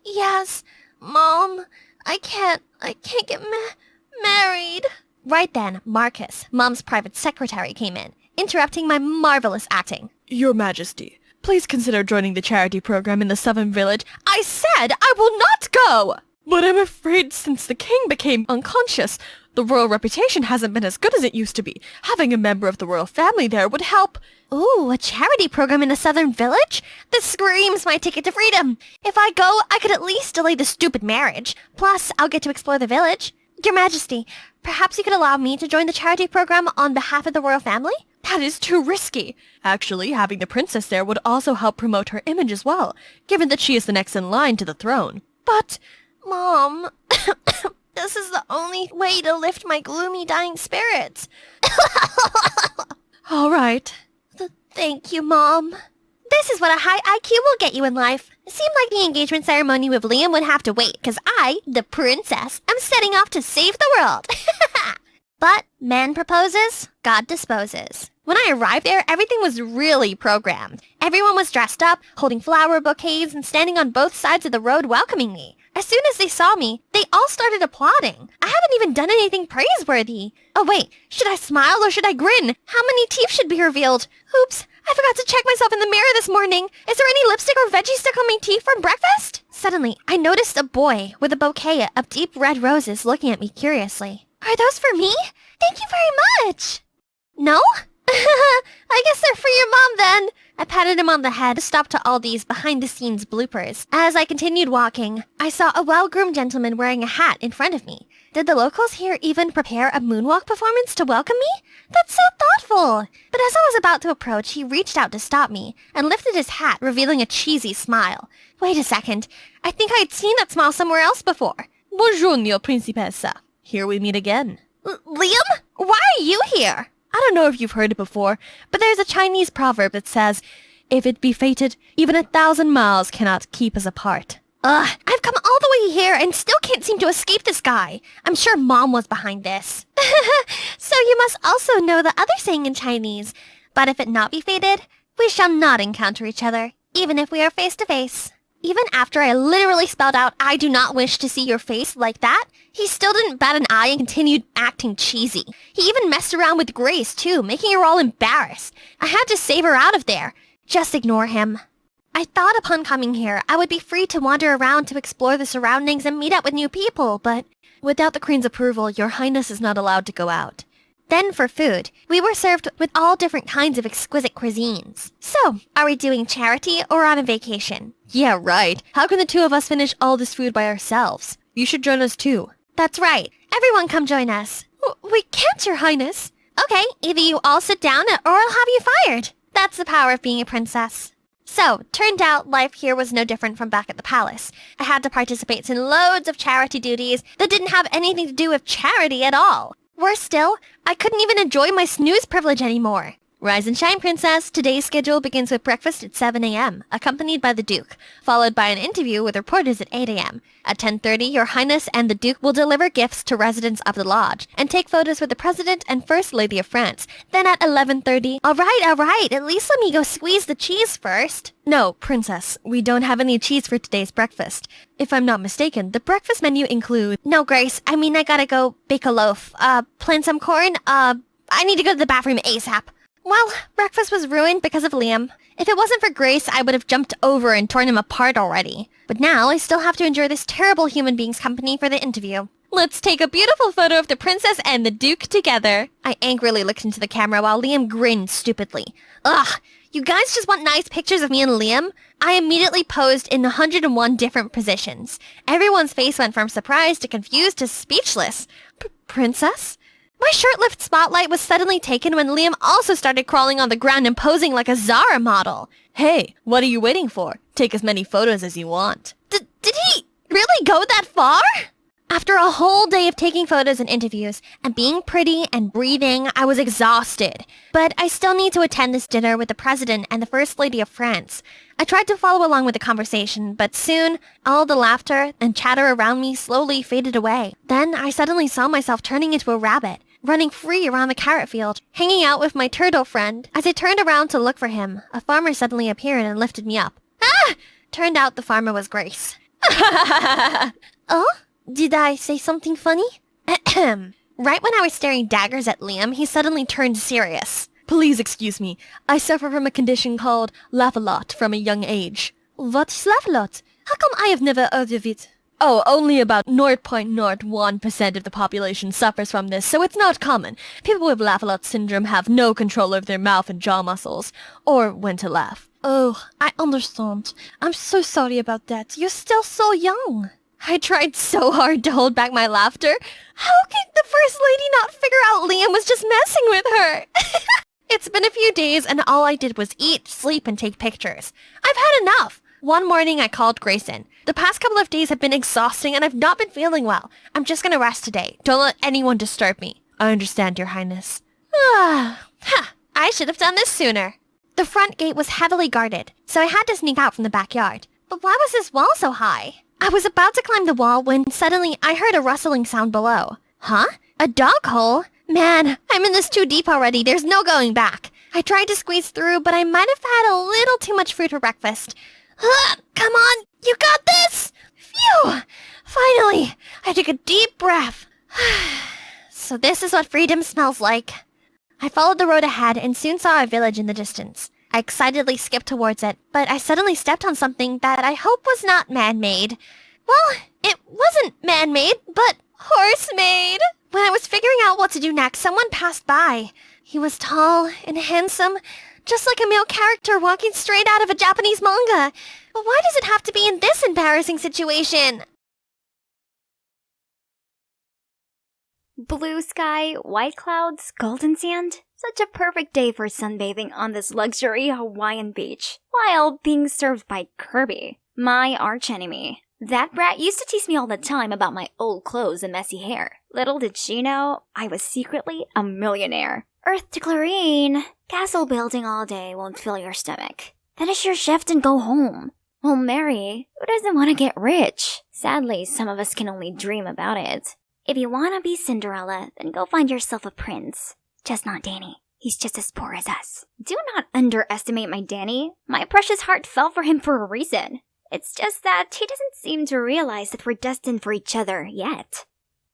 Yes, Mom. I can't get married. Right then, Marcus, Mom's private secretary, came in, interrupting my marvelous acting. Your Majesty, please consider joining the charity program in the Southern Village. I said I will not go! But I'm afraid since the king became unconscious, the royal reputation hasn't been as good as it used to be. Having a member of the royal family there would help. Ooh, a charity program in the Southern Village? This screams my ticket to freedom. If I go, I could at least delay the stupid marriage. Plus, I'll get to explore the village. Your Majesty, perhaps you could allow me to join the charity program on behalf of the royal family? That is too risky. Actually, having the princess there would also help promote her image as well, given that she is the next in line to the throne. But, Mom, this is the only way to lift my gloomy dying spirits. All right. Thank you, Mom. This is what a high IQ will get you in life. It seemed like the engagement ceremony with Liam would have to wait, because I, the princess, am setting off to save the world. But man proposes, God disposes. When I arrived there, everything was really programmed. Everyone was dressed up, holding flower bouquets, and standing on both sides of the road welcoming me. As soon as they saw me, they all started applauding. I haven't even done anything praiseworthy. Oh wait, should I smile or should I grin? How many teeth should be revealed? Oops, I forgot to check myself in the mirror this morning. Is there any lipstick or veggie stuck on my teeth from breakfast? Suddenly, I noticed a boy with a bouquet of deep red roses looking at me curiously. Are those for me? Thank you very much. No? I guess they're for your mom then. I patted him on the head, stopped to all these behind-the-scenes bloopers. As I continued walking, I saw a well-groomed gentleman wearing a hat in front of me. Did the locals here even prepare a moonwalk performance to welcome me? That's so thoughtful. But as I was about to approach, he reached out to stop me and lifted his hat, revealing a cheesy smile. Wait a second. I think I'd seen that smile somewhere else before. Bonjour, Principessa. Here we meet again. Liam? Why are you here? I don't know if you've heard it before, but there's a Chinese proverb that says, if it be fated, even 1,000 miles cannot keep us apart. Ugh, I've come all the way here and still can't seem to escape this guy. I'm sure Mom was behind this. So you must also know the other saying in Chinese. But if it not be fated, we shall not encounter each other, even if we are face to face. Even after I literally spelled out, I do not wish to see your face like that, he still didn't bat an eye and continued acting cheesy. He even messed around with Grace too, making her all embarrassed. I had to save her out of there. Just ignore him. I thought upon coming here, I would be free to wander around to explore the surroundings and meet up with new people, but without the Queen's approval, Your Highness is not allowed to go out. Then for food, we were served with all different kinds of exquisite cuisines. So, are we doing charity or on a vacation? Yeah, right. How can the two of us finish all this food by ourselves? You should join us too. That's right. Everyone come join us. We can't, Your Highness. Okay, either you all sit down or I'll have you fired. That's the power of being a princess. So, turned out life here was no different from back at the palace. I had to participate in loads of charity duties that didn't have anything to do with charity at all. Worse still, I couldn't even enjoy my snooze privilege anymore. Rise and shine, princess. Today's schedule begins with breakfast at 7 a.m., accompanied by the Duke, followed by an interview with reporters at 8 a.m. At 10:30, Your Highness and the Duke will deliver gifts to residents of the lodge and take photos with the President and First Lady of France. Then at 11:30, all right, at least let me go squeeze the cheese first. No, princess, we don't have any cheese for today's breakfast. If I'm not mistaken, the breakfast menu includes... No, Grace, I gotta go bake a loaf, plant some corn, I need to go to the bathroom ASAP. Well, breakfast was ruined because of Liam. If it wasn't for Grace, I would have jumped over and torn him apart already. But now I still have to endure this terrible human being's company for the interview. Let's take a beautiful photo of the princess and the Duke together. I angrily looked into the camera while Liam grinned stupidly. Ugh, you guys just want nice pictures of me and Liam? I immediately posed in 101 different positions. Everyone's face went from surprised to confused to speechless. Princess? My short-lived spotlight was suddenly taken when Liam also started crawling on the ground and posing like a Zara model. Hey, what are you waiting for? Take as many photos as you want. Did he really go that far? After a whole day of taking photos and interviews, and being pretty and breathing, I was exhausted. But I still need to attend this dinner with the President and the First Lady of France. I tried to follow along with the conversation, but soon, all the laughter and chatter around me slowly faded away. Then I suddenly saw myself turning into a rabbit, running free around the carrot field, hanging out with my turtle friend. As I turned around to look for him, a farmer suddenly appeared and lifted me up. Ah! Turned out the farmer was Grace. Oh? Did I say something funny? Ahem. Right when I was staring daggers at Liam, he suddenly turned serious. Please excuse me. I suffer from a condition called laugh-a-lot from a young age. What is laugh-a-lot? How come I have never heard of it? Oh, only about 0.01% of the population suffers from this, so it's not common. People with laugh-a-lot syndrome have no control over their mouth and jaw muscles, or when to laugh. Oh, I understand. I'm so sorry about that. You're still so young. I tried so hard to hold back my laughter. How could the First Lady not figure out Liam was just messing with her? It's been a few days and all I did was eat, sleep, and take pictures. I've had enough. One morning I called Grace in. The past couple of days have been exhausting and I've not been feeling well. I'm just gonna rest today. Don't let anyone disturb me. I understand, Your Highness. I should have done this sooner. The front gate was heavily guarded, so I had to sneak out from the backyard. But why was this wall so high? I was about to climb the wall when suddenly I heard a rustling sound below. Huh? A dog hole? Man, I'm in this too deep already. There's no going back. I tried to squeeze through, but I might have had a little too much fruit for breakfast. Come on, you got this! Phew! Finally, I took a deep breath. So this is what freedom smells like. I followed the road ahead and soon saw a village in the distance. I excitedly skipped towards it, but I suddenly stepped on something that I hope was not man-made. Well, it wasn't man-made, but horse-made. When I was figuring figuring out what to do next, someone passed by. He was tall and handsome, just like a male character walking straight out of a Japanese manga. But why does it have to be in this embarrassing situation? Blue sky, white clouds, golden sand. Such a perfect day for sunbathing on this luxury Hawaiian beach, while being served by Kirby, my archenemy. That brat used to tease me all the time about my old clothes and messy hair. Little did she know, I was secretly a millionaire. Earth to Clarine. Castle building all day won't fill your stomach. Finish your shift and go home. Well, Mary, who doesn't want to get rich? Sadly, some of us can only dream about it. If you want to be Cinderella, then go find yourself a prince. Just not Danny. He's just as poor as us. Do not underestimate my Danny. My precious heart fell for him for a reason. It's just that he doesn't seem to realize that we're destined for each other yet.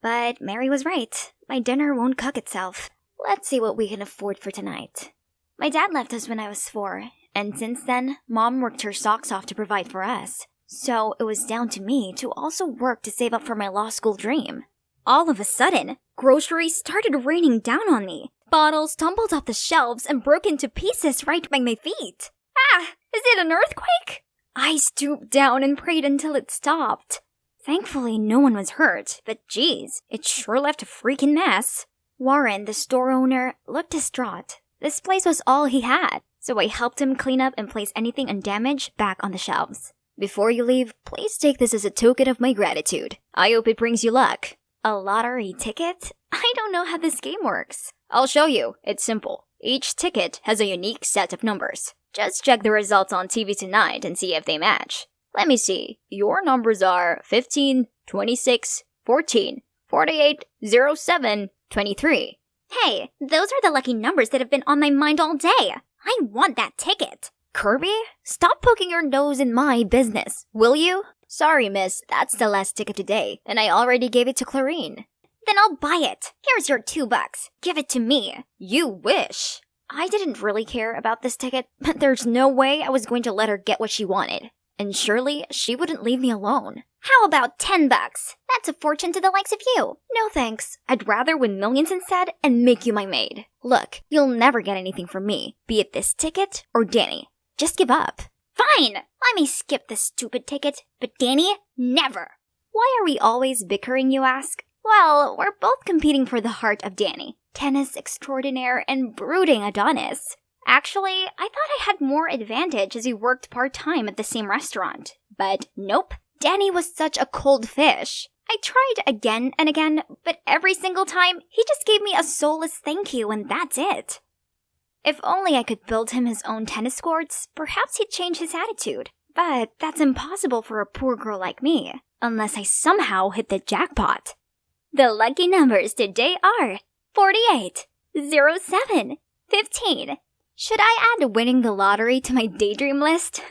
But Mary was right. My dinner won't cook itself. Let's see what we can afford for tonight. My dad left us when I was 4, and since then, Mom worked her socks off to provide for us. So it was down to me to also work to save up for my law school dream. All of a sudden, groceries started raining down on me. Bottles tumbled off the shelves and broke into pieces right by my feet. Ah! Is it an earthquake? I stooped down and prayed until it stopped. Thankfully, no one was hurt, but geez, it sure left a freaking mess. Warren, the store owner, looked distraught. This place was all he had, so I helped him clean up and place anything undamaged back on the shelves. Before you leave, please take this as a token of my gratitude. I hope it brings you luck. A lottery ticket? I don't know how this game works. I'll show you. It's simple. Each ticket has a unique set of numbers. Just check the results on TV tonight and see if they match. Let me see. Your numbers are 15, 26, 14, 48, 07, 23. Hey, those are the lucky numbers that have been on my mind all day. I want that ticket. Kirby? Stop poking your nose in my business, will you? Sorry, miss, that's the last ticket today, and I already gave it to Clarine. Then I'll buy it. Here's your $2. Give it to me. You wish. I didn't really care about this ticket, but there's no way I was going to let her get what she wanted. And surely she wouldn't leave me alone. How about $10? That's a fortune to the likes of you. No thanks. I'd rather win millions instead and make you my maid. Look, you'll never get anything from me, be it this ticket or Danny. Just give up. Fine! Let me skip the stupid ticket, but Danny, never! Why are we always bickering, you ask? Well, we're both competing for the heart of Danny. Tennis extraordinaire and brooding Adonis. Actually, I thought I had more advantage as we worked part-time at the same restaurant. But nope, Danny was such a cold fish. I tried again and again, but every single time, he just gave me a soulless thank you and that's it. If only I could build him his own tennis courts, perhaps he'd change his attitude. But that's impossible for a poor girl like me, unless I somehow hit the jackpot. The lucky numbers today are 48, 07, 15. Should I add winning the lottery to my daydream list?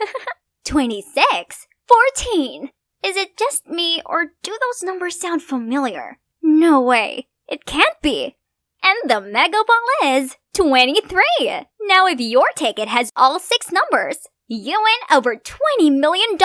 26, 14. Is it just me, or do those numbers sound familiar? No way. It can't be. And the mega ball is 23. Now if your ticket has all 6 numbers, you win over $20 million.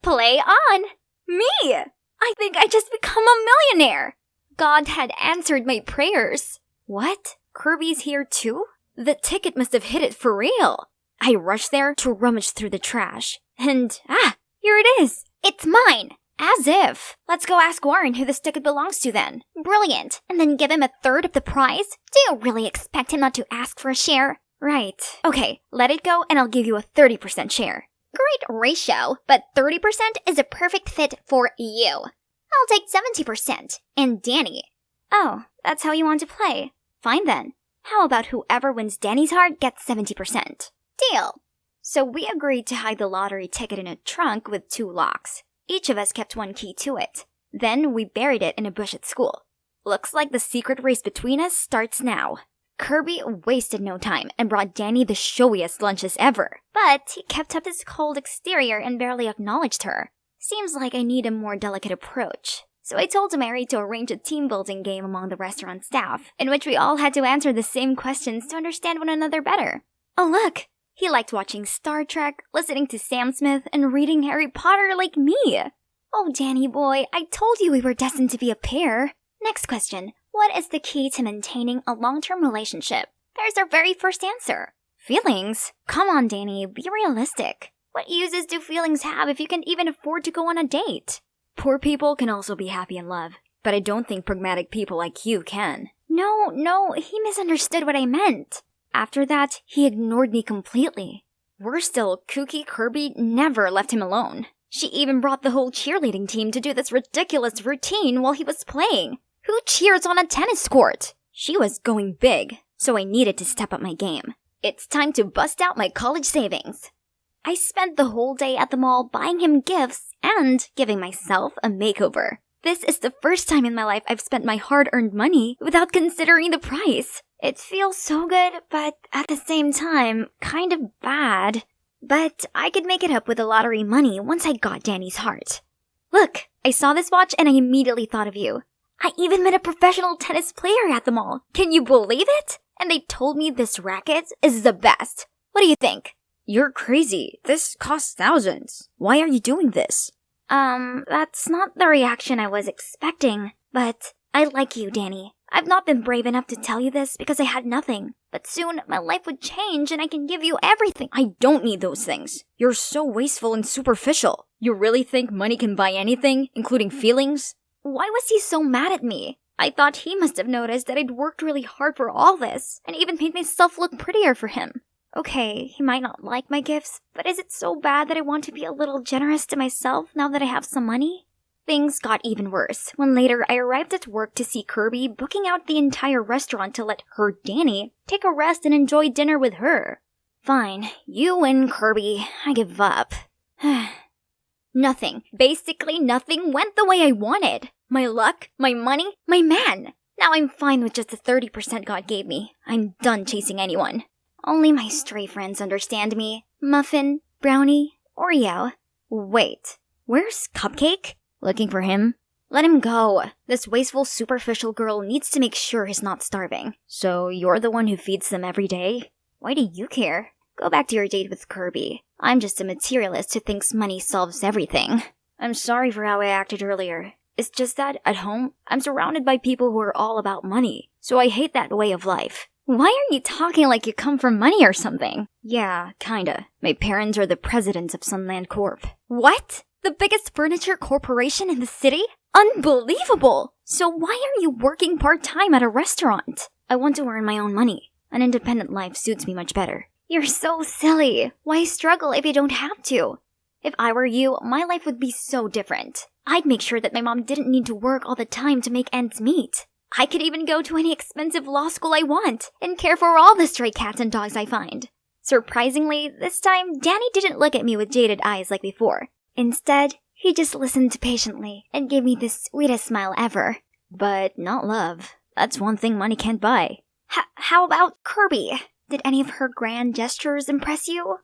Play on. Me. I think I just become a millionaire. God had answered my prayers. What? Kirby's here too? The ticket must have hit it for real. I rushed there to rummage through the trash. And, here it is. It's mine. As if. Let's go ask Warren who this ticket belongs to then. Brilliant. And then give him a third of the prize? Do you really expect him not to ask for a share? Right. Okay, let it go and I'll give you a 30% share. Great ratio, but 30% is a perfect fit for you. I'll take 70%. And Danny. Oh, that's how you want to play. Fine then. How about whoever wins Danny's heart gets 70%? Deal. So we agreed to hide the lottery ticket in a trunk with 2 locks. Each of us kept 1 key to it. Then we buried it in a bush at school. Looks like the secret race between us starts now. Kirby wasted no time and brought Danny the showiest lunches ever. But he kept up his cold exterior and barely acknowledged her. Seems like I need a more delicate approach. So I told Mary to arrange a team-building game among the restaurant staff, in which we all had to answer the same questions to understand one another better. Oh look! He liked watching Star Trek, listening to Sam Smith, and reading Harry Potter like me. Oh, Danny boy, I told you we were destined to be a pair. Next question. What is the key to maintaining a long-term relationship? There's our very first answer. Feelings? Come on, Danny, be realistic. What uses do feelings have if you can't even afford to go on a date? Poor people can also be happy in love, but I don't think pragmatic people like you can. No, he misunderstood what I meant. After that, he ignored me completely. Worse still, kooky Kirby never left him alone. She even brought the whole cheerleading team to do this ridiculous routine while he was playing. Who cheers on a tennis court? She was going big, so I needed to step up my game. It's time to bust out my college savings. I spent the whole day at the mall buying him gifts and giving myself a makeover. This is the first time in my life I've spent my hard-earned money without considering the price. It feels so good, but at the same time, kind of bad. But I could make it up with the lottery money once I got Danny's heart. Look, I saw this watch and I immediately thought of you. I even met a professional tennis player at the mall. Can you believe it? And they told me this racket is the best. What do you think? You're crazy. This costs thousands. Why are you doing this? That's not the reaction I was expecting. But I like you, Danny. I've not been brave enough to tell you this because I had nothing. But soon, my life would change and I can give you everything. I don't need those things. You're so wasteful and superficial. You really think money can buy anything, including feelings? Why was he so mad at me? I thought he must have noticed that I'd worked really hard for all this, and even made myself look prettier for him. Okay, he might not like my gifts, but is it so bad that I want to be a little generous to myself now that I have some money? Things got even worse when later I arrived at work to see Kirby booking out the entire restaurant to let her, Danny, take a rest and enjoy dinner with her. Fine, you win, Kirby. I give up. Nothing, basically nothing went the way I wanted. My luck, my money, my man. Now I'm fine with just the 30% God gave me. I'm done chasing anyone. Only my stray friends understand me. Muffin, Brownie, Oreo. Wait, where's Cupcake? Looking for him? Let him go. This wasteful, superficial girl needs to make sure he's not starving. So you're the one who feeds them every day? Why do you care? Go back to your date with Kirby. I'm just a materialist who thinks money solves everything. I'm sorry for how I acted earlier. It's just that, at home, I'm surrounded by people who are all about money, so I hate that way of life. Why are you talking like you come from money or something? Yeah, kinda. My parents are the presidents of Sunland Corp. What? The biggest furniture corporation in the city? Unbelievable! So why are you working part-time at a restaurant? I want to earn my own money. An independent life suits me much better. You're so silly. Why struggle if you don't have to? If I were you, my life would be so different. I'd make sure that my mom didn't need to work all the time to make ends meet. I could even go to any expensive law school I want and care for all the stray cats and dogs I find. Surprisingly, this time, Danny didn't look at me with jaded eyes like before. Instead, he just listened patiently and gave me the sweetest smile ever. But not love. That's one thing money can't buy. How about Kirby? Did any of her grand gestures impress you?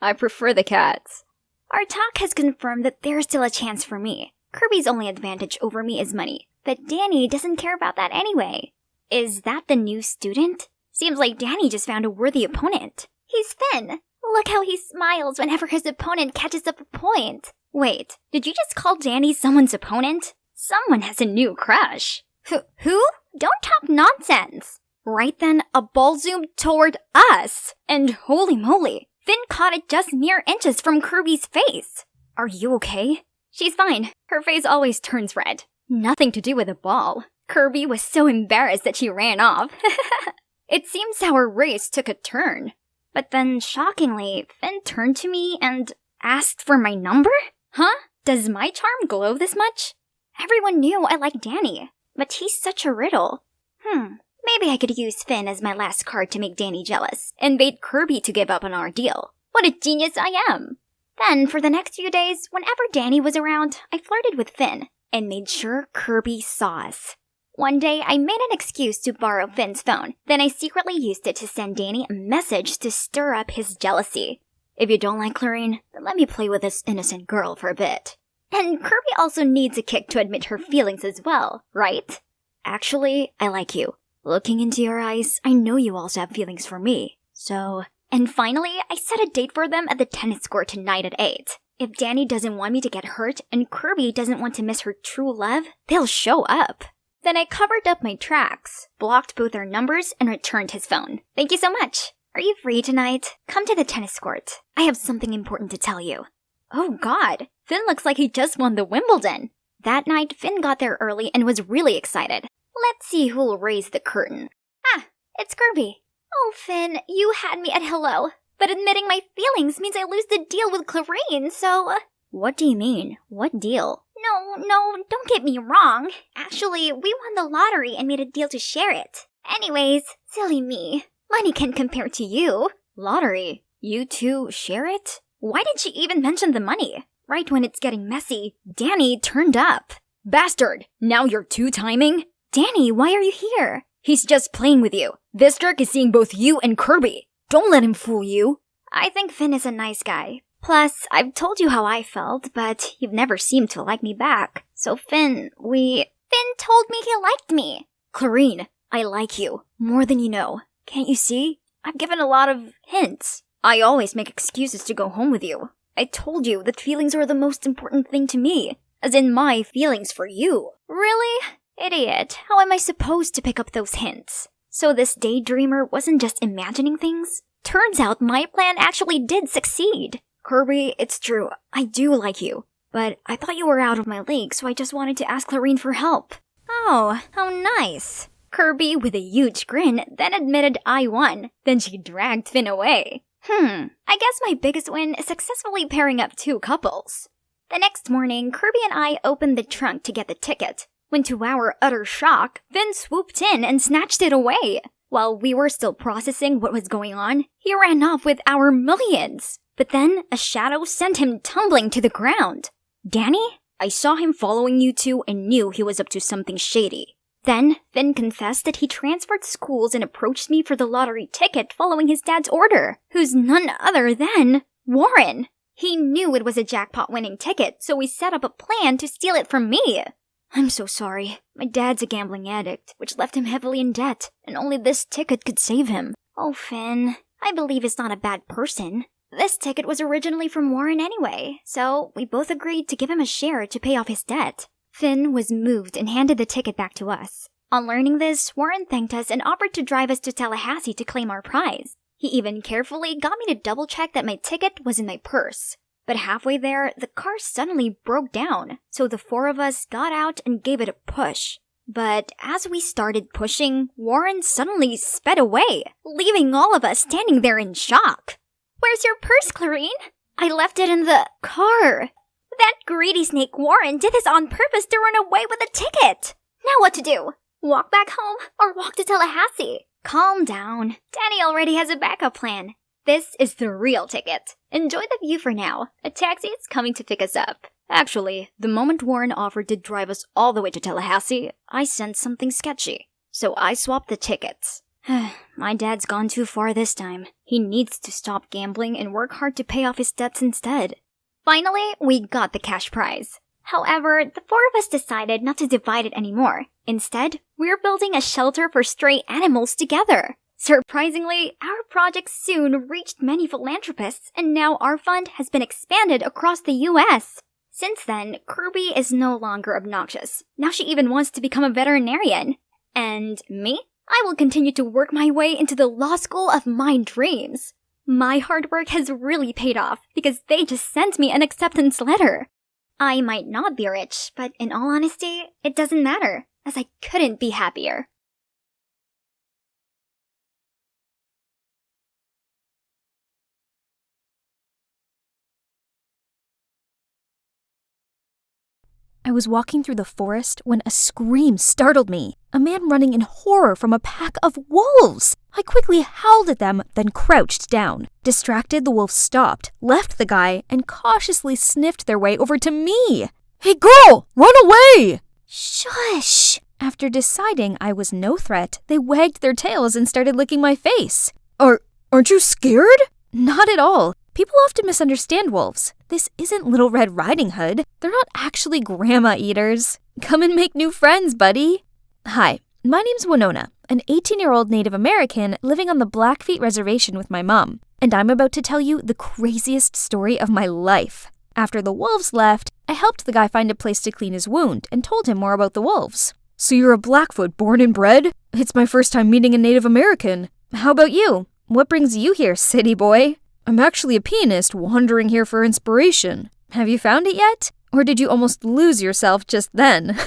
I prefer the cats. Our talk has confirmed that there's still a chance for me. Kirby's only advantage over me is money, but Danny doesn't care about that anyway. Is that the new student? Seems like Danny just found a worthy opponent. He's Finn. Look how he smiles whenever his opponent catches up a point. Wait, did you just call Danny someone's opponent? Someone has a new crush. Who? Don't talk nonsense. Right then, a ball zoomed toward us. And holy moly, Finn caught it just mere inches from Kirby's face. Are you okay? She's fine. Her face always turns red. Nothing to do with the ball. Kirby was so embarrassed that she ran off. It seems our race took a turn. But then, shockingly, Finn turned to me and asked for my number? Huh? Does my charm glow this much? Everyone knew I liked Danny, but he's such a riddle. Maybe I could use Finn as my last card to make Danny jealous, and bait Kirby to give up on our deal. What a genius I am! Then, for the next few days, whenever Danny was around, I flirted with Finn, and made sure Kirby saw us. One day, I made an excuse to borrow Finn's phone, then I secretly used it to send Danny a message to stir up his jealousy. If you don't like Clarine, then let me play with this innocent girl for a bit. And Kirby also needs a kick to admit her feelings as well, right? Actually, I like you. Looking into your eyes, I know you also have feelings for me, so... And finally, I set a date for them at the tennis court tonight at 8. If Danny doesn't want me to get hurt and Kirby doesn't want to miss her true love, they'll show up. Then I covered up my tracks, blocked both our numbers, and returned his phone. Thank you so much. Are you free tonight? Come to the tennis court. I have something important to tell you. Oh god, Finn looks like he just won the Wimbledon. That night, Finn got there early and was really excited. Let's see who'll raise the curtain. Ah, it's Kirby. Oh, Finn, you had me at hello. But admitting my feelings means I lose the deal with Clarine, so... What do you mean? What deal? No, don't get me wrong. Actually, we won the lottery and made a deal to share it. Anyways, silly me. Money can compare to you. Lottery? You two share it? Why didn't you even mention the money? Right when it's getting messy, Danny turned up. Bastard! Now you're two-timing? Danny, why are you here? He's just playing with you. This jerk is seeing both you and Kirby. Don't let him fool you. I think Finn is a nice guy. Plus, I've told you how I felt, but you've never seemed to like me back. So Finn told me he liked me. Clarine, I like you. More than you know. Can't you see? I've given a lot of hints. I always make excuses to go home with you. I told you that feelings are the most important thing to me. As in my feelings for you. Really? Idiot. How am I supposed to pick up those hints? So this daydreamer wasn't just imagining things? Turns out my plan actually did succeed. Kirby, it's true. I do like you. But I thought you were out of my league, so I just wanted to ask Clarine for help. Oh, how nice. Kirby, with a huge grin, then admitted I won. Then she dragged Finn away. I guess my biggest win is successfully pairing up two couples. The next morning, Kirby and I opened the trunk to get the ticket. When to our utter shock, Finn swooped in and snatched it away. While we were still processing what was going on, he ran off with our millions. But then, a shadow sent him tumbling to the ground. Danny? I saw him following you two and knew he was up to something shady. Then, Finn confessed that he transferred schools and approached me for the lottery ticket following his dad's order, who's none other than Warren. He knew it was a jackpot-winning ticket, so he set up a plan to steal it from me. I'm so sorry. My dad's a gambling addict, which left him heavily in debt, and only this ticket could save him. Oh, Finn, I believe he's not a bad person. This ticket was originally from Warren anyway, so we both agreed to give him a share to pay off his debt. Finn was moved and handed the ticket back to us. On learning this, Warren thanked us and offered to drive us to Tallahassee to claim our prize. He even carefully got me to double-check that my ticket was in my purse. But halfway there, the car suddenly broke down, so the four of us got out and gave it a push. But as we started pushing, Warren suddenly sped away, leaving all of us standing there in shock. Where's your purse, Clarine? I left it in the car. That greedy snake Warren did this on purpose to run away with the ticket. Now what to do? Walk back home or walk to Tallahassee? Calm down. Danny already has a backup plan. This is the real ticket. Enjoy the view for now. A taxi is coming to pick us up. Actually, the moment Warren offered to drive us all the way to Tallahassee, I sensed something sketchy. So I swapped the tickets. My dad's gone too far this time. He needs to stop gambling and work hard to pay off his debts instead. Finally, we got the cash prize. However, the four of us decided not to divide it anymore. Instead, we're building a shelter for stray animals together. Surprisingly, our project soon reached many philanthropists, and now our fund has been expanded across the US. Since then, Kirby is no longer obnoxious. Now she even wants to become a veterinarian. And me? I will continue to work my way into the law school of my dreams. My hard work has really paid off because they just sent me an acceptance letter. I might not be rich, but in all honesty, it doesn't matter, as I couldn't be happier. I was walking through the forest when a scream startled me. A man running in horror from a pack of wolves. I quickly howled at them, then crouched down. Distracted, the wolves stopped, left the guy, and cautiously sniffed their way over to me. Hey girl, run away! Shush! After deciding I was no threat, they wagged their tails and started licking my face. Aren't you scared? Not at all. People often misunderstand wolves. This isn't Little Red Riding Hood. They're not actually grandma eaters. Come and make new friends, buddy. Hi, my name's Winona, an 18-year-old Native American living on the Blackfeet Reservation with my mom. And I'm about to tell you the craziest story of my life. After the wolves left, I helped the guy find a place to clean his wound and told him more about the wolves. So you're a Blackfoot born and bred? It's my first time meeting a Native American. How about you? What brings you here, city boy? I'm actually a pianist wandering here for inspiration. Have you found it yet? Or did you almost lose yourself just then?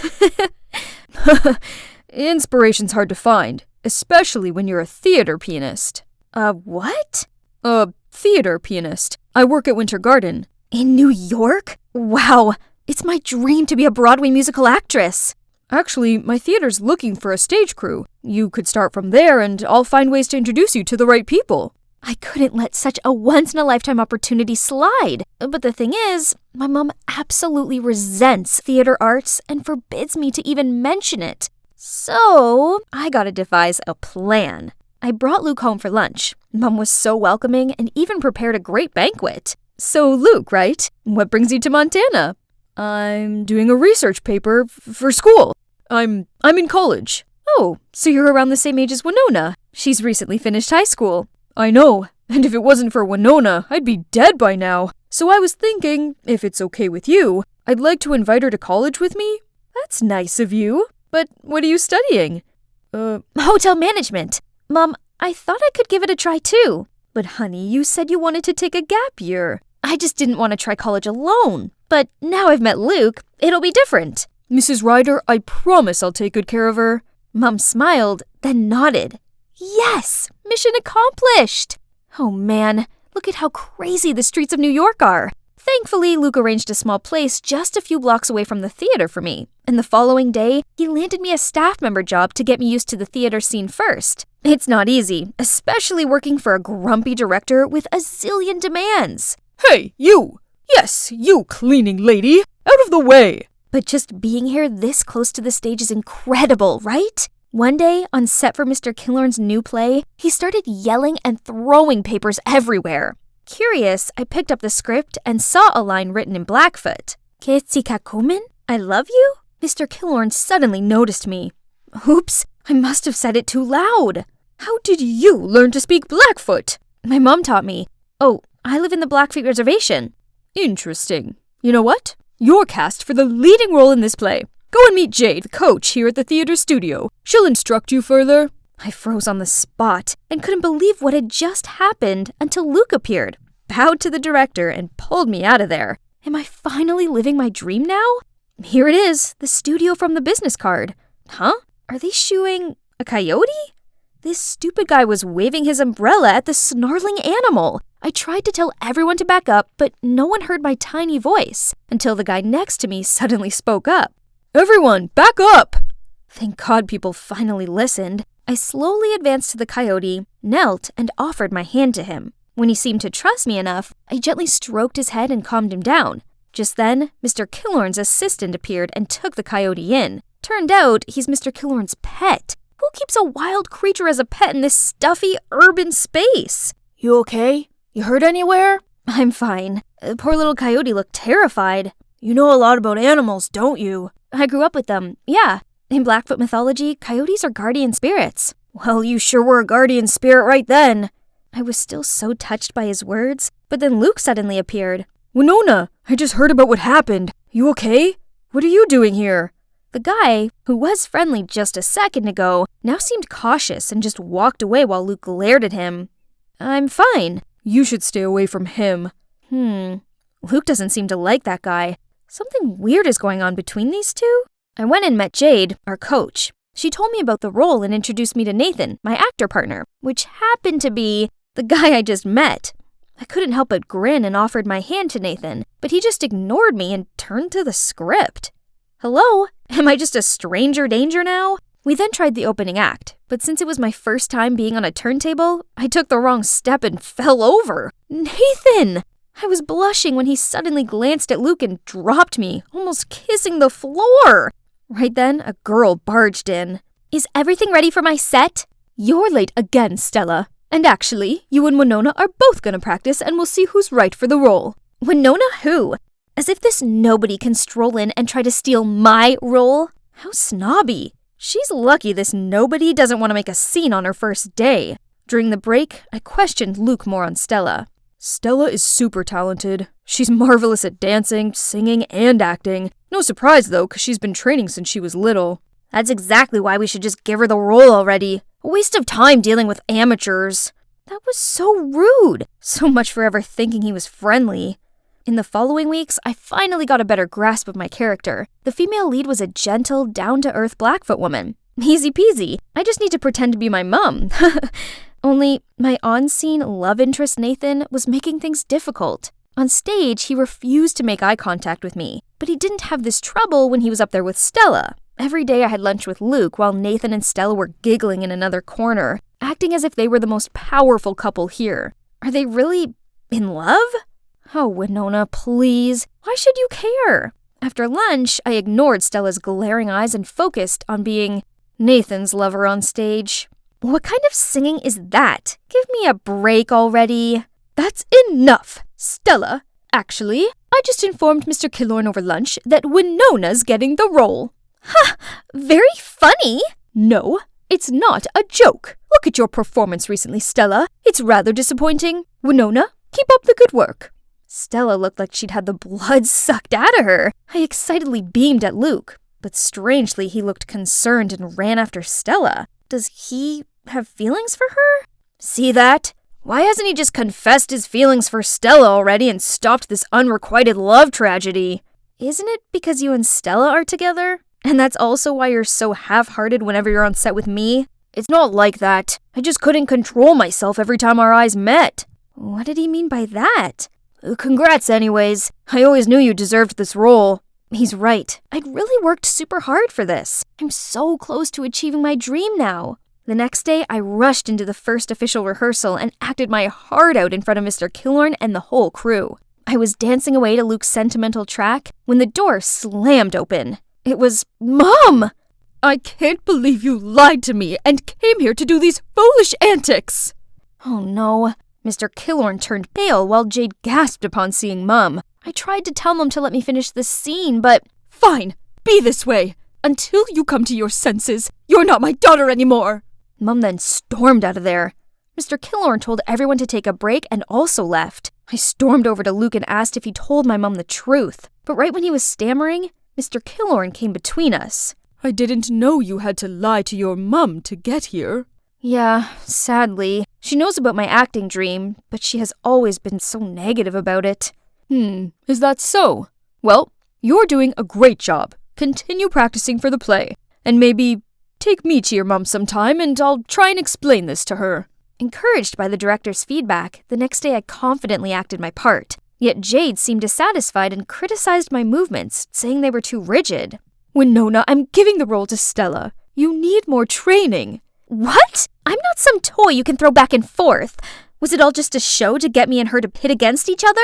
Inspiration's hard to find, especially when you're a theater pianist. What? A theater pianist. I work at Winter Garden. In New York? Wow, it's my dream to be a Broadway musical actress. Actually, my theater's looking for a stage crew. You could start from there and I'll find ways to introduce you to the right people. I couldn't let such a once-in-a-lifetime opportunity slide. But the thing is, my mom absolutely resents theater arts and forbids me to even mention it. So, I gotta devise a plan. I brought Luke home for lunch. Mom was so welcoming and even prepared a great banquet. So, Luke, right? What brings you to Montana? I'm doing a research paper for school. I'm in college. Oh, so you're around the same age as Winona. She's recently finished high school. I know, and if it wasn't for Winona, I'd be dead by now. So I was thinking, if it's okay with you, I'd like to invite her to college with me. That's nice of you. But what are you studying? Hotel management. Mom, I thought I could give it a try too. But honey, you said you wanted to take a gap year. I just didn't want to try college alone. But now I've met Luke, it'll be different. Mrs. Ryder, I promise I'll take good care of her. Mom smiled, then nodded. Yes! Mission accomplished! Oh man, look at how crazy the streets of New York are. Thankfully, Luke arranged a small place just a few blocks away from the theater for me. And the following day, he landed me a staff member job to get me used to the theater scene first. It's not easy, especially working for a grumpy director with a zillion demands. Hey, you! Yes, you cleaning lady! Out of the way! But just being here this close to the stage is incredible, right? One day, on set for Mr. Killorn's new play, he started yelling and throwing papers everywhere. Curious, I picked up the script and saw a line written in Blackfoot. Ketzikakumen? I love you? Mr. Killorn suddenly noticed me. Oops, I must have said it too loud. How did you learn to speak Blackfoot? My mom taught me. Oh, I live in the Blackfeet Reservation. Interesting. You know what? You're cast for the leading role in this play. Go and meet Jade, the coach here at the theater studio. She'll instruct you further. I froze on the spot and couldn't believe what had just happened until Luke appeared, bowed to the director, and pulled me out of there. Am I finally living my dream now? Here it is, the studio from the business card. Huh? Are they shooing a coyote? This stupid guy was waving his umbrella at the snarling animal. I tried to tell everyone to back up, but no one heard my tiny voice until the guy next to me suddenly spoke up. Everyone, back up! Thank God people finally listened. I slowly advanced to the coyote, knelt, and offered my hand to him. When he seemed to trust me enough, I gently stroked his head and calmed him down. Just then, Mr. Killorn's assistant appeared and took the coyote in. Turned out, he's Mr. Killorn's pet. Who keeps a wild creature as a pet in this stuffy, urban space? You okay? You hurt anywhere? I'm fine. The poor little coyote looked terrified. You know a lot about animals, don't you? I grew up with them, yeah. In Blackfoot mythology, coyotes are guardian spirits. Well, you sure were a guardian spirit right then. I was still so touched by his words, but then Luke suddenly appeared. Winona, I just heard about what happened. You okay? What are you doing here? The guy, who was friendly just a second ago, now seemed cautious and just walked away while Luke glared at him. I'm fine. You should stay away from him. Luke doesn't seem to like that guy. Something weird is going on between these two. I went and met Jade, our coach. She told me about the role and introduced me to Nathan, my actor partner, which happened to be the guy I just met. I couldn't help but grin and offered my hand to Nathan, but he just ignored me and turned to the script. Hello? Am I just a stranger danger now? We then tried the opening act, but since it was my first time being on a turntable, I took the wrong step and fell over. Nathan! I was blushing when he suddenly glanced at Luke and dropped me, almost kissing the floor. Right then, a girl barged in. Is everything ready for my set? You're late again, Stella. And actually, you and Winona are both gonna practice and we'll see who's right for the role. Winona who? As if this nobody can stroll in and try to steal my role. How snobby. She's lucky this nobody doesn't want to make a scene on her first day. During the break, I questioned Luke more on Stella. Stella is super talented. She's marvelous at dancing, singing, and acting. No surprise though, because she's been training since she was little. That's exactly why we should just give her the role already. A waste of time dealing with amateurs. That was so rude. So much for ever thinking he was friendly. In the following weeks, I finally got a better grasp of my character. The female lead was a gentle, down-to-earth Blackfoot woman. Easy peasy. I just need to pretend to be my mum. Only, my on-scene love interest Nathan was making things difficult. On stage, he refused to make eye contact with me, but he didn't have this trouble when he was up there with Stella. Every day I had lunch with Luke while Nathan and Stella were giggling in another corner, acting as if they were the most powerful couple here. Are they really in love? Oh, Winona, please. Why should you care? After lunch, I ignored Stella's glaring eyes and focused on being Nathan's lover on stage. What kind of singing is that? Give me a break already. That's enough. Stella, actually, I just informed Mr. Killorn over lunch that Winona's getting the role. Ha! Very funny. No, it's not a joke. Look at your performance recently, Stella. It's rather disappointing. Winona, keep up the good work. Stella looked like she'd had the blood sucked out of her. I excitedly beamed at Luke, but strangely he looked concerned and ran after Stella. Does he have feelings for her? See that? Why hasn't he just confessed his feelings for Stella already and stopped this unrequited love tragedy? Isn't it because you and Stella are together? And that's also why you're so half-hearted whenever you're on set with me? It's not like that. I just couldn't control myself every time our eyes met. What did he mean by that? Congrats anyways. I always knew you deserved this role. He's right. I'd really worked super hard for this. I'm so close to achieving my dream now. The next day, I rushed into the first official rehearsal and acted my heart out in front of Mr. Killorn and the whole crew. I was dancing away to Luke's sentimental track when the door slammed open. It was Mom! I can't believe you lied to me and came here to do these foolish antics! Oh no. Mr. Killorn turned pale while Jade gasped upon seeing Mum. I tried to tell Mum to let me finish the scene, but... Fine, be this way. Until you come to your senses, you're not my daughter anymore. Mum then stormed out of there. Mr. Killorn told everyone to take a break and also left. I stormed over to Luke and asked if he told my mum the truth. But right when he was stammering, Mr. Killorn came between us. I didn't know you had to lie to your mum to get here. Yeah, sadly. She knows about my acting dream, but she has always been so negative about it. Is that so? Well, you're doing a great job. Continue practicing for the play. And maybe take me to your mum sometime and I'll try and explain this to her. Encouraged by the director's feedback, the next day I confidently acted my part. Yet Jade seemed dissatisfied and criticized my movements, saying they were too rigid. Winona, I'm giving the role to Stella. You need more training. What? I'm not some toy you can throw back and forth. Was it all just a show to get me and her to pit against each other?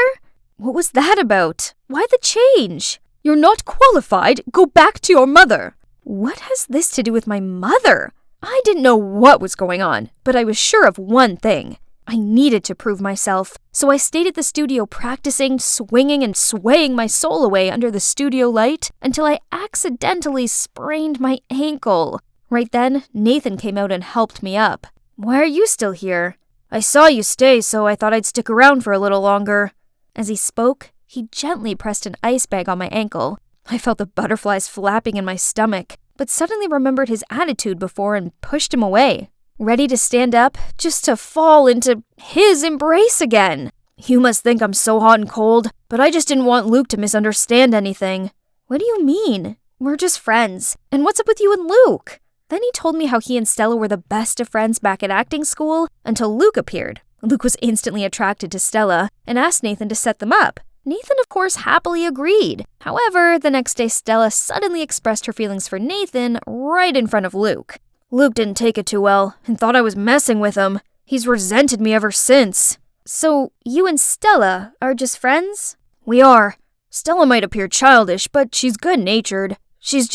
What was that about? Why the change? You're not qualified. Go back to your mother. What has this to do with my mother? I didn't know what was going on, but I was sure of one thing. I needed to prove myself, so I stayed at the studio practicing, swinging and swaying my soul away under the studio light until I accidentally sprained my ankle. Right then, Nathan came out and helped me up. Why are you still here? I saw you stay, so I thought I'd stick around for a little longer. As he spoke, he gently pressed an ice bag on my ankle. I felt the butterflies flapping in my stomach, but suddenly remembered his attitude before and pushed him away. Ready to stand up, just to fall into his embrace again. You must think I'm so hot and cold, but I just didn't want Luke to misunderstand anything. What do you mean? We're just friends. And what's up with you and Luke? Then he told me how he and Stella were the best of friends back at acting school until Luke appeared. Luke was instantly attracted to Stella and asked Nathan to set them up. Nathan, of course, happily agreed. However, the next day Stella suddenly expressed her feelings for Nathan right in front of Luke. Luke didn't take it too well and thought I was messing with him. He's resented me ever since. So, you and Stella are just friends? We are. Stella might appear childish, but she's good-natured. She's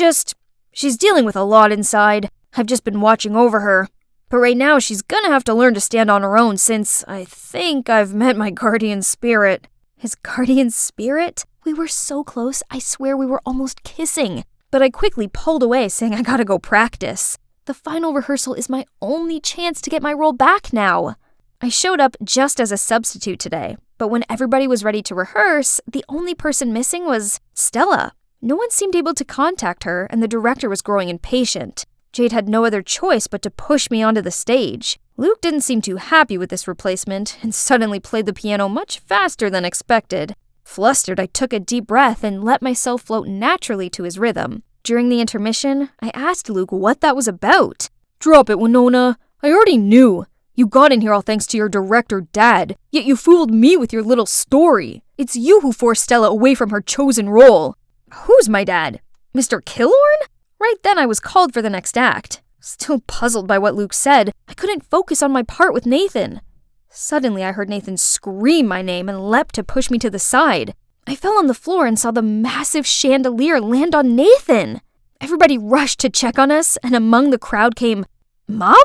dealing with a lot inside. I've just been watching over her. But right now she's gonna have to learn to stand on her own since I think I've met my guardian spirit. His guardian spirit? We were so close, I swear we were almost kissing. But I quickly pulled away, saying I gotta go practice. The final rehearsal is my only chance to get my role back now. I showed up just as a substitute today, but when everybody was ready to rehearse, the only person missing was Stella. No one seemed able to contact her, and the director was growing impatient. Jade had no other choice but to push me onto the stage. Luke didn't seem too happy with this replacement, and suddenly played the piano much faster than expected. Flustered, I took a deep breath and let myself float naturally to his rhythm. During the intermission, I asked Luke what that was about. "Drop it, Winona. I already knew. You got in here all thanks to your director dad, yet you fooled me with your little story. It's you who forced Stella away from her chosen role." "Who's my dad? Mr. Killorn?" Right then I was called for the next act. Still puzzled by what Luke said, I couldn't focus on my part with Nathan. Suddenly I heard Nathan scream my name and leapt to push me to the side. I fell on the floor and saw the massive chandelier land on Nathan. Everybody rushed to check on us, and among the crowd came, "Mom?"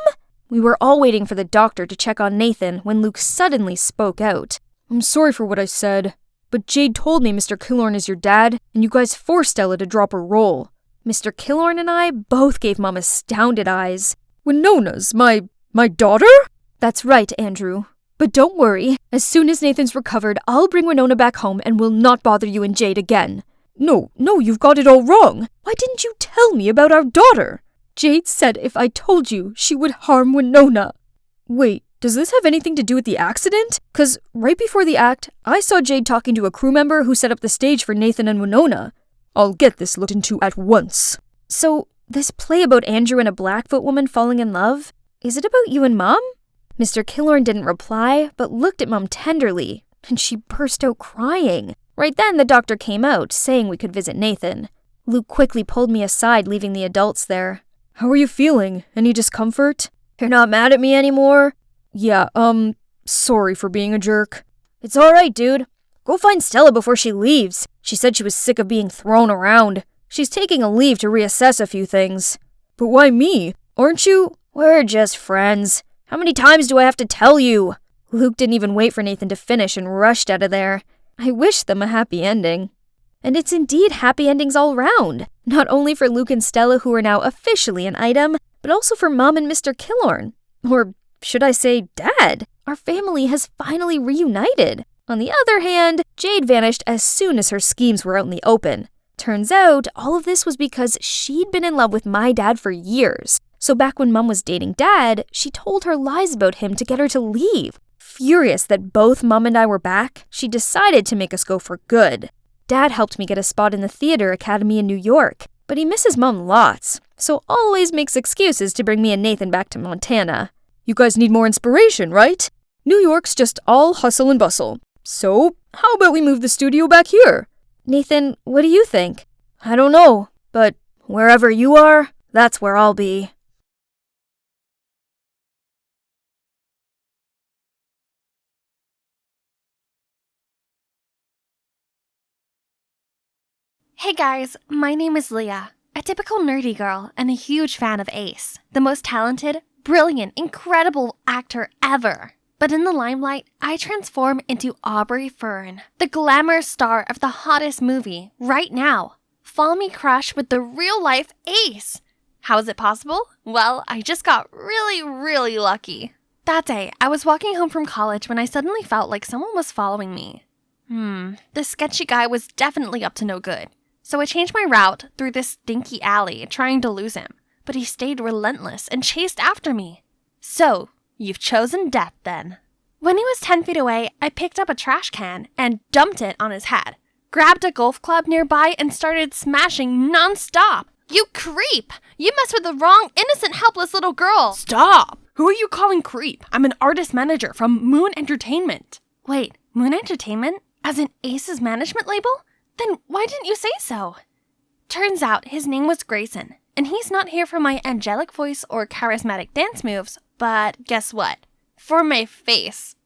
We were all waiting for the doctor to check on Nathan when Luke suddenly spoke out. "I'm sorry for what I said, but Jade told me Mr. Killorn is your dad, and you guys forced Stella to drop her role." Mr. Killorn and I both gave Mom astounded eyes. "Winona's my daughter?" "That's right, Andrew. But don't worry, as soon as Nathan's recovered, I'll bring Winona back home and will not bother you and Jade again." No, you've got it all wrong. Why didn't you tell me about our daughter?" "Jade said if I told you, she would harm Winona." "Wait, does this have anything to do with the accident? 'Cause right before the act, I saw Jade talking to a crew member who set up the stage for Nathan and Winona." "I'll get this looked into at once." "So, this play about Andrew and a Blackfoot woman falling in love, is it about you and Mom?" Mr. Killorn didn't reply, but looked at Mom tenderly, and she burst out crying. Right then, the doctor came out, saying we could visit Nathan. Luke quickly pulled me aside, leaving the adults there. "How are you feeling? Any discomfort? You're not mad at me anymore?" "Yeah, sorry for being a jerk." "It's alright, dude. Go find Stella before she leaves. She said she was sick of being thrown around. She's taking a leave to reassess a few things." "But why me? Aren't you—" "We're just friends. How many times do I have to tell you?" Luke didn't even wait for Nathan to finish and rushed out of there. I wished them a happy ending. And it's indeed happy endings all round. Not only for Luke and Stella, who are now officially an item, but also for Mom and Mr. Killorn. Or should I say Dad? Our family has finally reunited. On the other hand, Jade vanished as soon as her schemes were out in the open. Turns out, all of this was because she'd been in love with my dad for years. So back when Mom was dating Dad, she told her lies about him to get her to leave. Furious that both Mom and I were back, she decided to make us go for good. Dad helped me get a spot in the theater academy in New York, but he misses Mom lots, so always makes excuses to bring me and Nathan back to Montana. "You guys need more inspiration, right? New York's just all hustle and bustle. So, how about we move the studio back here?" "Nathan, what do you think?" "I don't know, but wherever you are, that's where I'll be." Hey guys, my name is Leah, a typical nerdy girl and a huge fan of Ace, the most talented, brilliant, incredible actor ever. But in the limelight, I transform into Aubrey Fern, the glamorous star of the hottest movie right now. Fall me crush with the real-life Ace. How is it possible? Well, I just got really lucky. That day, I was walking home from college when I suddenly felt like someone was following me. The sketchy guy was definitely up to no good. So I changed my route through this stinky alley, trying to lose him. But he stayed relentless and chased after me. So, you've chosen death then. When he was 10 feet away, I picked up a trash can and dumped it on his head. Grabbed a golf club nearby and started smashing non-stop. You creep! You mess with the wrong, innocent, helpless little girl! Stop! Who are you calling creep? I'm an artist manager from Moon Entertainment. Wait, Moon Entertainment? As in Ace's management label? Then why didn't you say so? Turns out his name was Grayson, and he's not here for my angelic voice or charismatic dance moves, but guess what? For my face.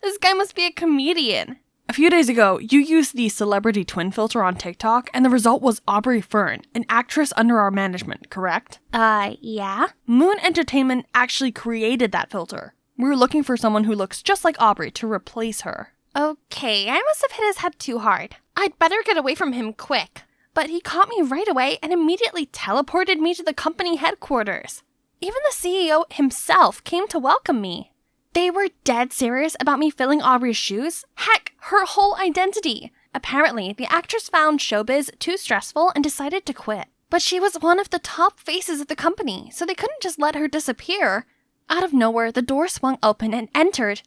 This guy must be a comedian. A few days ago, you used the celebrity twin filter on TikTok, and the result was Aubrey Fern, an actress under our management, correct? Yeah? Moon Entertainment actually created that filter. We were looking for someone who looks just like Aubrey to replace her. Okay, I must have hit his head too hard. I'd better get away from him quick. But he caught me right away and immediately teleported me to the company headquarters. Even the CEO himself came to welcome me. They were dead serious about me filling Aubrey's shoes. Heck, her whole identity. Apparently, the actress found showbiz too stressful and decided to quit. But she was one of the top faces of the company, so they couldn't just let her disappear. Out of nowhere, the door swung open and entered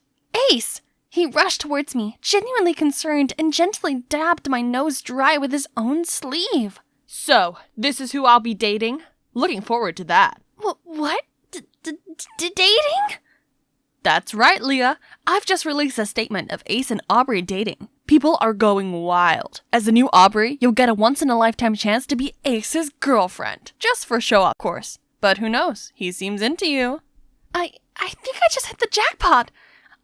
Ace! He rushed towards me, genuinely concerned, and gently dabbed my nose dry with his own sleeve. So, this is who I'll be dating? Looking forward to that. What? Dating? That's right, Leah. I've just released a statement of Ace and Aubrey dating. People are going wild. As the new Aubrey, you'll get a once-in-a-lifetime chance to be Ace's girlfriend. Just for show, of course. But who knows? He seems into you. I think I just hit the jackpot.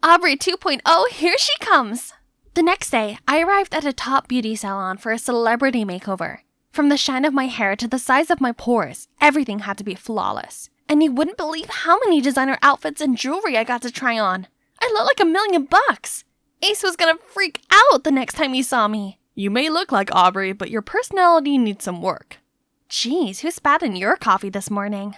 Aubrey 2.0, here she comes. The next day, I arrived at a top beauty salon for a celebrity makeover. From the shine of my hair to the size of my pores, everything had to be flawless. And you wouldn't believe how many designer outfits and jewelry I got to try on. I looked like $1 million. Ace was gonna freak out the next time he saw me. You may look like Aubrey, but your personality needs some work. Jeez, who spat in your coffee this morning?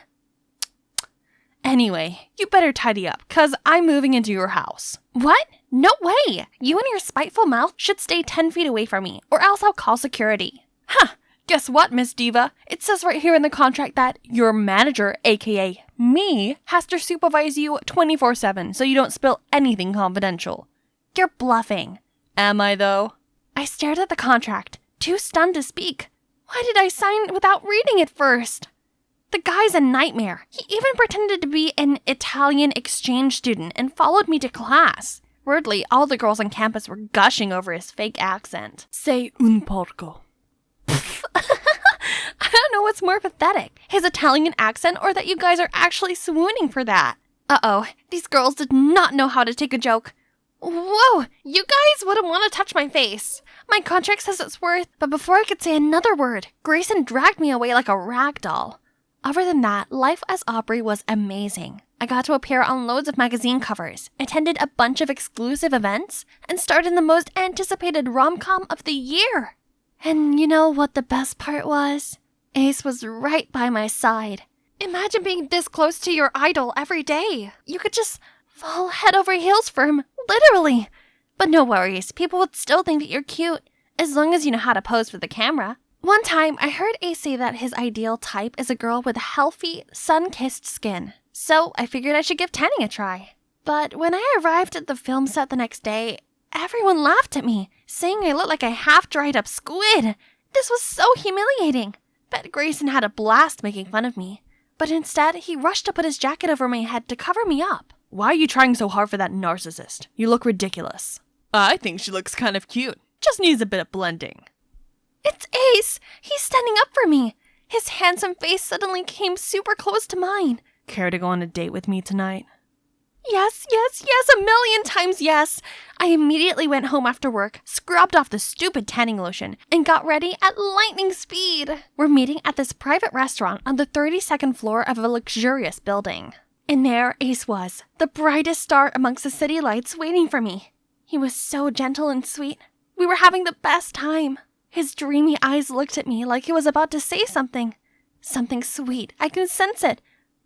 Anyway, you better tidy up, 'cause I'm moving into your house. What? No way! You and your spiteful mouth should stay 10 feet away from me, or else I'll call security. Huh! Guess what, Miss Diva? It says right here in the contract that your manager, aka me, has to supervise you 24/7 so you don't spill anything confidential. You're bluffing. Am I, though? I stared at the contract, too stunned to speak. Why did I sign without reading it first? The guy's a nightmare. He even pretended to be an Italian exchange student and followed me to class. Weirdly, all the girls on campus were gushing over his fake accent. Sei un porco. I don't know what's more pathetic, his Italian accent or that you guys are actually swooning for that. Uh-oh, these girls did not know how to take a joke. Whoa, you guys wouldn't want to touch my face. My contract says it's worth, but before I could say another word, Grayson dragged me away like a rag doll. Other than that, life as Aubrey was amazing. I got to appear on loads of magazine covers, attended a bunch of exclusive events, and starred in the most anticipated rom-com of the year. And you know what the best part was? Ace was right by my side. Imagine being this close to your idol every day. You could just fall head over heels for him, literally. But no worries, people would still think that you're cute, as long as you know how to pose for the camera. One time, I heard Ace say that his ideal type is a girl with healthy, sun-kissed skin. So I figured I should give tanning a try. But when I arrived at the film set the next day, everyone laughed at me, saying I looked like a half-dried up squid. This was so humiliating. Bet Grayson had a blast making fun of me. But instead, he rushed to put his jacket over my head to cover me up. Why are you trying so hard for that narcissist? You look ridiculous. I think she looks kind of cute. Just needs a bit of blending. It's Ace! He's standing up for me. His handsome face suddenly came super close to mine. Care to go on a date with me tonight? Yes, 1,000,000 times yes. I immediately went home after work, scrubbed off the stupid tanning lotion, and got ready at lightning speed. We're meeting at this private restaurant on the 32nd floor of a luxurious building. And there Ace was, the brightest star amongst the city lights waiting for me. He was so gentle and sweet. We were having the best time. His dreamy eyes looked at me like he was about to say something. Something sweet, I could sense it.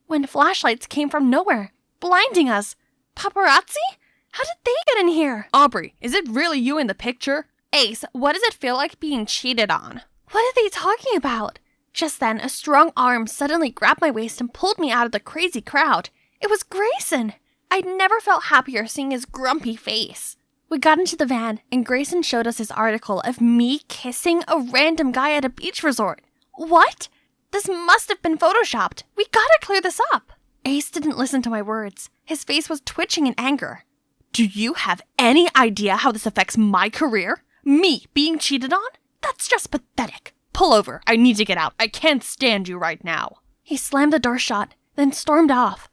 When flashlights came from nowhere, blinding us. Paparazzi? How did they get in here? Aubrey, is it really you in the picture? Ace, what does it feel like being cheated on? What are they talking about? Just then, a strong arm suddenly grabbed my waist and pulled me out of the crazy crowd. It was Grayson. I'd never felt happier seeing his grumpy face. We got into the van, and Grayson showed us his article of me kissing a random guy at a beach resort. What? This must have been photoshopped. We gotta clear this up. Ace didn't listen to my words. His face was twitching in anger. Do you have any idea how this affects my career? Me being cheated on? That's just pathetic. Pull over. I need to get out. I can't stand you right now. He slammed the door shut, then stormed off.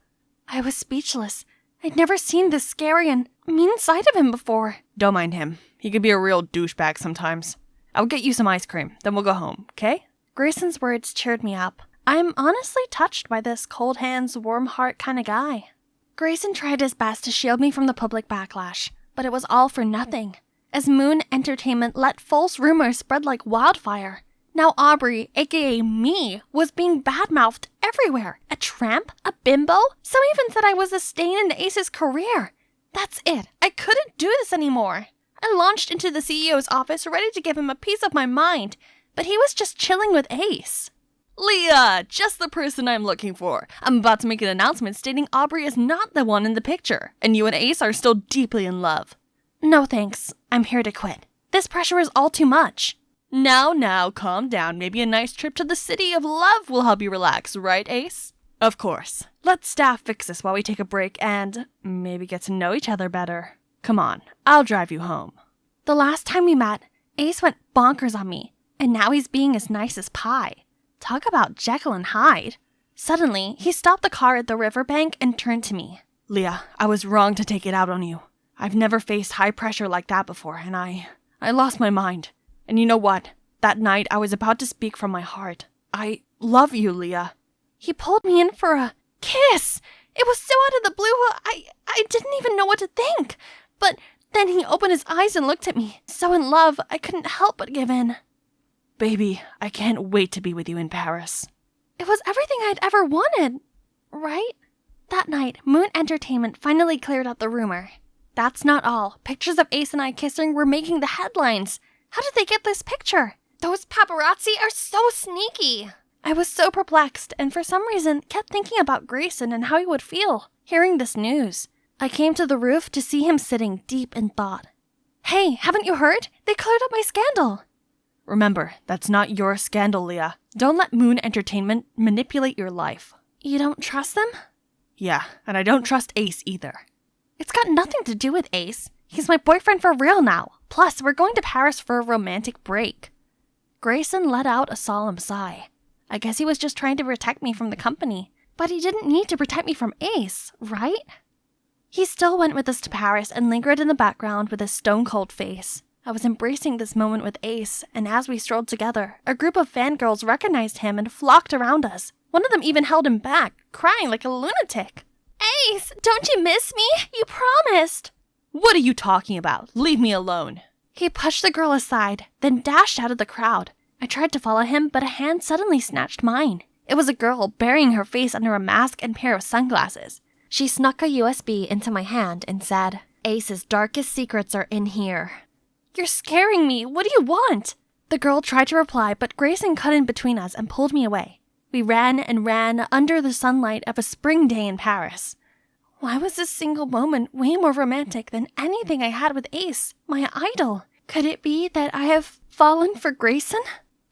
I was speechless. I'd never seen this scary and mean side of him before. Don't mind him. He can be a real douchebag sometimes. I'll get you some ice cream, then we'll go home, okay? Grayson's words cheered me up. I'm honestly touched by this cold hands, warm heart kind of guy. Grayson tried his best to shield me from the public backlash, but it was all for nothing. As Moon Entertainment let false rumors spread like wildfire. Now Aubrey, aka me, was being badmouthed everywhere. A tramp? A bimbo? Some even said I was a stain in Ace's career. That's it. I couldn't do this anymore. I launched into the CEO's office ready to give him a piece of my mind, but he was just chilling with Ace. Leah, just the person I'm looking for. I'm about to make an announcement stating Aubrey is not the one in the picture, and you and Ace are still deeply in love. No thanks, I'm here to quit. This pressure is all too much. Now, calm down. Maybe a nice trip to the city of love will help you relax, right, Ace? Of course. Let staff fix this while we take a break and maybe get to know each other better. Come on, I'll drive you home. The last time we met, Ace went bonkers on me, and now he's being as nice as pie. Talk about Jekyll and Hyde. Suddenly, he stopped the car at the riverbank and turned to me. Leah, I was wrong to take it out on you. I've never faced high pressure like that before, and I lost my mind. And you know what? That night, I was about to speak from my heart. I love you, Leah. He pulled me in for a kiss. It was so out of the blue, I didn't even know what to think. But then he opened his eyes and looked at me. So in love, I couldn't help but give in. Baby, I can't wait to be with you in Paris. It was everything I'd ever wanted, right? That night, Moon Entertainment finally cleared up the rumor. That's not all. Pictures of Ace and I kissing were making the headlines. How did they get this picture? Those paparazzi are so sneaky. I was so perplexed and for some reason kept thinking about Grayson and how he would feel hearing this news. I came to the roof to see him sitting deep in thought. Hey, haven't you heard? They cleared up my scandal. Remember, that's not your scandal, Leah. Don't let Moon Entertainment manipulate your life. You don't trust them? Yeah, and I don't trust Ace either. It's got nothing to do with Ace. He's my boyfriend for real now. Plus, we're going to Paris for a romantic break. Grayson let out a solemn sigh. I guess he was just trying to protect me from the company. But he didn't need to protect me from Ace, right? He still went with us to Paris and lingered in the background with his stone-cold face. I was embracing this moment with Ace, and as we strolled together, a group of fangirls recognized him and flocked around us. One of them even held him back, crying like a lunatic. Ace, don't you miss me? You promised. What are you talking about? Leave me alone. He pushed the girl aside, then dashed out of the crowd. I tried to follow him, but a hand suddenly snatched mine. It was a girl burying her face under a mask and pair of sunglasses. She snuck a USB into my hand and said, Ace's darkest secrets are in here. You're scaring me. What do you want? The girl tried to reply, but Grayson cut in between us and pulled me away. We ran and ran under the sunlight of a spring day in Paris. Why was this single moment way more romantic than anything I had with Ace, my idol? Could it be that I have fallen for Grayson?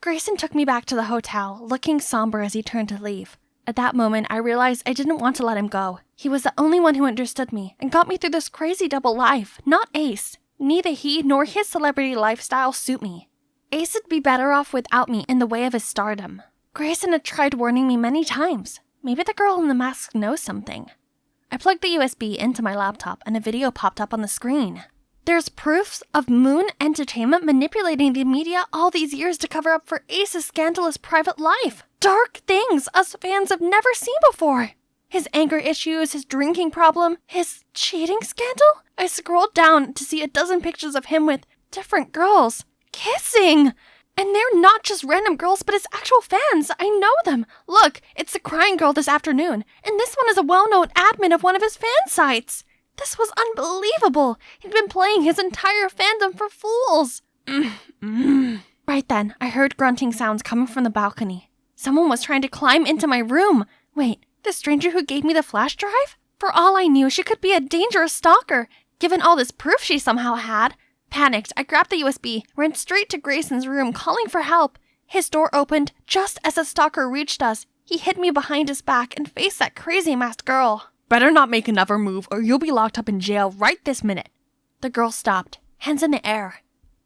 Grayson took me back to the hotel, looking somber as he turned to leave. At that moment, I realized I didn't want to let him go. He was the only one who understood me and got me through this crazy double life, not Ace. Neither he nor his celebrity lifestyle suit me. Ace would be better off without me in the way of his stardom. Grayson had tried warning me many times. Maybe the girl in the mask knows something. I plugged the USB into my laptop and a video popped up on the screen. There's proofs of Moon Entertainment manipulating the media all these years to cover up for Ace's scandalous private life. Dark things us fans have never seen before. His anger issues, his drinking problem, his cheating scandal? I scrolled down to see a dozen pictures of him with different girls. Kissing! And they're not just random girls, but his actual fans. I know them. Look, it's the crying girl this afternoon. And this one is a well-known admin of one of his fan sites. This was unbelievable. He'd been playing his entire fandom for fools. Right then, I heard grunting sounds coming from the balcony. Someone was trying to climb into my room. Wait, the stranger who gave me the flash drive? For all I knew, she could be a dangerous stalker, given all this proof she somehow had. Panicked, I grabbed the USB, ran straight to Grayson's room, calling for help. His door opened just as the stalker reached us. He hit me behind his back and faced that crazy masked girl. Better not make another move or you'll be locked up in jail right this minute. The girl stopped, hands in the air.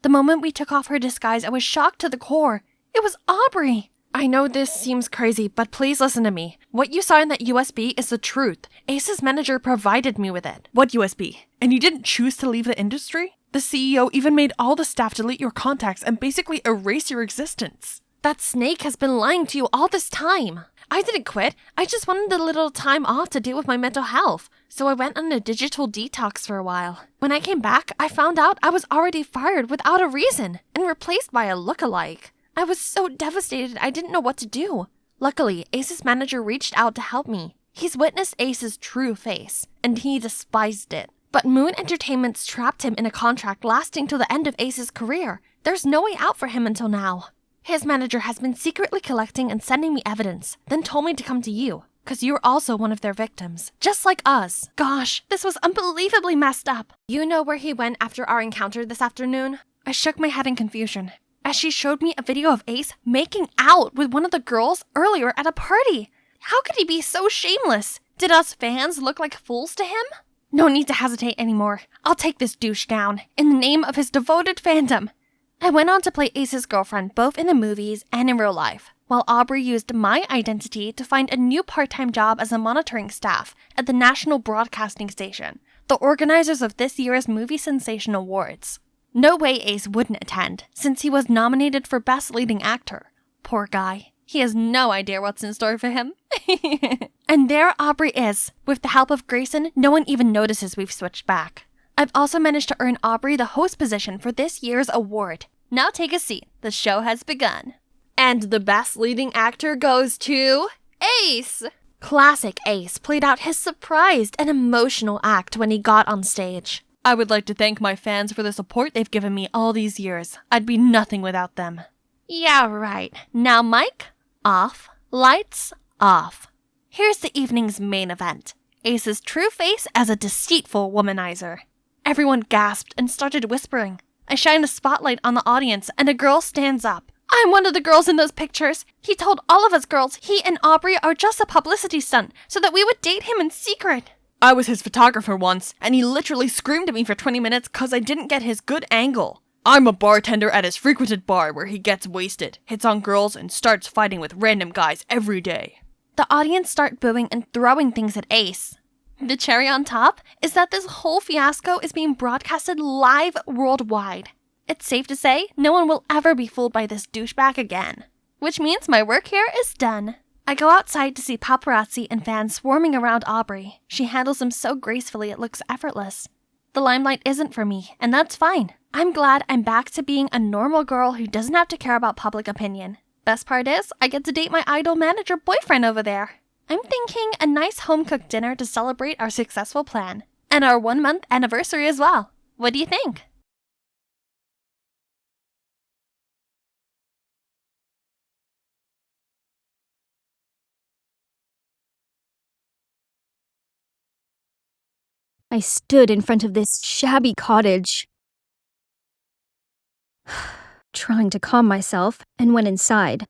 The moment we took off her disguise, I was shocked to the core. It was Aubrey. I know this seems crazy, but please listen to me. What you saw in that USB is the truth. Ace's manager provided me with it. What USB? And you didn't choose to leave the industry? The CEO even made all the staff delete your contacts and basically erase your existence. That snake has been lying to you all this time. I didn't quit. I just wanted a little time off to deal with my mental health. So I went on a digital detox for a while. When I came back, I found out I was already fired without a reason and replaced by a lookalike. I was so devastated I didn't know what to do. Luckily, Ace's manager reached out to help me. He's witnessed Ace's true face, and he despised it. But Moon Entertainment's trapped him in a contract lasting till the end of Ace's career. There's no way out for him until now. His manager has been secretly collecting and sending me evidence, then told me to come to you, because you're also one of their victims, just like us. Gosh, this was unbelievably messed up. You know where he went after our encounter this afternoon? I shook my head in confusion, as she showed me a video of Ace making out with one of the girls earlier at a party. How could he be so shameless? Did us fans look like fools to him? No need to hesitate anymore. I'll take this douche down, in the name of his devoted fandom. I went on to play Ace's girlfriend both in the movies and in real life, while Aubrey used my identity to find a new part-time job as a monitoring staff at the National Broadcasting Station, the organizers of this year's Movie Sensation Awards. No way Ace wouldn't attend, since he was nominated for Best Leading Actor. Poor guy. He has no idea what's in store for him. And there Aubrey is. With the help of Grayson, no one even notices we've switched back. I've also managed to earn Aubrey the host position for this year's award. Now take a seat. The show has begun. And the Best Leading Actor goes to Ace! Classic Ace played out his surprised and emotional act when he got on stage. I would like to thank my fans for the support they've given me all these years. I'd be nothing without them. Yeah, right. Now mic off, lights off. Here's the evening's main event. Ace's true face as a deceitful womanizer. Everyone gasped and started whispering. I shine a spotlight on the audience and a girl stands up. I'm one of the girls in those pictures. He told all of us girls he and Aubrey are just a publicity stunt so that we would date him in secret. I was his photographer once, and he literally screamed at me for 20 minutes because I didn't get his good angle. I'm a bartender at his frequented bar where he gets wasted, hits on girls, and starts fighting with random guys every day. The audience start booing and throwing things at Ace. The cherry on top is that this whole fiasco is being broadcasted live worldwide. It's safe to say no one will ever be fooled by this douchebag again. Which means my work here is done. I go outside to see paparazzi and fans swarming around Aubrey. She handles them so gracefully it looks effortless. The limelight isn't for me, and that's fine. I'm glad I'm back to being a normal girl who doesn't have to care about public opinion. Best part is, I get to date my idol manager boyfriend over there. I'm thinking a nice home-cooked dinner to celebrate our successful plan. And our 1-month anniversary as well. What do you think? I stood in front of this shabby cottage, trying to calm myself, and went inside.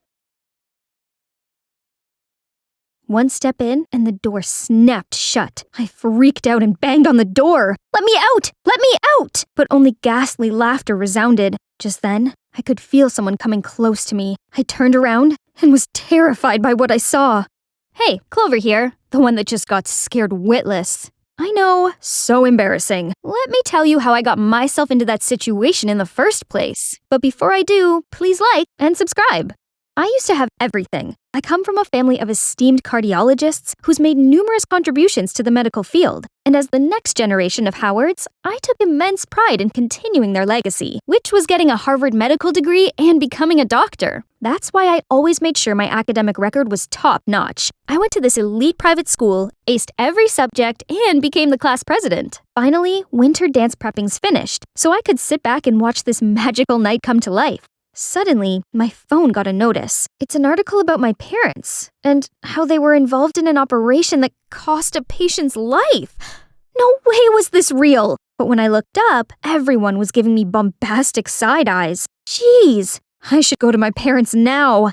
One step in, and the door snapped shut. I freaked out and banged on the door. "Let me out! Let me out!" But only ghastly laughter resounded. Just then, I could feel someone coming close to me. I turned around and was terrified by what I saw. "Hey, Clover here, the one that just got scared witless." I know, so embarrassing. Let me tell you how I got myself into that situation in the first place. But before I do, please like and subscribe. I used to have everything. I come from a family of esteemed cardiologists who's made numerous contributions to the medical field. And as the next generation of Howards, I took immense pride in continuing their legacy, which was getting a Harvard medical degree and becoming a doctor. That's why I always made sure my academic record was top-notch. I went to this elite private school, aced every subject, and became the class president. Finally, winter dance prepping's finished, so I could sit back and watch this magical night come to life. Suddenly, my phone got a notice. It's an article about my parents, and how they were involved in an operation that cost a patient's life. No way was this real! But when I looked up, everyone was giving me bombastic side eyes. Jeez, I should go to my parents now.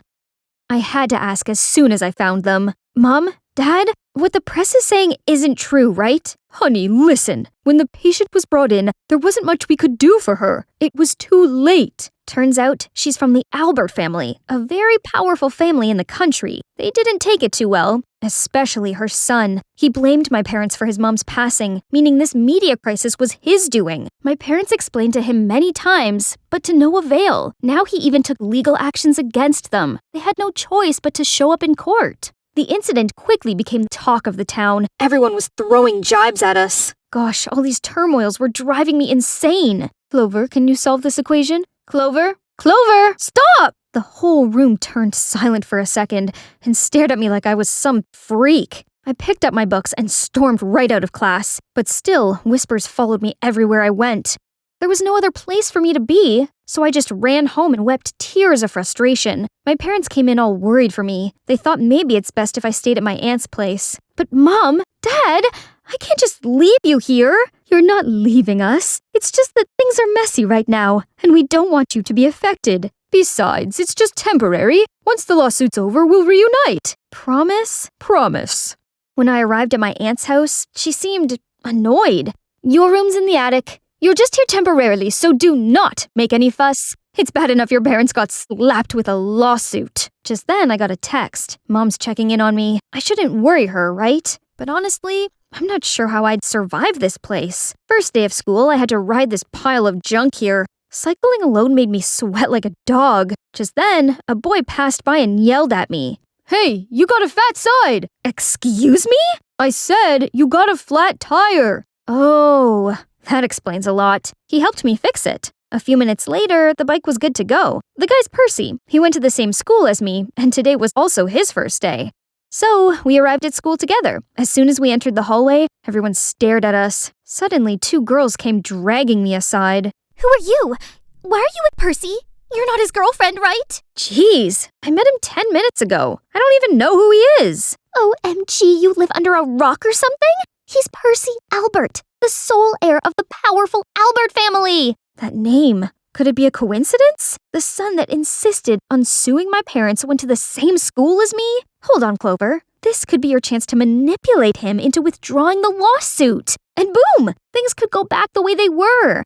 I had to ask as soon as I found them. "Mom? Dad? What the press is saying isn't true, right?" "Honey, listen. When the patient was brought in, there wasn't much we could do for her. It was too late." Turns out, she's from the Albert family, a very powerful family in the country. They didn't take it too well, especially her son. He blamed my parents for his mom's passing, meaning this media crisis was his doing. My parents explained to him many times, but to no avail. Now he even took legal actions against them. They had no choice but to show up in court. The incident quickly became the talk of the town. Everyone was throwing jibes at us. Gosh, all these turmoils were driving me insane. Clover, can you solve this equation? Clover? Clover! Stop! The whole room turned silent for a second and stared at me like I was some freak. I picked up my books and stormed right out of class, but still, whispers followed me everywhere I went. There was no other place for me to be, so I just ran home and wept tears of frustration. My parents came in all worried for me. They thought maybe it's best if I stayed at my aunt's place. But Mom, Dad, I can't just leave you here. You're not leaving us. It's just that things are messy right now, and we don't want you to be affected. Besides, it's just temporary. Once the lawsuit's over, we'll reunite. Promise? Promise. When I arrived at my aunt's house, she seemed annoyed. Your room's in the attic. You're just here temporarily, so do not make any fuss. It's bad enough your parents got slapped with a lawsuit. Just then, I got a text. Mom's checking in on me. I shouldn't worry her, right? But honestly, I'm not sure how I'd survive this place. First day of school, I had to ride this pile of junk here. Cycling alone made me sweat like a dog. Just then, a boy passed by and yelled at me. Hey, you got a fat side! Excuse me? I said you got a flat tire. Oh, that explains a lot. He helped me fix it. A few minutes later, the bike was good to go. The guy's Percy. He went to the same school as me, and today was also his first day. So, we arrived at school together. As soon as we entered the hallway, everyone stared at us. Suddenly, 2 girls came dragging me aside. Who are you? Why are you with Percy? You're not his girlfriend, right? Jeez, I met him 10 minutes ago. I don't even know who he is. OMG, you live under a rock or something? He's Percy Albert, the sole heir of the powerful Albert family. That name. Could it be a coincidence? The son that insisted on suing my parents went to the same school as me? Hold on, Clover. This could be your chance to manipulate him into withdrawing the lawsuit. And boom! Things could go back the way they were.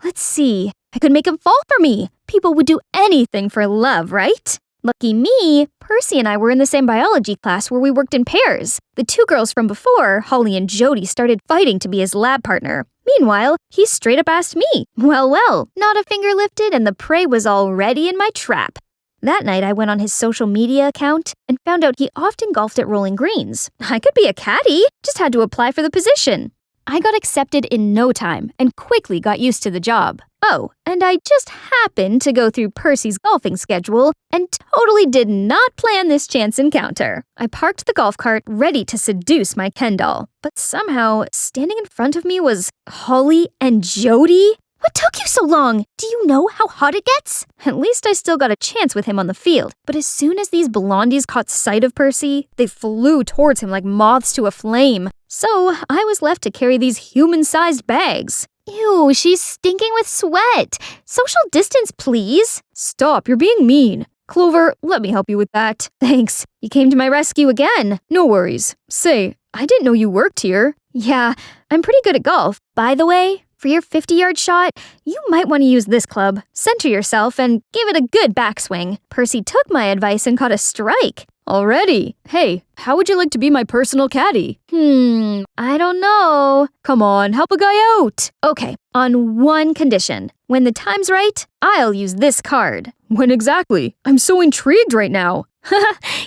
Let's see. I could make him fall for me. People would do anything for love, right? Lucky me, Percy and I were in the same biology class where we worked in pairs. The 2 girls from before, Holly and Jody, started fighting to be his lab partner. Meanwhile, he straight up asked me. Well, not a finger lifted and the prey was already in my trap. That night, I went on his social media account and found out he often golfed at Rolling Greens. I could be a caddy, just had to apply for the position. I got accepted in no time and quickly got used to the job. Oh, and I just happened to go through Percy's golfing schedule and totally did not plan this chance encounter. I parked the golf cart ready to seduce my Ken doll, but somehow standing in front of me was Holly and Jody. What took you so long? Do you know how hot it gets? At least I still got a chance with him on the field. But as soon as these blondies caught sight of Percy, they flew towards him like moths to a flame. So I was left to carry these human-sized bags. Ew, she's stinking with sweat. Social distance, please. Stop, you're being mean. Clover, let me help you with that. Thanks. You came to my rescue again. No worries. Say, I didn't know you worked here. Yeah, I'm pretty good at golf. By the way, for your 50-yard shot, you might want to use this club. Center yourself and give it a good backswing. Percy took my advice and caught a strike. Already? Hey, how would you like to be my personal caddy? I don't know. Come on, help a guy out. Okay, on one condition. When the time's right, I'll use this card. When exactly? I'm so intrigued right now.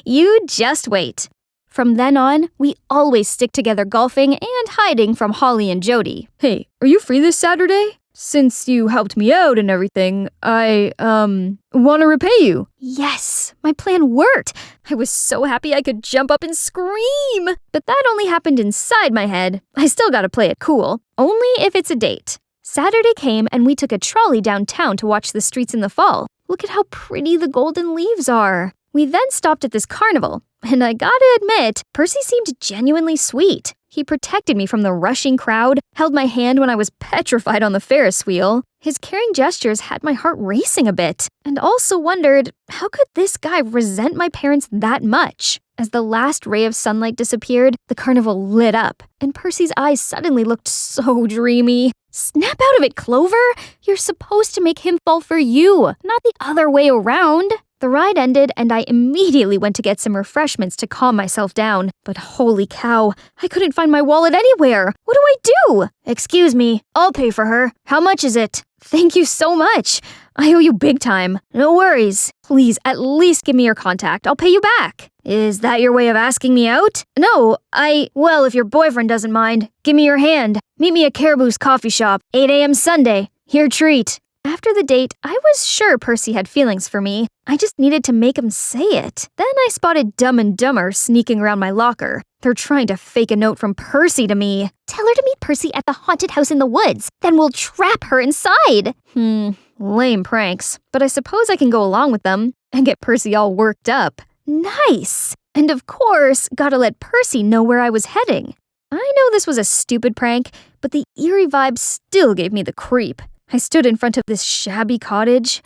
You just wait. From then on, we always stick together golfing and hiding from Holly and Jody. Hey, are you free this Saturday? Since you helped me out and everything, I, want to repay you. Yes, my plan worked. I was so happy I could jump up and scream. But that only happened inside my head. I still gotta play it cool. Only if it's a date. Saturday came and we took a trolley downtown to watch the streets in the fall. Look at how pretty the golden leaves are. We then stopped at this carnival, and I gotta admit, Percy seemed genuinely sweet. He protected me from the rushing crowd, held my hand when I was petrified on the Ferris wheel. His caring gestures had my heart racing a bit, and also wondered, how could this guy resent my parents that much? As the last ray of sunlight disappeared, the carnival lit up, and Percy's eyes suddenly looked so dreamy. Snap out of it, Clover! You're supposed to make him fall for you, not the other way around. The ride ended, and I immediately went to get some refreshments to calm myself down. But holy cow, I couldn't find my wallet anywhere. What do I do? Excuse me, I'll pay for her. How much is it? Thank you so much. I owe you big time. No worries. Please, at least give me your contact. I'll pay you back. Is that your way of asking me out? No, well, if your boyfriend doesn't mind, give me your hand. Meet me at Caribou's coffee shop, 8 a.m. Sunday. Your treat. After the date, I was sure Percy had feelings for me. I just needed to make him say it. Then I spotted Dumb and Dumber sneaking around my locker. They're trying to fake a note from Percy to me. Tell her to meet Percy at the haunted house in the woods. Then we'll trap her inside. Lame pranks. But I suppose I can go along with them and get Percy all worked up. Nice! And of course, gotta let Percy know where I was heading. I know this was a stupid prank, but the eerie vibe still gave me the creep. I stood in front of this shabby cottage,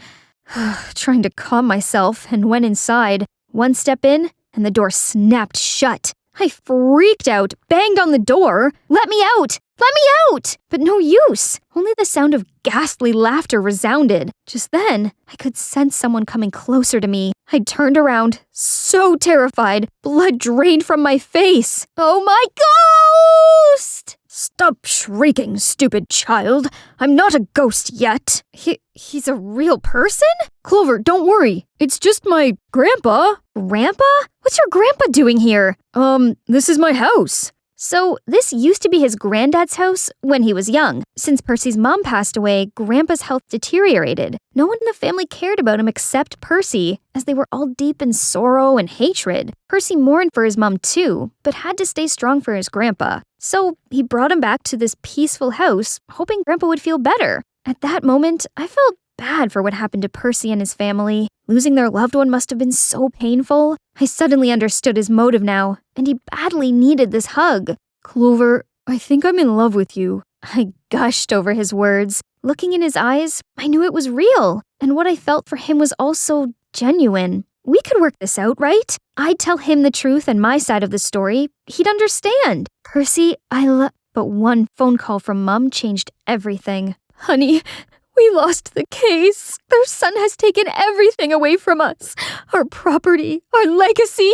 trying to calm myself, and went inside. One step in, and the door snapped shut. I freaked out, banged on the door. Let me out! Let me out! But no use. Only the sound of ghastly laughter resounded. Just then, I could sense someone coming closer to me. I turned around, so terrified, blood drained from my face. Oh my ghost! Stop shrieking, stupid child. I'm not a ghost yet. He's a real person? Clover, don't worry. It's just my grandpa. Grandpa? What's your grandpa doing here? This is my house. So, this used to be his granddad's house when he was young. Since Percy's mom passed away, Grandpa's health deteriorated. No one in the family cared about him except Percy, as they were all deep in sorrow and hatred. Percy mourned for his mom too, but had to stay strong for his grandpa. So, he brought him back to this peaceful house, hoping Grandpa would feel better. At that moment, I felt bad for what happened to Percy and his family. Losing their loved one must have been so painful. I suddenly understood his motive now, and he badly needed this hug. Clover, I think I'm in love with you. I gushed over his words. Looking in his eyes, I knew it was real, and what I felt for him was also genuine. We could work this out, right? I'd tell him the truth and my side of the story. He'd understand. Percy, But one phone call from Mom changed everything. Honey, we lost the case. Their son has taken everything away from us. Our property, our legacy.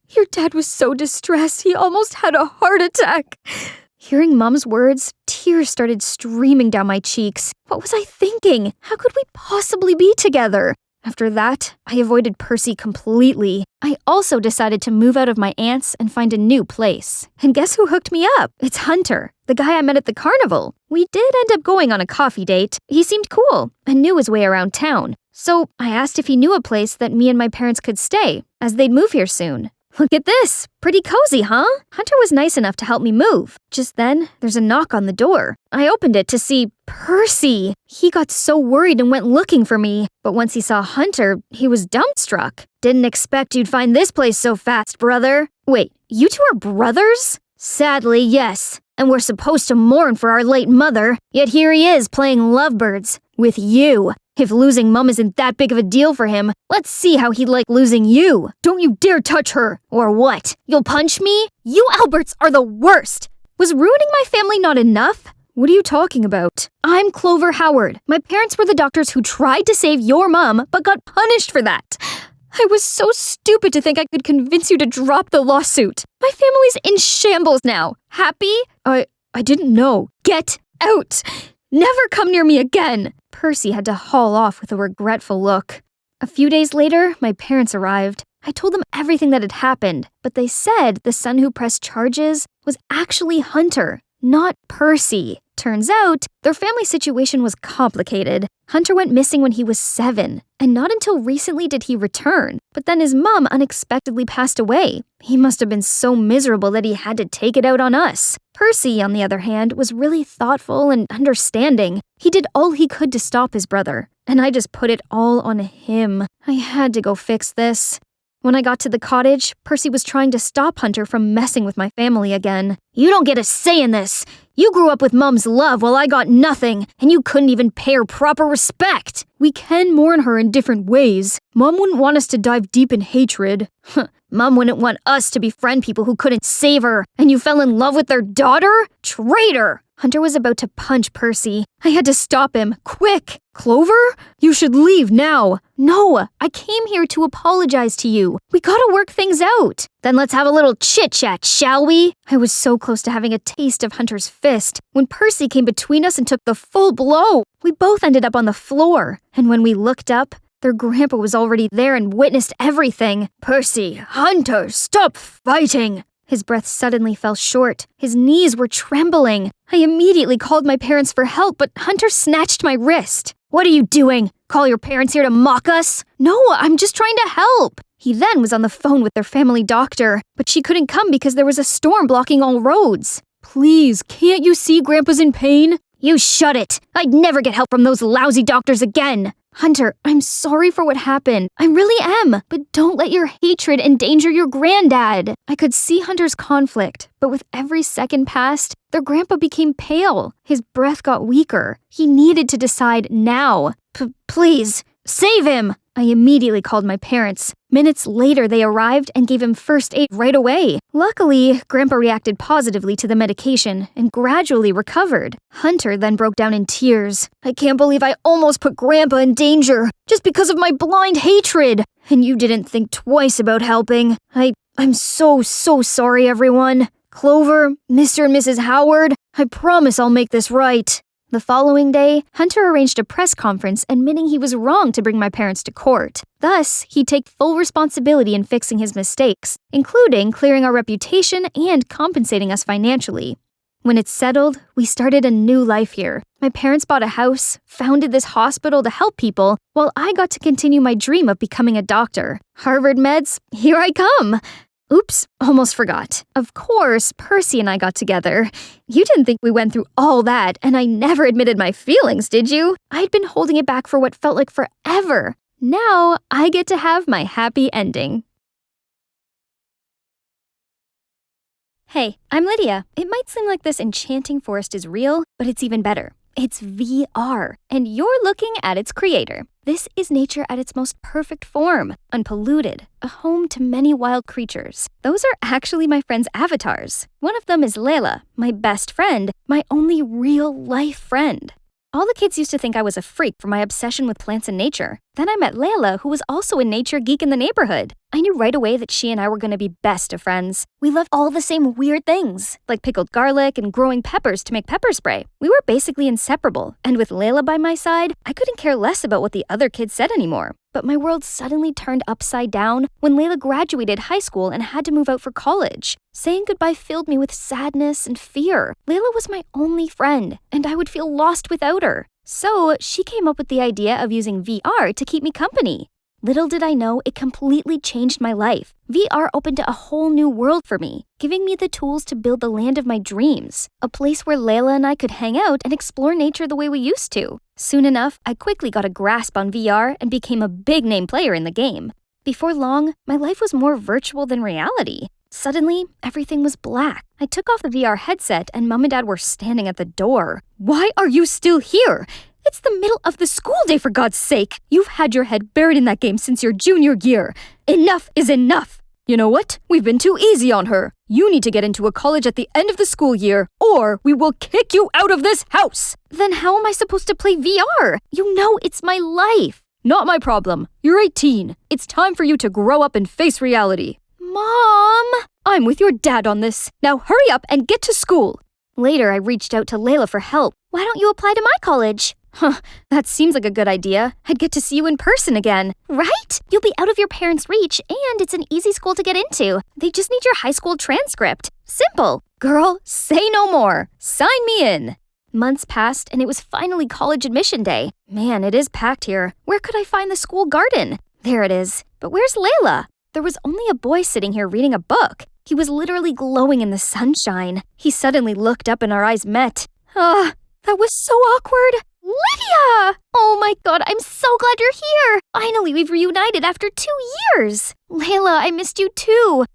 Your dad was so distressed, he almost had a heart attack. Hearing Mom's words, tears started streaming down my cheeks. What was I thinking? How could we possibly be together? After that, I avoided Percy completely. I also decided to move out of my aunt's and find a new place. And guess who hooked me up? It's Hunter, the guy I met at the carnival. We did end up going on a coffee date. He seemed cool and knew his way around town. So I asked if he knew a place that me and my parents could stay, as they'd move here soon. Look at this. Pretty cozy, huh? Hunter was nice enough to help me move. Just then, there's a knock on the door. I opened it to see Percy. He got so worried and went looking for me. But once he saw Hunter, he was dumbstruck. Didn't expect you'd find this place so fast, brother. Wait, you two are brothers? Sadly, yes. And we're supposed to mourn for our late mother. Yet here he is playing lovebirds with you. If losing Mum isn't that big of a deal for him, let's see how he'd like losing you. Don't you dare touch her! Or what? You'll punch me? You Alberts are the worst! Was ruining my family not enough? What are you talking about? I'm Clover Howard. My parents were the doctors who tried to save your mom, but got punished for that. I was so stupid to think I could convince you to drop the lawsuit. My family's in shambles now. Happy? I didn't know. Get out! Never come near me again! Percy had to haul off with a regretful look. A few days later, my parents arrived. I told them everything that had happened, but they said the son who pressed charges was actually Hunter, not Percy. Turns out, their family situation was complicated. Hunter went missing when he was 7, and not until recently did he return. But then his mom unexpectedly passed away. He must have been so miserable that he had to take it out on us. Percy, on the other hand, was really thoughtful and understanding. He did all he could to stop his brother, and I just put it all on him. I had to go fix this. When I got to the cottage, Percy was trying to stop Hunter from messing with my family again. You don't get a say in this. You grew up with Mum's love while I got nothing, and you couldn't even pay her proper respect. We can mourn her in different ways. Mom wouldn't want us to dive deep in hatred. Mum wouldn't want us to befriend people who couldn't save her, and you fell in love with their daughter? Traitor! Hunter was about to punch Percy. I had to stop him, quick! Clover? You should leave now. No, I came here to apologize to you. We gotta work things out. Then let's have a little chit-chat, shall we? I was so close to having a taste of Hunter's fist when Percy came between us and took the full blow. We both ended up on the floor, and when we looked up, their grandpa was already there and witnessed everything. Percy, Hunter, stop fighting! His breath suddenly fell short. His knees were trembling. I immediately called my parents for help, but Hunter snatched my wrist. What are you doing? Call your parents here to mock us? No, I'm just trying to help. He then was on the phone with their family doctor, but she couldn't come because there was a storm blocking all roads. Please, can't you see Grandpa's in pain? You shut it! I'd never get help from those lousy doctors again! Hunter, I'm sorry for what happened. I really am. But don't let your hatred endanger your granddad. I could see Hunter's conflict, but with every second passed, their grandpa became pale. His breath got weaker. He needed to decide now. Please, save him! I immediately called my parents. Minutes later, they arrived and gave him first aid right away. Luckily, Grandpa reacted positively to the medication and gradually recovered. Hunter then broke down in tears. I can't believe I almost put Grandpa in danger just because of my blind hatred. And you didn't think twice about helping. I'm so sorry, everyone. Clover, Mr. and Mrs. Howard, I promise I'll make this right. The following day, Hunter arranged a press conference admitting he was wrong to bring my parents to court. Thus, he'd take full responsibility in fixing his mistakes, including clearing our reputation and compensating us financially. When it's settled, we started a new life here. My parents bought a house, founded this hospital to help people, while I got to continue my dream of becoming a doctor. Harvard meds, here I come! Oops, almost forgot. Of course, Percy and I got together. You didn't think we went through all that, and I never admitted my feelings, did you? I'd been holding it back for what felt like forever. Now, I get to have my happy ending. Hey, I'm Lydia. It might seem like this enchanting forest is real, but it's even better. It's VR, and you're looking at its creator. This is nature at its most perfect form, unpolluted, a home to many wild creatures. Those are actually my friends' avatars. One of them is Layla, my best friend, my only real-life friend. All the kids used to think I was a freak for my obsession with plants and nature. Then I met Layla, who was also a nature geek in the neighborhood. I knew right away that she and I were going to be best of friends. We loved all the same weird things, like pickled garlic and growing peppers to make pepper spray. We were basically inseparable, and with Layla by my side, I couldn't care less about what the other kids said anymore. But my world suddenly turned upside down when Layla graduated high school and had to move out for college. Saying goodbye filled me with sadness and fear. Layla was my only friend, and I would feel lost without her. So she came up with the idea of using VR to keep me company. Little did I know, it completely changed my life. VR opened a whole new world for me, giving me the tools to build the land of my dreams, a place where Layla and I could hang out and explore nature the way we used to. Soon enough, I quickly got a grasp on VR and became a big-name player in the game. Before long, my life was more virtual than reality. Suddenly, everything was black. I took off the VR headset and Mom and Dad were standing at the door. Why are you still here? It's the middle of the school day, for God's sake! You've had your head buried in that game since your junior year. Enough is enough! You know what? We've been too easy on her. You need to get into a college at the end of the school year, or we will kick you out of this house! Then how am I supposed to play VR? You know it's my life! Not my problem. You're 18. It's time for you to grow up and face reality. Mom! I'm with your dad on this. Now hurry up and get to school. Later, I reached out to Layla for help. Why don't you apply to my college? That seems like a good idea. I'd get to see you in person again. Right? You'll be out of your parents' reach, and it's an easy school to get into. They just need your high school transcript. Simple. Girl, say no more. Sign me in. Months passed, and it was finally college admission day. Man, it is packed here. Where could I find the school garden? There it is. But where's Layla? There was only a boy sitting here reading a book. He was literally glowing in the sunshine. He suddenly looked up and our eyes met. That was so awkward. Lydia! Oh my God, I'm so glad you're here. Finally, we've reunited after 2 years. Layla, I missed you too.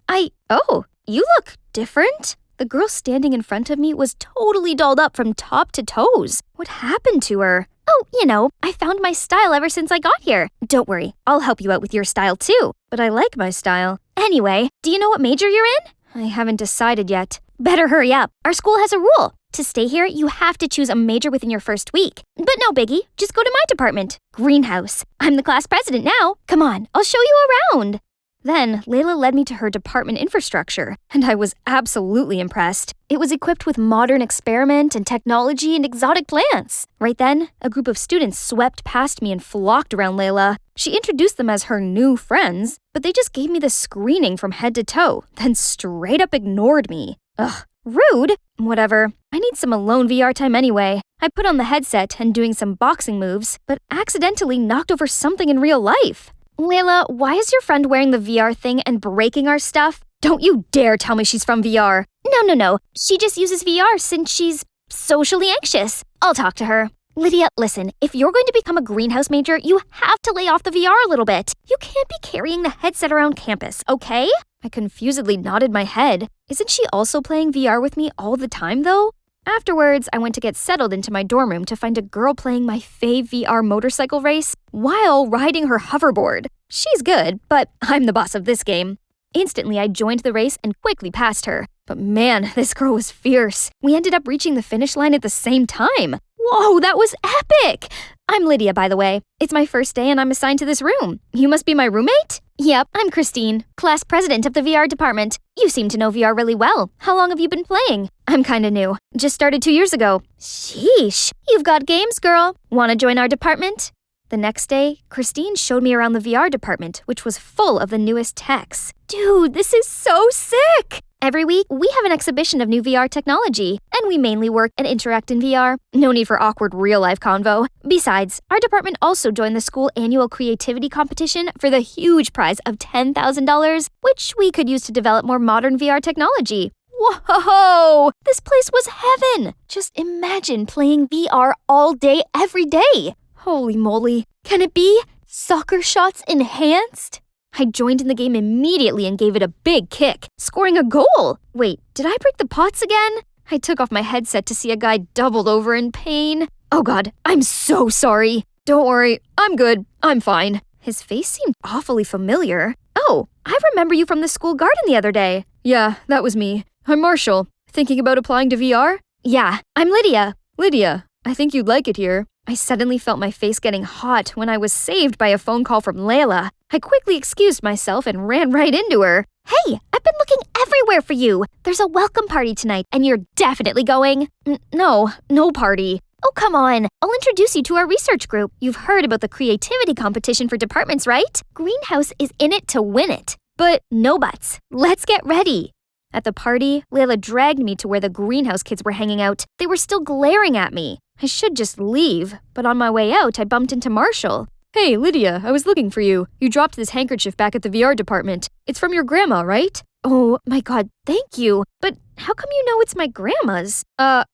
Oh, you look different. The girl standing in front of me was totally dolled up from top to toes. What happened to her? Oh, you know, I found my style ever since I got here. Don't worry, I'll help you out with your style too. But I like my style. Anyway, do you know what major you're in? I haven't decided yet. Better hurry up. Our school has a rule. To stay here, you have to choose a major within your first week. But no biggie, just go to my department, Greenhouse. I'm the class president now. Come on, I'll show you around. Then, Layla led me to her department infrastructure, and I was absolutely impressed. It was equipped with modern experiment and technology and exotic plants. Right then, a group of students swept past me and flocked around Layla. She introduced them as her new friends, but they just gave me the screening from head to toe, then straight up ignored me. Ugh, rude. Whatever. I need some alone VR time anyway. I put on the headset and doing some boxing moves, but accidentally knocked over something in real life. Layla, why is your friend wearing the VR thing and breaking our stuff? Don't you dare tell me she's from VR. No. She just uses VR since she's socially anxious. I'll talk to her. Lydia, listen, if you're going to become a greenhouse major, you have to lay off the VR a little bit. You can't be carrying the headset around campus, okay? I confusedly nodded my head. Isn't she also playing VR with me all the time, though? Afterwards, I went to get settled into my dorm room to find a girl playing my fave VR motorcycle race while riding her hoverboard. She's good, but I'm the boss of this game. Instantly, I joined the race and quickly passed her. But man, this girl was fierce. We ended up reaching the finish line at the same time. Whoa, that was epic! I'm Lydia, by the way. It's my first day and I'm assigned to this room. You must be my roommate? Yep, I'm Christine, class president of the VR department. You seem to know VR really well. How long have you been playing? I'm kinda new. Just started 2 years ago. Sheesh, you've got games, girl. Wanna join our department? The next day, Christine showed me around the VR department, which was full of the newest techs. Dude, this is so sick! Every week, we have an exhibition of new VR technology, and we mainly work and interact in VR. No need for awkward real-life convo. Besides, our department also joined the school annual creativity competition for the huge prize of $10,000, which we could use to develop more modern VR technology. Whoa! This place was heaven! Just imagine playing VR all day, every day. Holy moly. Can it be? Soccer shots enhanced? I joined in the game immediately and gave it a big kick, scoring a goal. Wait, did I break the pots again? I took off my headset to see a guy doubled over in pain. Oh god, I'm so sorry. Don't worry, I'm good. I'm fine. His face seemed awfully familiar. Oh, I remember you from the school garden the other day. Yeah, that was me. I'm Marshall. Thinking about applying to VR? Yeah, I'm Lydia. Lydia, I think you'd like it here. I suddenly felt my face getting hot when I was saved by a phone call from Layla. I quickly excused myself and ran right into her. Hey, I've been looking everywhere for you. There's a welcome party tonight, and you're definitely going. No party. Oh, come on. I'll introduce you to our research group. You've heard about the creativity competition for departments, right? Greenhouse is in it to win it. But no buts. Let's get ready. At the party, Layla dragged me to where the greenhouse kids were hanging out. They were still glaring at me. I should just leave, but on my way out, I bumped into Marshall. Hey, Lydia, I was looking for you. You dropped this handkerchief back at the VR department. It's from your grandma, right? Oh my god, thank you. But how come you know it's my grandma's? I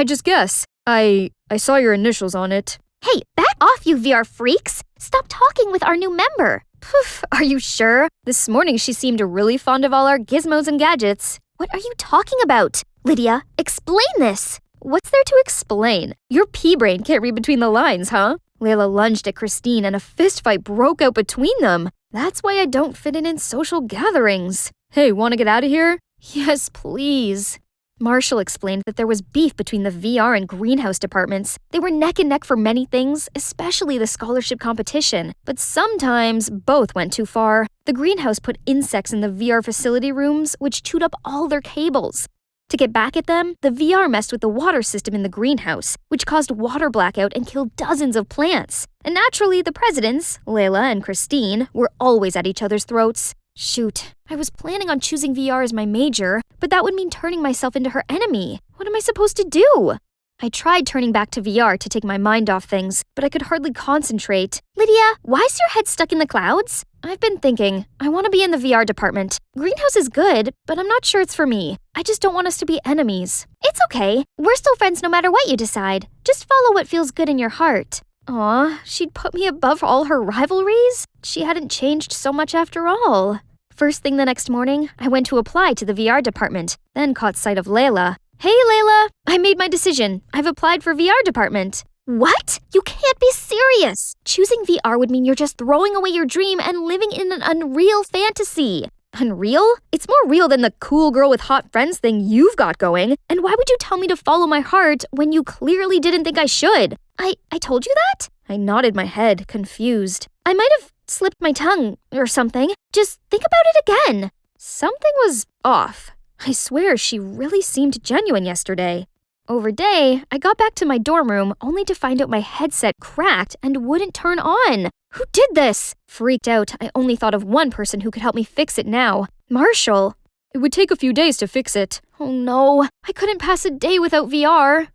just guess. I saw your initials on it. Hey, back off, you VR freaks! Stop talking with our new member. Poof, are you sure? This morning she seemed really fond of all our gizmos and gadgets. What are you talking about? Lydia, explain this! What's there to explain? Your pea-brain can't read between the lines, huh? Layla lunged at Christine and a fistfight broke out between them. That's why I don't fit in social gatherings. Hey, wanna get out of here? Yes, please. Marshall explained that there was beef between the VR and greenhouse departments. They were neck and neck for many things, especially the scholarship competition. But sometimes both went too far. The greenhouse put insects in the VR facility rooms, which chewed up all their cables. To get back at them, the VR messed with the water system in the greenhouse, which caused water blackout and killed dozens of plants. And naturally, the presidents, Layla and Christine, were always at each other's throats. Shoot, I was planning on choosing VR as my major, but that would mean turning myself into her enemy. What am I supposed to do? I tried turning back to VR to take my mind off things, but I could hardly concentrate. Lydia, why's your head stuck in the clouds? I've been thinking, I want to be in the VR department. Greenhouse is good, but I'm not sure it's for me. I just don't want us to be enemies. It's okay. We're still friends no matter what you decide. Just follow what feels good in your heart. Aw, she'd put me above all her rivalries? She hadn't changed so much after all. First thing the next morning, I went to apply to the VR department, then caught sight of Layla. Hey, Layla, I made my decision. I've applied for VR department. What? You can't be serious! Choosing VR would mean you're just throwing away your dream and living in an unreal fantasy. Unreal? It's more real than the cool girl with hot friends thing you've got going. And why would you tell me to follow my heart when you clearly didn't think I should? I told you that? I nodded my head, confused. I might have slipped my tongue or something. Just think about it again. Something was off. I swear she really seemed genuine yesterday. Over day, I got back to my dorm room only to find out my headset cracked and wouldn't turn on. Who did this? Freaked out, I only thought of one person who could help me fix it now. Marshall. It would take a few days to fix it. Oh no, I couldn't pass a day without VR.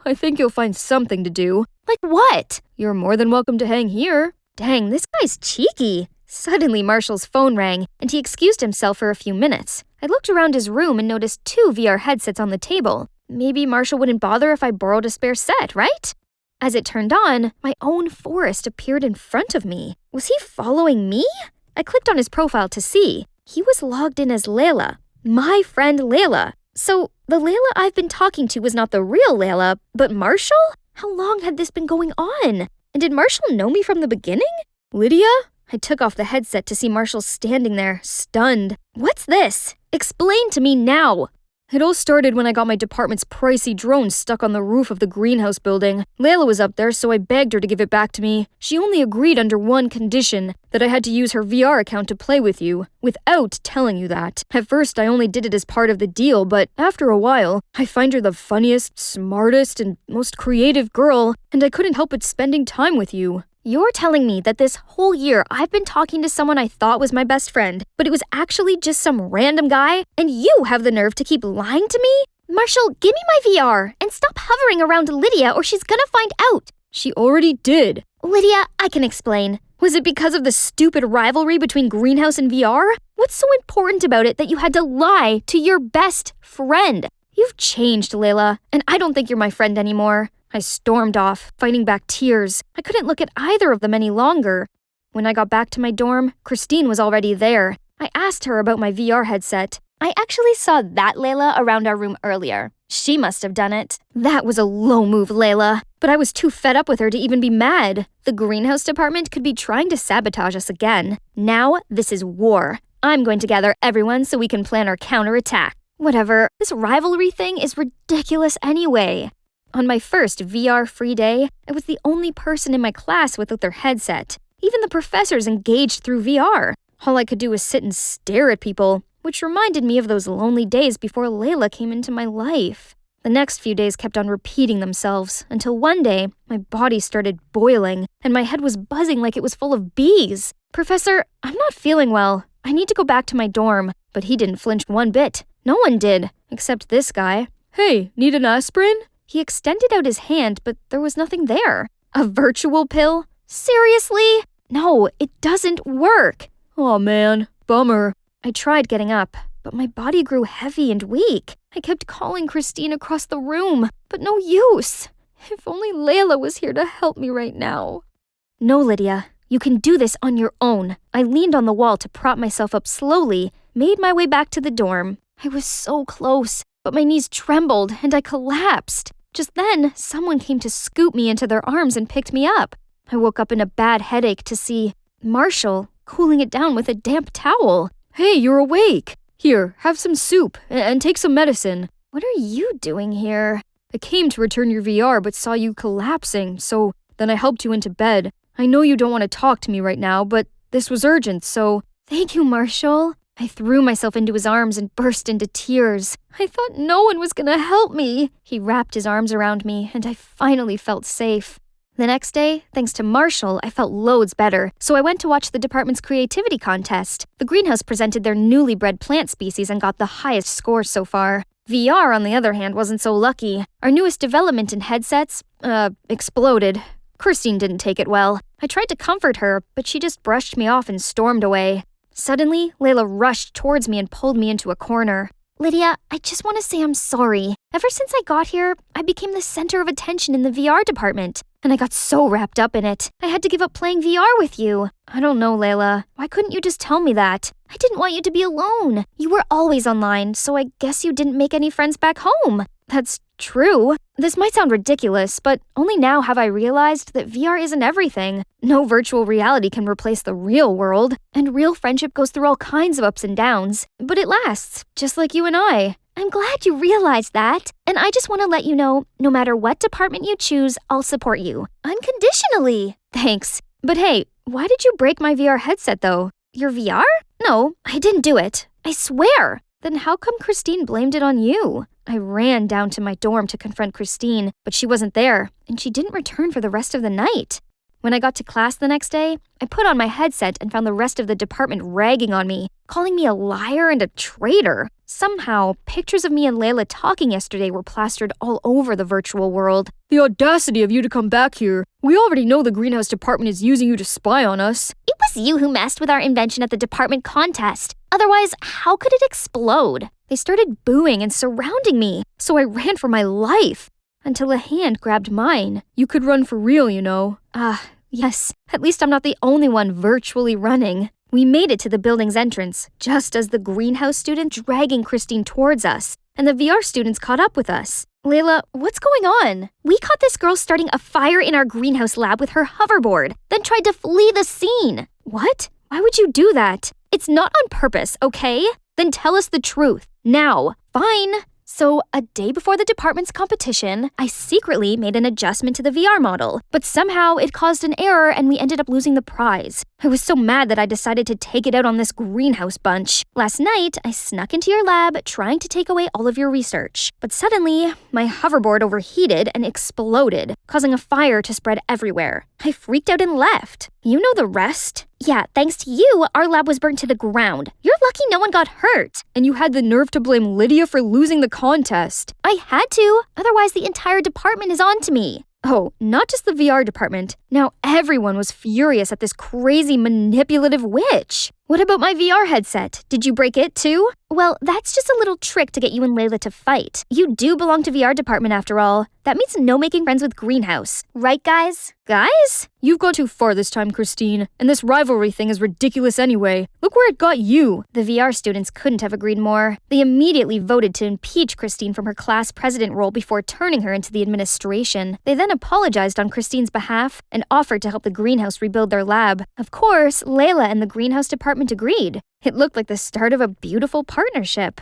I think you'll find something to do. Like what? You're more than welcome to hang here. Dang, this guy's cheeky. Suddenly, Marshall's phone rang, and he excused himself for a few minutes. I looked around his room and noticed 2 VR headsets on the table. Maybe Marshall wouldn't bother if I borrowed a spare set, right? As it turned on, my own Forrest appeared in front of me. Was he following me? I clicked on his profile to see. He was logged in as Layla. My friend Layla. So, the Layla I've been talking to was not the real Layla, but Marshall? How long had this been going on? And did Marshall know me from the beginning? Lydia? I took off the headset to see Marshall standing there, stunned. What's this? Explain to me now! It all started when I got my department's pricey drone stuck on the roof of the greenhouse building. Layla was up there, so I begged her to give it back to me. She only agreed under one condition, that I had to use her VR account to play with you, without telling you that. At first, I only did it as part of the deal, but after a while, I find her the funniest, smartest, and most creative girl, and I couldn't help but spending time with you. You're telling me that this whole year I've been talking to someone I thought was my best friend, but it was actually just some random guy, and you have the nerve to keep lying to me? Marshall, give me my VR, and stop hovering around Lydia or she's gonna find out. She already did. Lydia, I can explain. Was it because of the stupid rivalry between Greenhouse and VR? What's so important about it that you had to lie to your best friend? You've changed, Layla, and I don't think you're my friend anymore. I stormed off, fighting back tears. I couldn't look at either of them any longer. When I got back to my dorm, Christine was already there. I asked her about my VR headset. I actually saw that Layla around our room earlier. She must have done it. That was a low move, Layla. But I was too fed up with her to even be mad. The greenhouse department could be trying to sabotage us again. Now, this is war. I'm going to gather everyone so we can plan our counterattack. Whatever, this rivalry thing is ridiculous anyway. On my first VR-free day, I was the only person in my class without their headset. Even the professors engaged through VR. All I could do was sit and stare at people, which reminded me of those lonely days before Layla came into my life. The next few days kept on repeating themselves, until one day, my body started boiling, and my head was buzzing like it was full of bees. Professor, I'm not feeling well. I need to go back to my dorm. But he didn't flinch one bit. No one did, except this guy. Hey, need an aspirin? He extended out his hand, but there was nothing there. A virtual pill? Seriously? No, it doesn't work. Aw man, bummer. I tried getting up, but my body grew heavy and weak. I kept calling Christine across the room, but no use. If only Layla was here to help me right now. No, Lydia, you can do this on your own. I leaned on the wall to prop myself up slowly, made my way back to the dorm. I was so close, but my knees trembled and I collapsed. Just then, someone came to scoop me into their arms and picked me up. I woke up in a bad headache to see Marshall cooling it down with a damp towel. Hey, you're awake. Here, have some soup and take some medicine. What are you doing here? I came to return your VR but saw you collapsing, so then I helped you into bed. I know you don't want to talk to me right now, but this was urgent, so... Thank you, Marshall. I threw myself into his arms and burst into tears. I thought no one was gonna help me. He wrapped his arms around me, and I finally felt safe. The next day, thanks to Marshall, I felt loads better, so I went to watch the department's creativity contest. The greenhouse presented their newly bred plant species and got the highest score so far. VR, on the other hand, wasn't so lucky. Our newest development in headsets, exploded. Christine didn't take it well. I tried to comfort her, but she just brushed me off and stormed away. Suddenly, Layla rushed towards me and pulled me into a corner. Lydia, I just want to say I'm sorry. Ever since I got here, I became the center of attention in the VR department, and I got so wrapped up in it. I had to give up playing VR with you. I don't know, Layla. Why couldn't you just tell me that? I didn't want you to be alone. You were always online, so I guess you didn't make any friends back home. That's true. This might sound ridiculous, but only now have I realized that VR isn't everything. No virtual reality can replace the real world, and real friendship goes through all kinds of ups and downs. But it lasts, just like you and I. I'm glad you realized that, and I just want to let you know, no matter what department you choose, I'll support you. Unconditionally. Thanks. But hey, why did you break my VR headset though? Your VR? No, I didn't do it. I swear. Then how come Christine blamed it on you? I ran down to my dorm to confront Christine, but she wasn't there, and she didn't return for the rest of the night. When I got to class the next day, I put on my headset and found the rest of the department ragging on me, calling me a liar and a traitor. Somehow, pictures of me and Layla talking yesterday were plastered all over the virtual world. The audacity of you to come back here. We already know the greenhouse department is using you to spy on us. It was you who messed with our invention at the department contest. Otherwise, how could it explode? They started booing and surrounding me, so I ran for my life. Until a hand grabbed mine. You could run for real, you know. Yes, at least I'm not the only one virtually running. We made it to the building's entrance, just as the greenhouse student dragging Christine towards us, and the VR students caught up with us. Layla, what's going on? We caught this girl starting a fire in our greenhouse lab with her hoverboard, then tried to flee the scene. What? Why would you do that? It's not on purpose, okay? Then tell us the truth. Now. Fine. So, a day before the department's competition, I secretly made an adjustment to the VR model, but somehow it caused an error and we ended up losing the prize. I was so mad that I decided to take it out on this greenhouse bunch. Last night, I snuck into your lab trying to take away all of your research. But suddenly, my hoverboard overheated and exploded, causing a fire to spread everywhere. I freaked out and left. You know the rest. Yeah, thanks to you, our lab was burnt to the ground. You're lucky no one got hurt. And you had the nerve to blame Lydia for losing the contest. I had to, otherwise the entire department is on to me. Oh, not just the VR department. Now everyone was furious at this crazy manipulative witch. What about my VR headset? Did you break it too? Well, that's just a little trick to get you and Layla to fight. You do belong to VR department after all. That means no making friends with Greenhouse. Right, guys? Guys? You've gone too far this time, Christine. And this rivalry thing is ridiculous anyway. Look where it got you. The VR students couldn't have agreed more. They immediately voted to impeach Christine from her class president role before turning her into the administration. They then apologized on Christine's behalf and offered to help the Greenhouse rebuild their lab. Of course, Layla and the Greenhouse department agreed. It looked like the start of a beautiful partnership.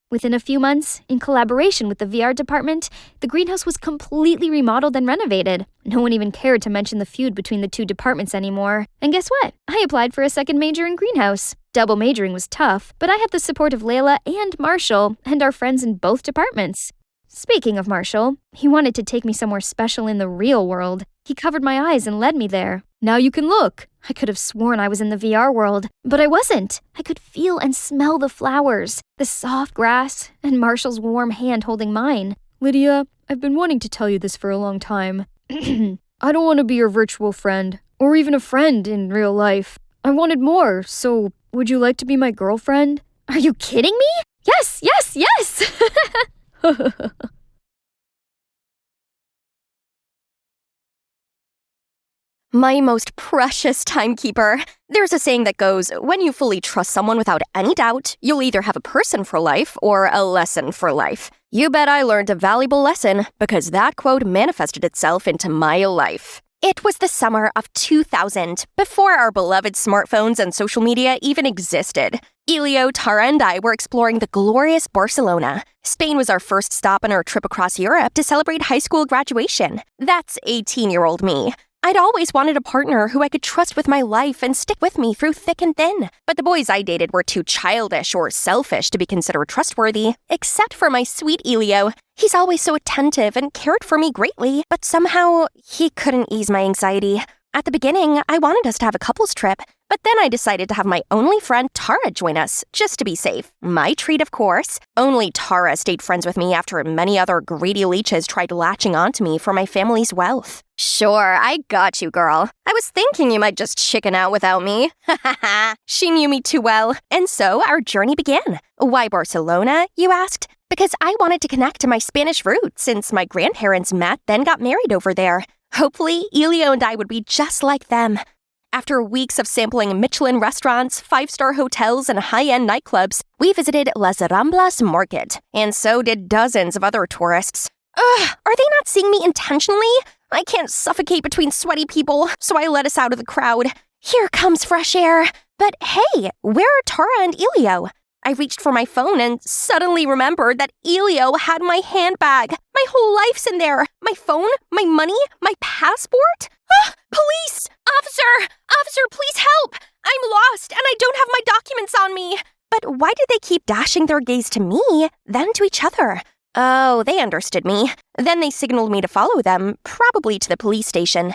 Within a few months, in collaboration with the VR department, the greenhouse was completely remodeled and renovated. No one even cared to mention the feud between the two departments anymore. And guess what? I applied for a second major in greenhouse. Double majoring was tough, but I had the support of Layla and Marshall, and our friends in both departments. Speaking of Marshall, he wanted to take me somewhere special in the real world. He covered my eyes and led me there. Now you can look. I could have sworn I was in the VR world, but I wasn't. I could feel and smell the flowers, the soft grass, and Marshall's warm hand holding mine. Lydia, I've been wanting to tell you this for a long time. I don't want to be your virtual friend, or even a friend in real life. I wanted more, so would you like to be my girlfriend? Are you kidding me? Yes, yes, yes! My most precious timekeeper. There's a saying that goes, when you fully trust someone without any doubt, you'll either have a person for life or a lesson for life. You bet I learned a valuable lesson because that quote manifested itself into my life. It was the summer of 2000, before our beloved smartphones and social media even existed. Elio, Tara, and I were exploring the glorious Barcelona. Spain was our first stop on our trip across Europe to celebrate high school graduation. That's 18-year-old me. I'd always wanted a partner who I could trust with my life and stick with me through thick and thin. But the boys I dated were too childish or selfish to be considered trustworthy, except for my sweet Elio. He's always so attentive and cared for me greatly, but somehow he couldn't ease my anxiety. At the beginning, I wanted us to have a couples trip, but then I decided to have my only friend Tara join us, just to be safe. My treat, of course. Only Tara stayed friends with me after many other greedy leeches tried latching onto me for my family's wealth. Sure, I got you, girl. I was thinking you might just chicken out without me. Ha ha ha. She knew me too well. And so our journey began. Why Barcelona, you asked? Because I wanted to connect to my Spanish roots since my grandparents met then got married over there. Hopefully, Elio and I would be just like them. After weeks of sampling Michelin restaurants, 5-star hotels, and high-end nightclubs, we visited Las Ramblas Market, and so did dozens of other tourists. Ugh, are they not seeing me intentionally? I can't suffocate between sweaty people, so I let us out of the crowd. Here comes fresh air. But hey, where are Tara and Elio? I reached for my phone and suddenly remembered that Elio had my handbag. My whole life's in there. My phone, my money, my passport. Ah, police! Officer, please help! I'm lost and I don't have my documents on me. But why did they keep dashing their gaze to me, then to each other? Oh, they understood me. Then they signaled me to follow them, probably to the police station.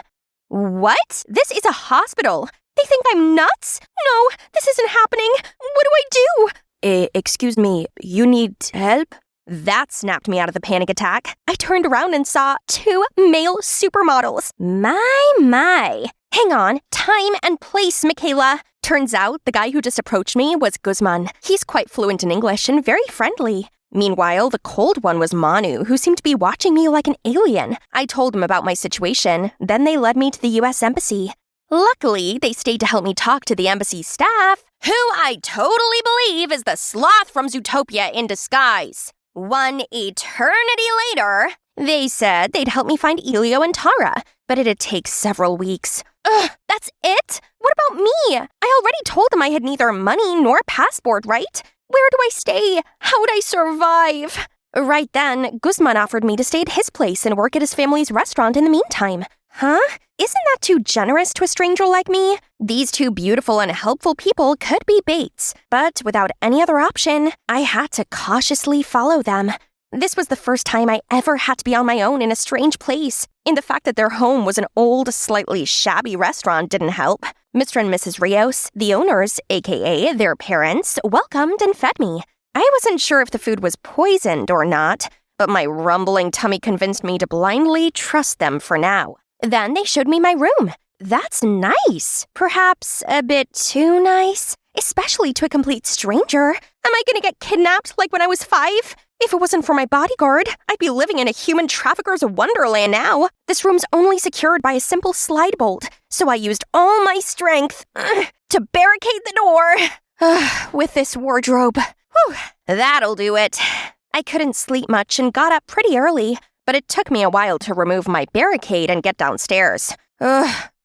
What? This is a hospital. They think I'm nuts? No, this isn't happening. What do I do? Excuse me, you need help? That snapped me out of the panic attack. I turned around and saw 2 male supermodels. My. Hang on, time and place, Michaela. Turns out the guy who just approached me was Guzman. He's quite fluent in English and very friendly. Meanwhile, the cold one was Manu, who seemed to be watching me like an alien. I told him about my situation. Then they led me to the U.S. Embassy. Luckily, they stayed to help me talk to the embassy staff, who I totally believe is the sloth from Zootopia in disguise. 1 eternity later, they said they'd help me find Elio and Tara, but it'd take several weeks. Ugh, that's it? What about me? I already told them I had neither money nor passport, right? Where do I stay? How would I survive? Right then, Guzman offered me to stay at his place and work at his family's restaurant in the meantime. Huh? Isn't that too generous to a stranger like me? These 2 beautiful and helpful people could be baits, but without any other option, I had to cautiously follow them. This was the first time I ever had to be on my own in a strange place, and the fact that their home was an old, slightly shabby restaurant didn't help. Mr. and Mrs. Rios, the owners, aka their parents, welcomed and fed me. I wasn't sure if the food was poisoned or not, but my rumbling tummy convinced me to blindly trust them for now. Then they showed me my room. That's nice. Perhaps a bit too nice, especially to a complete stranger. Am I gonna get kidnapped like when I was 5? If it wasn't for my bodyguard, I'd be living in a human trafficker's wonderland now. This room's only secured by a simple slide bolt, so I used all my strength to barricade the door with this wardrobe. Whew, that'll do it. I couldn't sleep much and got up pretty early, but it took me a while to remove my barricade and get downstairs.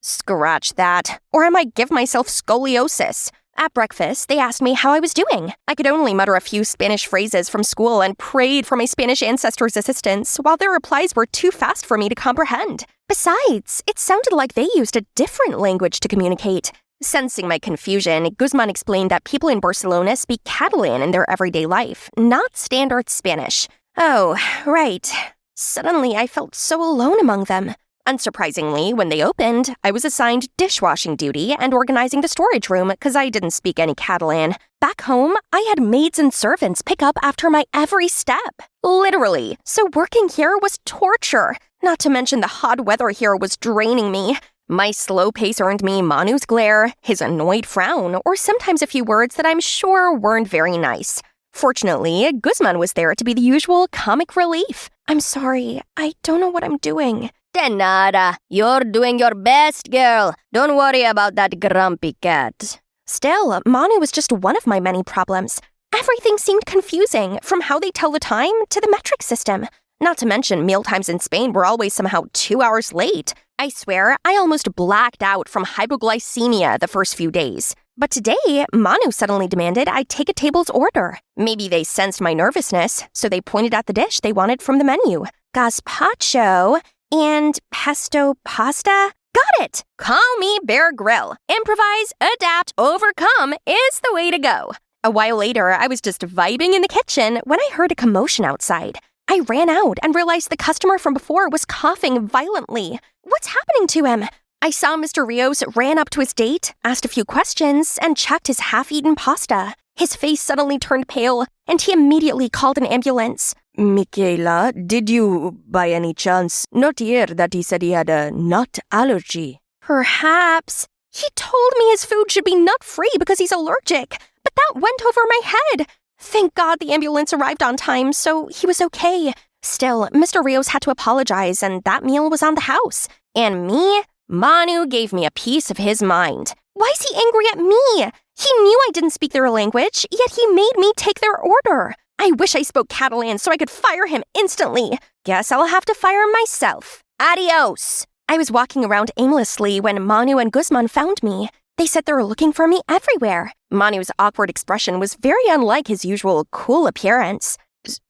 Scratch that. Or I might give myself scoliosis. At breakfast, they asked me how I was doing. I could only mutter a few Spanish phrases from school and prayed for my Spanish ancestors' assistance, while their replies were too fast for me to comprehend. Besides, it sounded like they used a different language to communicate. Sensing my confusion, Guzman explained that people in Barcelona speak Catalan in their everyday life, not standard Spanish. Oh, right. Suddenly, I felt so alone among them. Unsurprisingly, when they opened, I was assigned dishwashing duty and organizing the storage room because I didn't speak any Catalan. Back home, I had maids and servants pick up after my every step. Literally. So working here was torture. Not to mention the hot weather here was draining me. My slow pace earned me Manu's glare, his annoyed frown, or sometimes a few words that I'm sure weren't very nice. Fortunately, Guzman was there to be the usual comic relief. I'm sorry, I don't know what I'm doing. De nada. You're doing your best, girl. Don't worry about that grumpy cat. Still, Manu was just one of my many problems. Everything seemed confusing, from how they tell the time to the metric system. Not to mention, mealtimes in Spain were always somehow 2 hours late. I swear, I almost blacked out from hypoglycemia the first few days. But today, Manu suddenly demanded I take a table's order. Maybe they sensed my nervousness, so they pointed at the dish they wanted from the menu. Gazpacho and pesto pasta? Got it! Call me Bear Grylls. Improvise, adapt, overcome is the way to go. A while later, I was just vibing in the kitchen when I heard a commotion outside. I ran out and realized the customer from before was coughing violently. What's happening to him? I saw Mr. Rios ran up to his date, asked a few questions, and checked his half-eaten pasta. His face suddenly turned pale, and he immediately called an ambulance. Michaela, did you, by any chance, not hear that he said he had a nut allergy? Perhaps. He told me his food should be nut-free because he's allergic, but that went over my head. Thank God the ambulance arrived on time, so he was okay. Still, Mr. Rios had to apologize, and that meal was on the house. And me? Manu gave me a piece of his mind. Why is he angry at me? He knew I didn't speak their language, yet he made me take their order. I wish I spoke Catalan so I could fire him instantly. Guess I'll have to fire myself. Adios. I was walking around aimlessly when Manu and Guzman found me. They said they were looking for me everywhere. Manu's awkward expression was very unlike his usual cool appearance.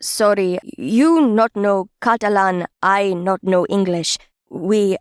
Sorry, you not know Catalan, I not know English. We,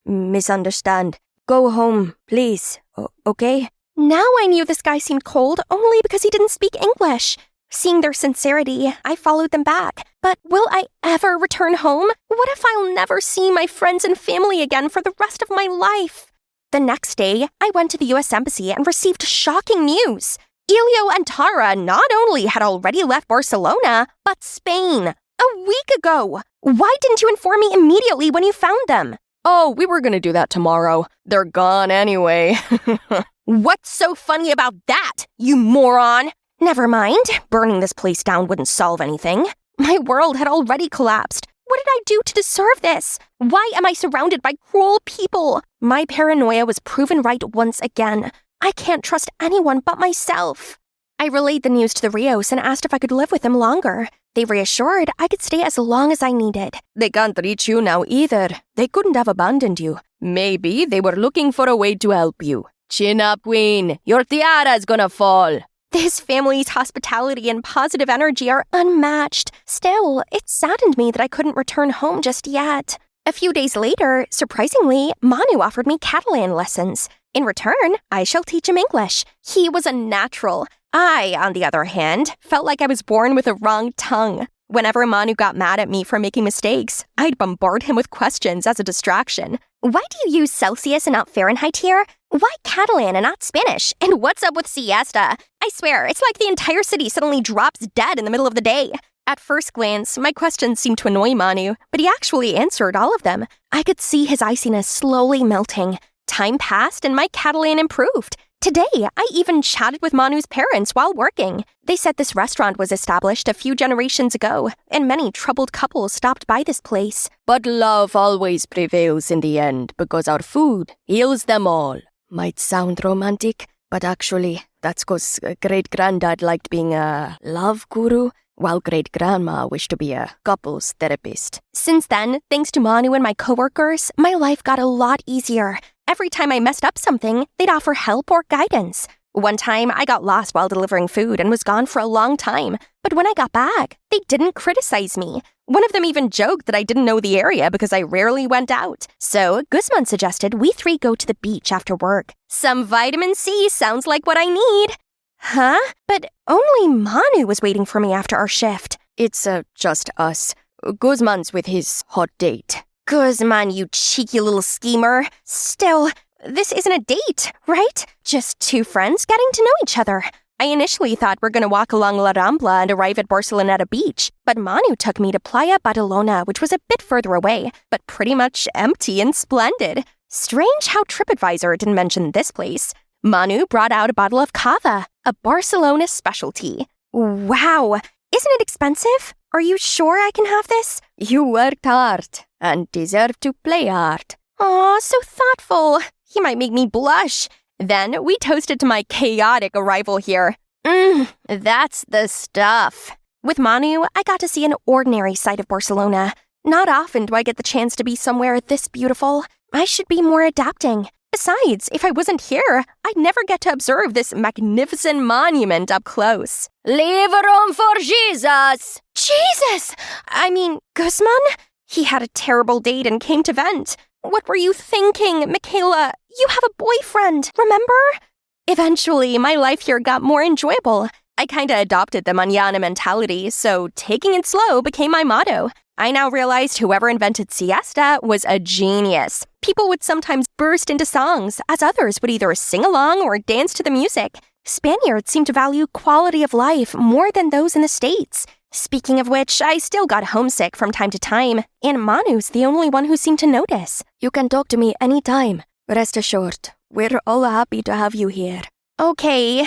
misunderstand. Go home, please, okay? Now I knew this guy seemed cold only because he didn't speak English. Seeing their sincerity, I followed them back. But will I ever return home? What if I'll never see my friends and family again for the rest of my life? The next day, I went to the US Embassy and received shocking news. Elio and Tara not only had already left Barcelona, but Spain. A week ago. Why didn't you inform me immediately when you found them? Oh, we were gonna do that tomorrow. They're gone anyway. What's so funny about that, you moron? Never mind. Burning this place down wouldn't solve anything. My world had already collapsed. What did I do to deserve this? Why am I surrounded by cruel people? My paranoia was proven right once again. I can't trust anyone but myself. I relayed the news to the Rios and asked if I could live with them longer. They reassured I could stay as long as I needed. They can't reach you now either. They couldn't have abandoned you. Maybe they were looking for a way to help you. Chin up, Wayne. Your tiara's gonna fall. This family's hospitality and positive energy are unmatched. Still, it saddened me that I couldn't return home just yet. A few days later, surprisingly, Manu offered me Catalan lessons. In return, I shall teach him English. He was a natural. I, on the other hand, felt like I was born with a wrong tongue. Whenever Manu got mad at me for making mistakes, I'd bombard him with questions as a distraction. Why do you use Celsius and not Fahrenheit here? Why Catalan and not Spanish? And what's up with siesta? I swear, it's like the entire city suddenly drops dead in the middle of the day. At first glance, my questions seemed to annoy Manu, but he actually answered all of them. I could see his iciness slowly melting. Time passed and my Catalan improved. Today, I even chatted with Manu's parents while working. They said this restaurant was established a few generations ago, and many troubled couples stopped by this place. But love always prevails in the end, because our food heals them all. Might sound romantic, but actually, that's because great-granddad liked being a love guru, while great-grandma wished to be a couples therapist. Since then, thanks to Manu and my coworkers, my life got a lot easier. Every time I messed up something, they'd offer help or guidance. One time, I got lost while delivering food and was gone for a long time. But when I got back, they didn't criticize me. One of them even joked that I didn't know the area because I rarely went out. So Guzman suggested we three go to the beach after work. Some vitamin C sounds like what I need. Huh? But only Manu was waiting for me after our shift. It's just us. Guzman's with his hot date. Guzman, you cheeky little schemer. Still, this isn't a date, right? Just two friends getting to know each other. I initially thought we're going to walk along La Rambla and arrive at Barceloneta Beach, but Manu took me to Playa Badalona, which was a bit further away, but pretty much empty and splendid. Strange how TripAdvisor didn't mention this place. Manu brought out a bottle of cava, a Barcelona specialty. Wow, isn't it expensive? Are you sure I can have this? You worked hard and deserve to play hard. Aw, so thoughtful. He might make me blush. Then we toasted to my chaotic arrival here. That's the stuff. With Manu, I got to see an ordinary side of Barcelona. Not often do I get the chance to be somewhere this beautiful. I should be more adapting. Besides, if I wasn't here, I'd never get to observe this magnificent monument up close. Leave room for Jesus! Jesus! I mean, Guzman? He had a terrible date and came to vent. What were you thinking, Michaela? You have a boyfriend, remember? Eventually, my life here got more enjoyable. I kinda adopted the mañana mentality, so taking it slow became my motto. I now realized whoever invented siesta was a genius. People would sometimes burst into songs, as others would either sing along or dance to the music. Spaniards seem to value quality of life more than those in the States. Speaking of which, I still got homesick from time to time, and Manu's the only one who seemed to notice. You can talk to me anytime. Rest assured, we're all happy to have you here. Okay,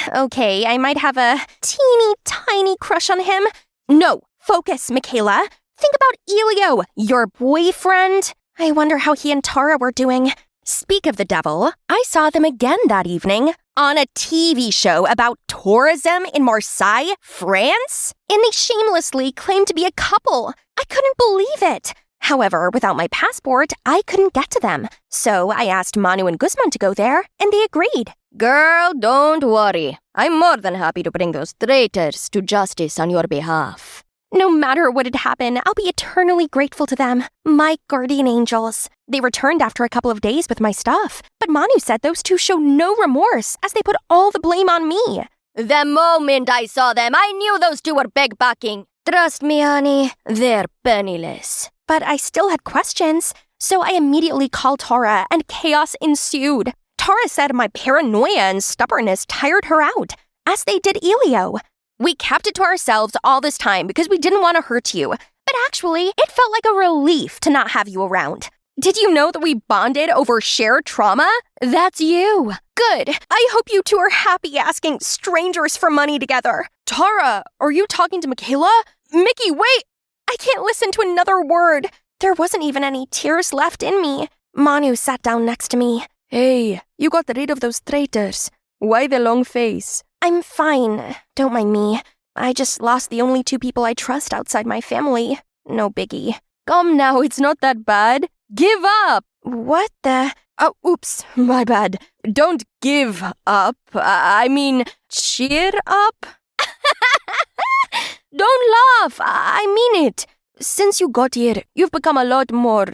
I might have a teeny tiny crush on him. No, focus, Michaela. Think about Elio, your boyfriend. I wonder how he and Tara were doing. Speak of the devil, I saw them again that evening on a TV show about tourism in Marseille, France. And they shamelessly claimed to be a couple. I couldn't believe it. However, without my passport, I couldn't get to them. So I asked Manu and Guzman to go there, and they agreed. Girl, don't worry. I'm more than happy to bring those traitors to justice on your behalf. No matter what had happened, I'll be eternally grateful to them. My guardian angels. They returned after a couple of days with my stuff. But Manu said those two show no remorse as they put all the blame on me. The moment I saw them, I knew those two were beg-bucking. Trust me, honey, they're penniless. But I still had questions, so I immediately called Tara, and chaos ensued. Tara said my paranoia and stubbornness tired her out, as they did Elio. We kept it to ourselves all this time because we didn't want to hurt you, but actually, it felt like a relief to not have you around. Did you know that we bonded over shared trauma? That's you. Good. I hope you two are happy asking strangers for money together. Tara, are you talking to Michaela? Mickey, wait! I can't listen to another word. There wasn't even any tears left in me. Manu sat down next to me. Hey, you got rid of those traitors. Why the long face? I'm fine. Don't mind me. I just lost the only two people I trust outside my family. No biggie. Come now, it's not that bad. Give up! What the? Oh, oops, my bad. Don't give up. I mean, cheer up? Don't laugh. I mean it. Since you got here, you've become a lot more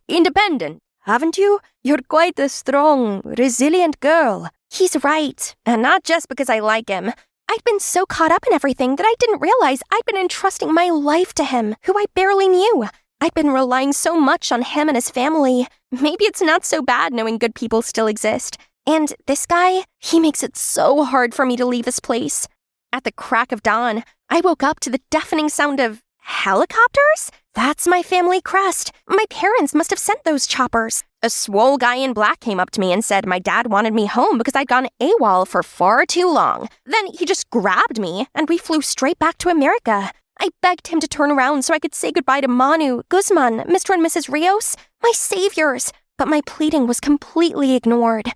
independent, haven't you? You're quite a strong, resilient girl. He's right, and not just because I like him. I'd been so caught up in everything that I didn't realize I'd been entrusting my life to him, who I barely knew. I'd been relying so much on him and his family. Maybe it's not so bad knowing good people still exist. And this guy, he makes it so hard for me to leave this place. At the crack of dawn, I woke up to the deafening sound of helicopters? That's my family crest. My parents must have sent those choppers. A swole guy in black came up to me and said my dad wanted me home because I'd gone AWOL for far too long. Then he just grabbed me and we flew straight back to America. I begged him to turn around so I could say goodbye to Manu, Guzman, Mr. and Mrs. Rios, my saviors, but my pleading was completely ignored.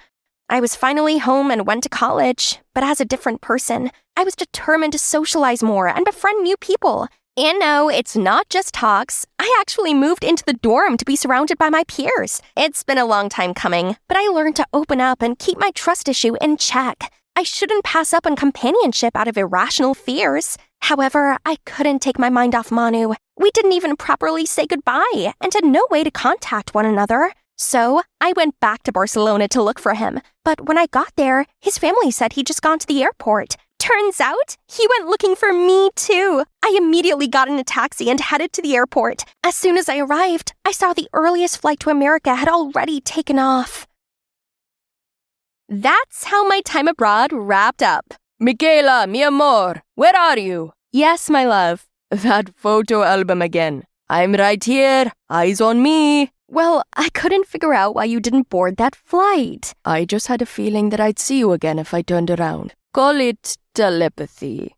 I was finally home and went to college, but as a different person. I was determined to socialize more and befriend new people. And no, it's not just talks. I actually moved into the dorm to be surrounded by my peers. It's been a long time coming, but I learned to open up and keep my trust issue in check. I shouldn't pass up on companionship out of irrational fears. However, I couldn't take my mind off Manu. We didn't even properly say goodbye and had no way to contact one another. So I went back to Barcelona to look for him. But when I got there, his family said he'd just gone to the airport. Turns out, he went looking for me too. I immediately got in a taxi and headed to the airport. As soon as I arrived, I saw the earliest flight to America had already taken off. That's how my time abroad wrapped up. Michaela, mi amor, where are you? Yes, my love. That photo album again. I'm right here, eyes on me. Well, I couldn't figure out why you didn't board that flight. I just had a feeling that I'd see you again if I turned around. Call it telepathy.